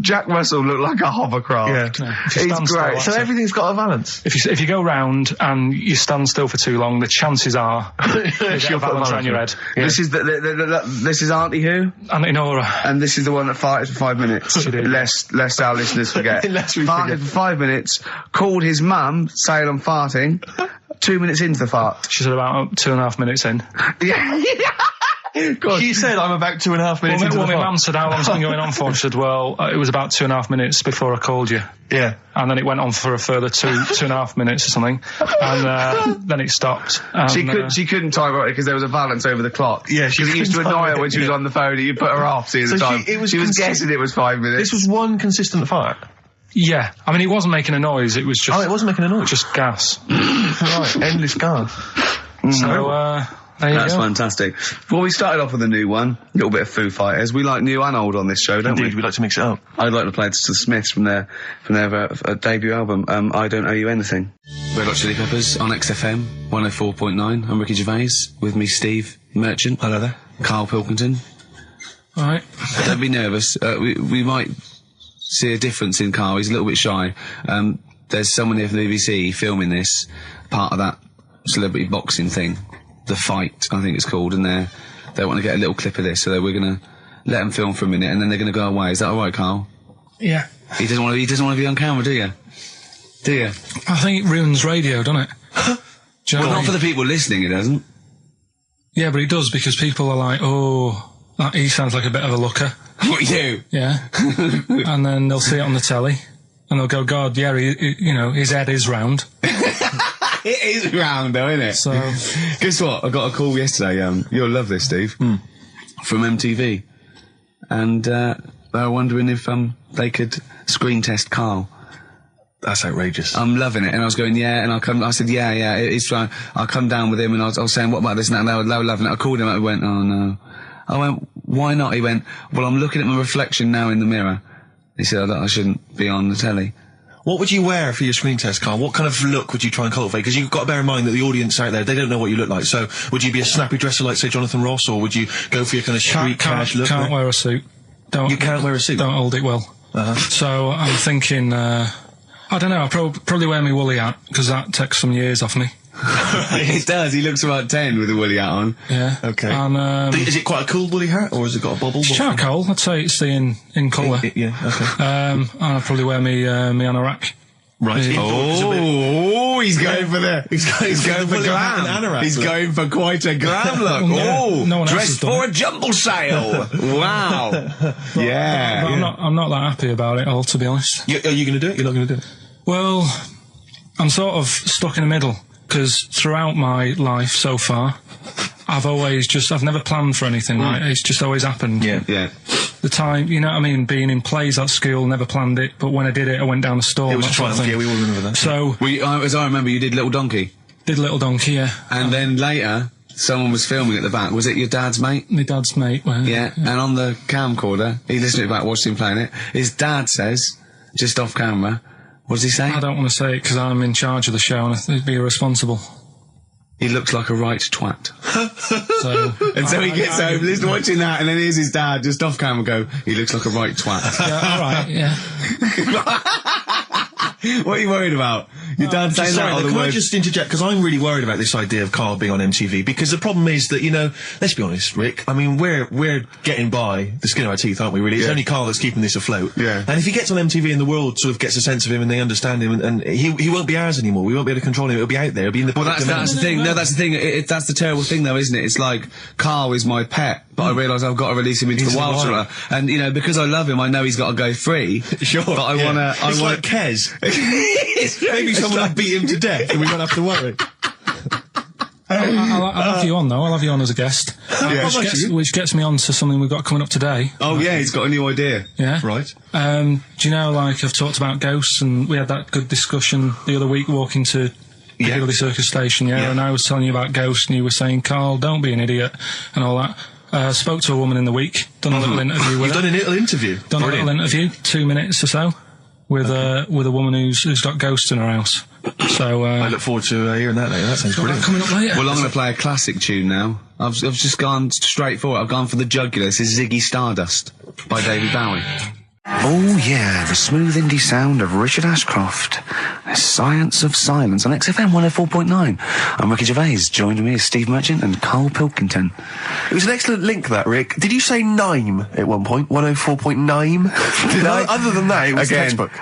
Jack Russell look like a hovercraft. Yeah. He's great. So everything's got a valance. If you go round and you stand still for too long, the chances are she'll put a valance around your head. Yeah. This is this is Auntie who? Auntie Nora. And this is the one that farted for 5 minutes. Lest our listeners forget. Lest we farted for 5 minutes. Called his mum, saying I'm farting. 2 minutes into the fart. She said about 2.5 minutes in. Yeah. God. She said I'm about 2.5 minutes into the fart. Well, my mum said, how long's it been going on for? She said, well, it was about 2.5 minutes before I called you. Yeah. And then it went on for a further 2.5 minutes or something. And then it stopped. She couldn't time it because there was a valance over the clock. Yeah, she used to annoy her when she was on the phone and you put her off seeing the time. She was guessing it was 5 minutes. This was one consistent fart. Yeah, I mean, it wasn't making a noise, it was just... Oh, it wasn't making a noise? Just gas. Right, endless gas. So, there you go. That's fantastic. Well, we started off with a new one, a little bit of Foo Fighters. We like new and old on this show, don't we? Indeed, we like to mix it up. I'd like to play the Smiths from their debut album, I Don't Owe You Anything. Red Hot Chili Peppers on XFM 104.9. I'm Ricky Gervais, with me Steve Merchant. Hello there. Karl Pilkington. All right. Don't be nervous. We might see a difference in Karl. He's a little bit shy. There's someone here from the BBC filming this, part of that celebrity boxing thing, The Fight, I think it's called, and they want to get a little clip of this, so we're going to let them film for a minute, and then they're going to go away. Is that all right, Karl? Yeah. He doesn't want to be on camera, do you? Do you? I think it ruins radio, doesn't it? Do you know not for the people listening, it doesn't. Yeah, but it does, because people are like, he sounds like a bit of a looker. What, you? Yeah. And then they'll see it on the telly, and they'll go, God, yeah, his head is round. It is round, though, isn't it? So, guess what? I got a call yesterday. You'll love this, Steve. From MTV, and they were wondering if they could screen test Karl. That's outrageous. I'm loving it, and I was going, yeah, and I said, yeah, it's fine. I'll come down with him, and I was saying, what about this and that, and they were loving it. I called him up and went, oh no. I went, why not? He went, well, I'm looking at my reflection now in the mirror. He said, I shouldn't be on the telly. What would you wear for your screen test, Karl? What kind of look would you try and cultivate? Because you've got to bear in mind that the audience out there, they don't know what you look like. So, would you be a snappy dresser like, say, Jonathan Ross, or would you go for your kind of street cash look? Can't wear a suit. You can't wear a suit? Don't hold it well. So, I'm thinking, I don't know, I'll probably wear my woolly hat, because that takes some years off me. It does. He looks about 10 with a woolly hat on. Yeah. Okay. And, is it quite a cool woolly hat, or has it got a bubble? It's charcoal. I'd say it's the in colour. Yeah, okay. And I'll probably wear me anorak. Right. He's going for the... He's going for glam. He's going for quite a glam look. No one dressed for a jumble sale. Wow. Yeah. But I'm not that happy about it all, to be honest. Are you going to do it? You're not going to do it? Well, I'm sort of stuck in the middle, because throughout my life so far, I've never planned for anything, right? It's just always happened. Yeah. The time, you know what I mean, being in plays at school, never planned it, but when I did it, I went down the storm. It was a triumph, yeah, we all remember that. So... as I remember, you did Little Donkey. Did Little Donkey, yeah. And then later, someone was filming at the back. Was it your dad's mate? My dad's mate, well... Yeah, and on the camcorder, he listened to it back, watched him playing it. His dad says, just off camera, what does he say? I don't want to say it, because I'm in charge of the show, and I'd be irresponsible. He looks like a right twat. So he gets home, listening, watching that, and then here's his dad just off camera go, he looks like a right twat. Yeah, alright, yeah. What are you worried about? Your dad saying that. Can I just interject? Because I'm really worried about this idea of Karl being on MTV. Because the problem is that, you know, let's be honest, Rick. I mean, we're getting by the skin of our teeth, aren't we? Really, it's only Karl that's keeping this afloat. Yeah. And if he gets on MTV and the world sort of gets a sense of him and they understand him, and he won't be ours anymore. We won't be able to control him. It'll be out there. It'll be in the. Well, that's the thing. No, that's the thing. That's the terrible thing, though, isn't it? It's like Karl is my pet, but I realise I've got to release him into the wild. And you know, because I love him, I know he's got to go free. Sure. But I want to. It's like Kez. Maybe someone will beat him to death, and we won't have to worry. I'll have you on, though. I'll have you on as a guest. Which gets me on to something we've got coming up today. Oh, yeah, he's got a new idea. Yeah. Right. Do you know, like, I've talked about ghosts, and we had that good discussion the other week walking to Piccadilly Circus Station, and I was telling you about ghosts, and you were saying, Karl, don't be an idiot, and all that. Spoke to a woman in the week, done a little interview with her. You've done a little interview? Done a little interview, 2 minutes or so, with a woman who's got ghosts in her house. So I look forward to hearing that later. That sounds brilliant. Coming up later. Well, I'm going to play a classic tune now. I've just gone straight for it. I've gone for the jugular. This is Ziggy Stardust by David Bowie. Oh yeah, the smooth indie sound of Richard Ashcroft. The Science of Silence on XFM 104.9. I'm Ricky Gervais. Joined me is Steve Merchant and Karl Pilkington. It was an excellent link, that, Rick. Did you say Nime at one point? 104.9? Did I? Other than that, it was textbook.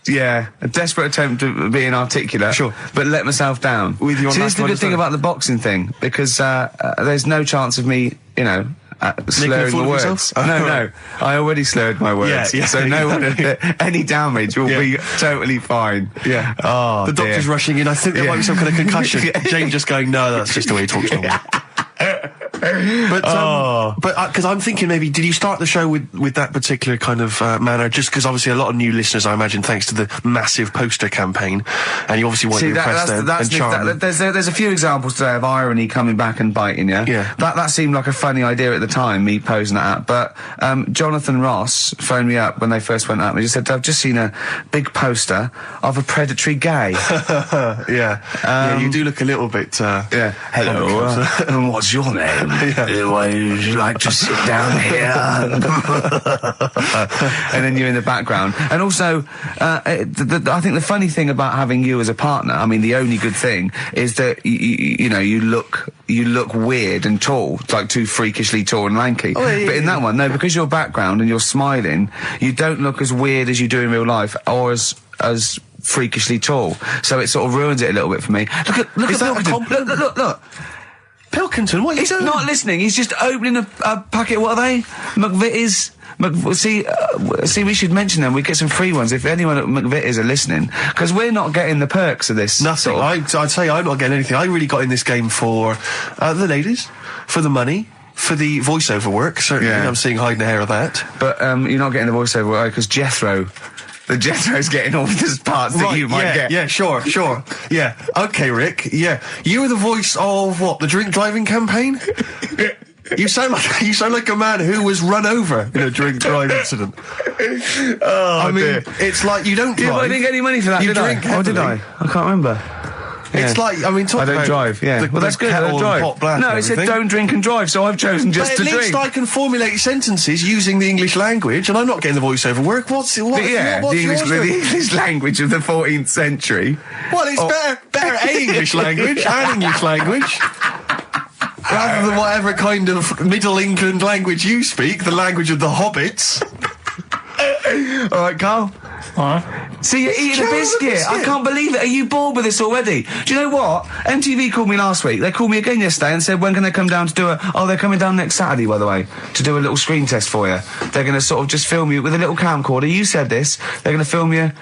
Yeah, a desperate attempt at being articulate. Sure. But let myself down. With your Here's the good thing about the boxing thing, because there's no chance of me, you know, slurring the words. No, I already slurred my words. Yeah, so any damage will be totally fine. Yeah. Oh, the doctor's rushing in. I think there might be some kind of concussion. Jane just going, no, that's just the way he talks normal. But because I'm thinking maybe, did you start the show with that particular kind of manner? Just because obviously a lot of new listeners, I imagine, thanks to the massive poster campaign, and you obviously want to impress them and charm them. There's a few examples today of irony coming back and biting you. Yeah. That seemed like a funny idea at the time, me posing that up. But Jonathan Ross phoned me up when they first went up and he just said, I've just seen a big poster of a predatory gay. Yeah, you do look a little bit hello, and what's your name? Would you like to sit down here? And then you're in the background. And also, I think the funny thing about having you as a partner, I mean, the only good thing is that you know, you look weird and tall, like too freakishly tall and lanky. But in that one, no, because your background and you're smiling, you don't look as weird as you do in real life, or as freakishly tall. So it sort of ruins it a little bit for me. Look. Pilkington, what are you doing? He's not listening. He's just opening a packet. What are they? McVitie's. See, we should mention them. We get some free ones if anyone at McVitie's are listening, because we're not getting the perks of this. Nothing. I'd say I'm not getting anything. I really got in this game for the ladies, for the money, for the voiceover work. Certainly, I'm seeing hide and hair of that. But you're not getting the voiceover work because Jethro's getting all the parts that you might get. Yeah, sure. Yeah. Okay, Rick. Yeah. You were the voice of what? The drink driving campaign? You sound like a man who was run over in a drink drive incident. I mean, dear. It's like you don't drive. Yeah, but I didn't get any money for that, you did drink I? Or did I? I can't remember. It's like, I mean, talk I don't drive, well, that's good, I don't drive. No, it said don't drink and drive, so I've chosen just to drink. At least I can formulate sentences using the English language, and I'm not getting the voiceover work. The English language of the 14th century. Well, it's better English language and English language. Rather than whatever kind of Middle England language you speak, the language of the hobbits. All right, Karl. Alright. See, you're eating a biscuit. I can't believe it. Are you bored with this already? Do you know what? MTV called me last week. They called me again yesterday and said, when can they come down to do they're coming down next Saturday, by the way, to do a little screen test for you. They're going to sort of just film you with a little camcorder. You said this. They're going to film you.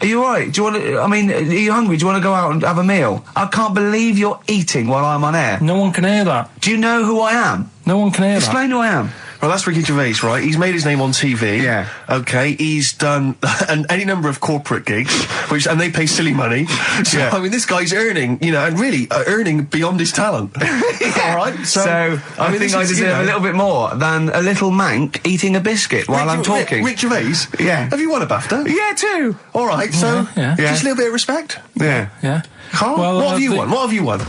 Are you alright? Do you want to, are you hungry? Do you want to go out and have a meal? I can't believe you're eating while I'm on air. No one can hear that. Do you know who I am? No one can hear that. Explain who I am. Well, that's Ricky Gervais, right? He's made his name on TV. Yeah. Okay, he's done any number of corporate gigs, and they pay silly money. So, I mean, this guy's earning, and really earning beyond his talent. All right? So I think I deserve a little bit more than a little mank eating a biscuit while I'm talking. Rick Gervais? Yeah. Have you won a BAFTA? Yeah, too. All right, so just a little bit of respect. Yeah. Yeah. Karl, well, what have you won? What have you won?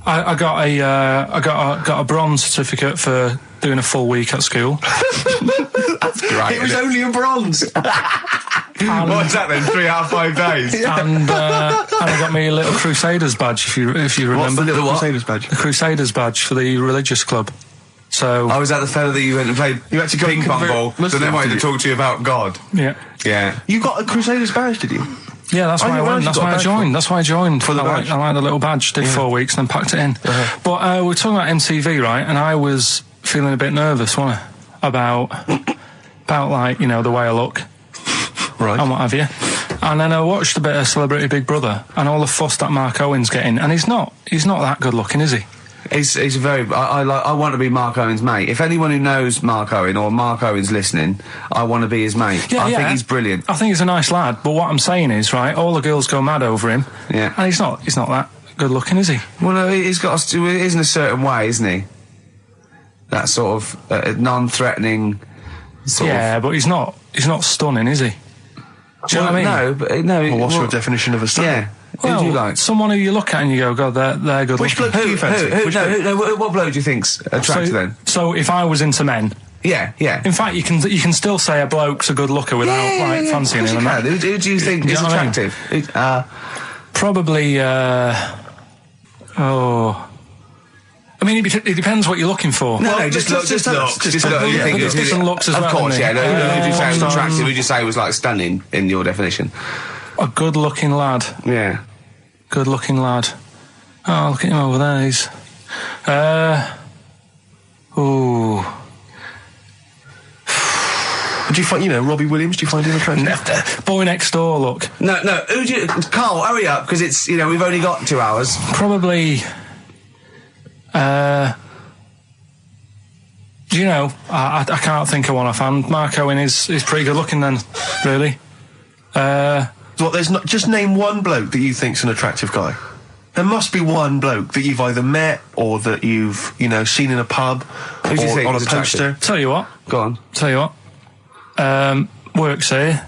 I got a bronze certificate for doing a full week at school. That's great. It was only a bronze. What is that then? 3 out of 5 days? And I got me a little Crusaders badge, if you remember. What's the little Crusaders badge? The Crusaders badge for the religious club. So I was at the fella that you went and played ping pong ball, so they wanted to talk to you about God. Yeah. Yeah. You got a Crusaders badge, did you? Yeah, that's why I went. That's why I joined. That's why I joined. For the badge. I like the little badge. Did 4 weeks and then packed it in. But we're talking about MTV, right? And I was feeling a bit nervous, wasn't I? About like, you know, the way I look. Right. And what have you. And then I watched a bit of Celebrity Big Brother and all the fuss that Mark Owen's getting. And he's not that good looking, is he? He's very. I want to be Mark Owen's mate. If anyone who knows Mark Owen or Mark Owen's listening, I want to be his mate. I think he's brilliant. I think he's a nice lad. But what I'm saying is, right, all the girls go mad over him. Yeah. And he's not that good looking, is he? Well, no, he's got. He is in a certain way, isn't he? That sort of non-threatening. Yeah, but he's not stunning, is he? Do you know what I mean? No, but no. Well, what's your definition of a stunning? Yeah. Well, who do you like? Someone who you look at and you go, God, they're good Which looking. bloke do you fancy? What bloke do you think's attractive then? So if I was into men, yeah. In fact, you can still say a bloke's a good looker without fancying him. Who do you think is attractive? Probably. I mean, it depends what you're looking for. No, just look. Just look. You think there's different looks as well. Of course, yeah. No, who did you say was so- attractive? Who did you say was like stunning in your definition? A good-looking lad. Yeah. Good-looking lad. Oh, look at him over there. He's. Do you find, Robbie Williams, do you find him attractive? Boy next door, look. No. Who do you... Carl, hurry up, because it's, we've only got 2 hours. Probably... do you know, I can't think of one offhand. Mark Owen is pretty good looking then, really. What, there's not... Just name one bloke that you think's an attractive guy. There must be one bloke that you've either met or that you've, seen in a pub Who do you think on a is poster. Tell you what. Go on. Tell you what. Works here.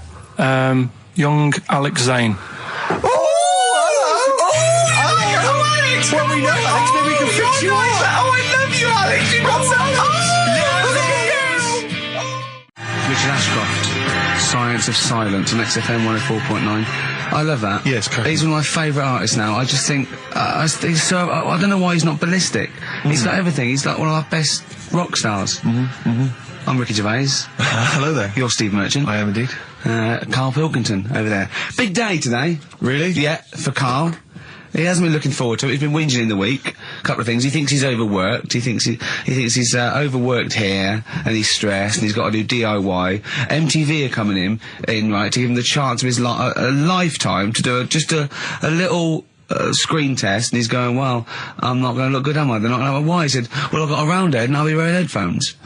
Young Alex Zane. Alex! Well, we know Alex, maybe we can fix you up. Oh, I love you, Alex! You got Richard Ashcroft, Science of Silence on XFM 104.9. I love that. Yes, correct. He's one of my favourite artists now. I just think, he's so... I don't know why he's not ballistic. He's got everything. He's like one of our best rock stars. I'm Ricky Gervais. Hello there. You're Steve Merchant. I am indeed. Karl Pilkington over there. Big day today. Really? Yeah, for Karl. He hasn't been looking forward to it. He's been whinging in the week. A couple of things. He thinks he's overworked. He thinks he's overworked here, and he's stressed, and he's got to do DIY. MTV are coming in, right, to give him the chance of his a lifetime to do just a little screen test, and he's going, well, I'm not going to look good, am I? They're not going to have a why. He said, well, I've got a round head and I'll be wearing headphones.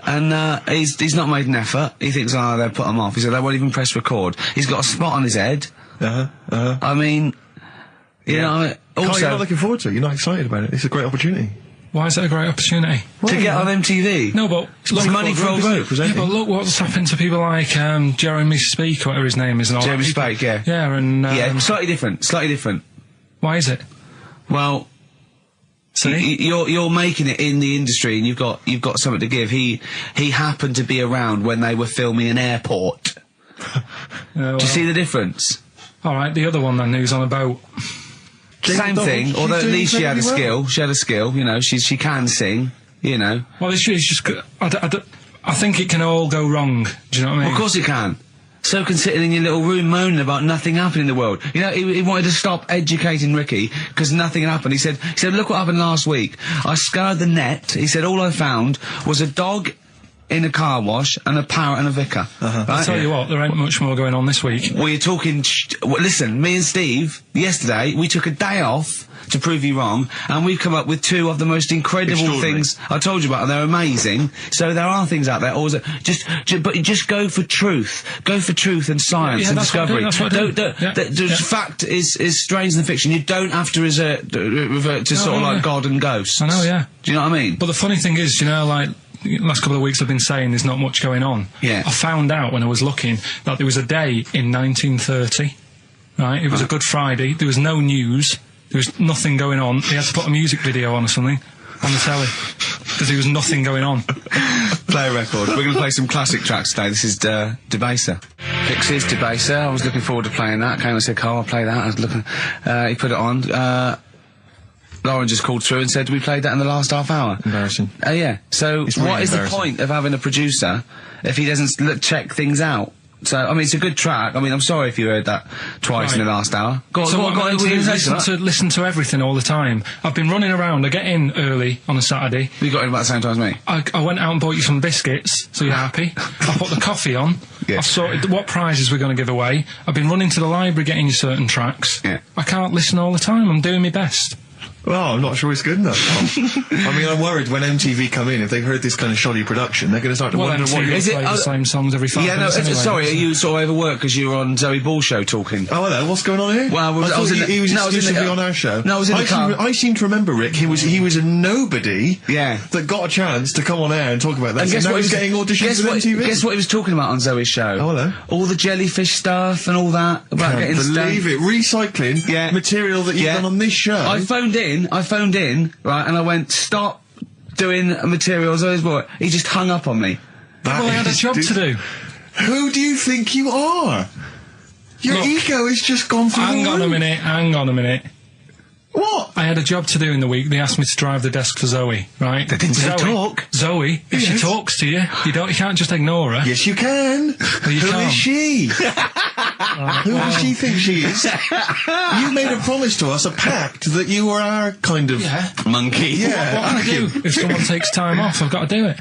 And he's not made an effort. He thinks, they'll put him off. He said, they won't even press record. He's got a spot on his head. I mean... You know, also... Carl, you're not looking forward to it. You're not excited about it. It's a great opportunity. Why is it a great opportunity? To get on MTV? No, but... Look, money for old folk. Yeah, but look what's happened to people like Jeremy Speak, or whatever his name is. And all Jeremy that. Speak, yeah. Yeah, and... yeah, slightly different. Why is it? Well... See? You're making it in the industry, and you've got something to give. He happened to be around when they were filming an airport. Do you see the difference? Alright, the other one then, who's on a boat. Same thing, although at least she had a skill. She had a skill, she can sing, Well, it's just... I think it can all go wrong, do you know what I mean? Well, of course it can. So can sitting in your little room moaning about nothing happening in the world. He wanted to stop educating Ricky because nothing happened. He said, look what happened last week. I scoured the net. He said, all I found was a dog in a car wash and a parrot and a vicar. Right? I'll tell you what, there ain't much more going on this week. Well, you're talking... listen, me and Steve, yesterday, we took a day off to prove you wrong, and we've come up with 2 of the most incredible things I told you about, and they're amazing. So there are things out there, but just go for truth. Go for truth and science and discovery. Fact is stranger than fiction. You don't have to revert to sort of like God and ghosts. I know, yeah. Do you know what I mean? But the funny thing is, like... last couple of weeks I've been saying there's not much going on. Yeah. I found out when I was looking that there was a day in 1930, right? It was a Good Friday. There was no news. There was nothing going on. They had to put a music video on or something on the telly because there was nothing going on. Play a record. We're going to play some classic tracks today. This is Debaser. Pixies, Debaser. I was looking forward to playing that. Came and said, Carl, I'll play that. I was looking, he put it on. Lauren just called through and said, we played that in the last half hour. Embarrassing. Yeah. So It's really what is the embarrassing. point of having a producer if he doesn't check things out? So, I mean, it's a good track. I mean, I'm sorry if you heard that twice in the last hour. Go on, So go what on, I'm going to do is listen to everything all the time. I've been running around. I get in early on a Saturday. You got in about the same time as me? I went out and bought you some biscuits, so you're happy. I put the coffee on. Yeah. I've sorted what prizes we're going to give away. I've been running to the library getting you certain tracks. Yeah. I can't listen all the time. I'm doing my best. Well, I'm not sure it's good enough. I mean, I'm worried when MTV come in, if they've heard this kind of shoddy production, they're going to start to wonder what MTV you're... play the same songs every 5 minutes anyway. Sorry, are you sort of overworked because you were on Zoe Ball show talking? Oh, hello, what's going on here? Well, I thought he was no, I was in exclusively the- on our show. No, I was in the car. I seem to remember, Rick, he was a nobody Yeah. that got a chance to come on air and talk about that. And guess now what he's getting auditions for MTV? Guess what he was talking about on Zoe's show? Oh, hello. All the jellyfish stuff and all that about Can't getting believe stung. it. Recycling material that you've done on this show. I phoned in, right, and I went, stop doing material Zoe's boy. He just hung up on me. Well, I had a job to do. Who do you think you are? Your Look, ego has just gone through the Hang on a roof. minute. What? I had a job to do in the week. They asked me to drive the desk for Zoe, right? They didn't say Zoe, talk. Zoe, if she Yes. talks to you, you can't just ignore her. Yes, you can. you Who can't. is she? Who does she think she is? You made a promise to us, a pact, that you were our kind of Monkey. Yeah. What can I do? If someone takes time off, I've got to do it.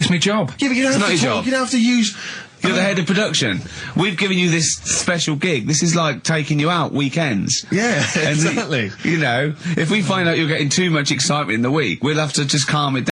It's my job. Yeah, but you don't It's have not to your talk. job. You don't have to use. You're the head of production. We've given you this special gig. This is like taking you out weekends. Yeah, And exactly. you know, if we find out you're getting too much excitement in the week, we'll have to just calm it down.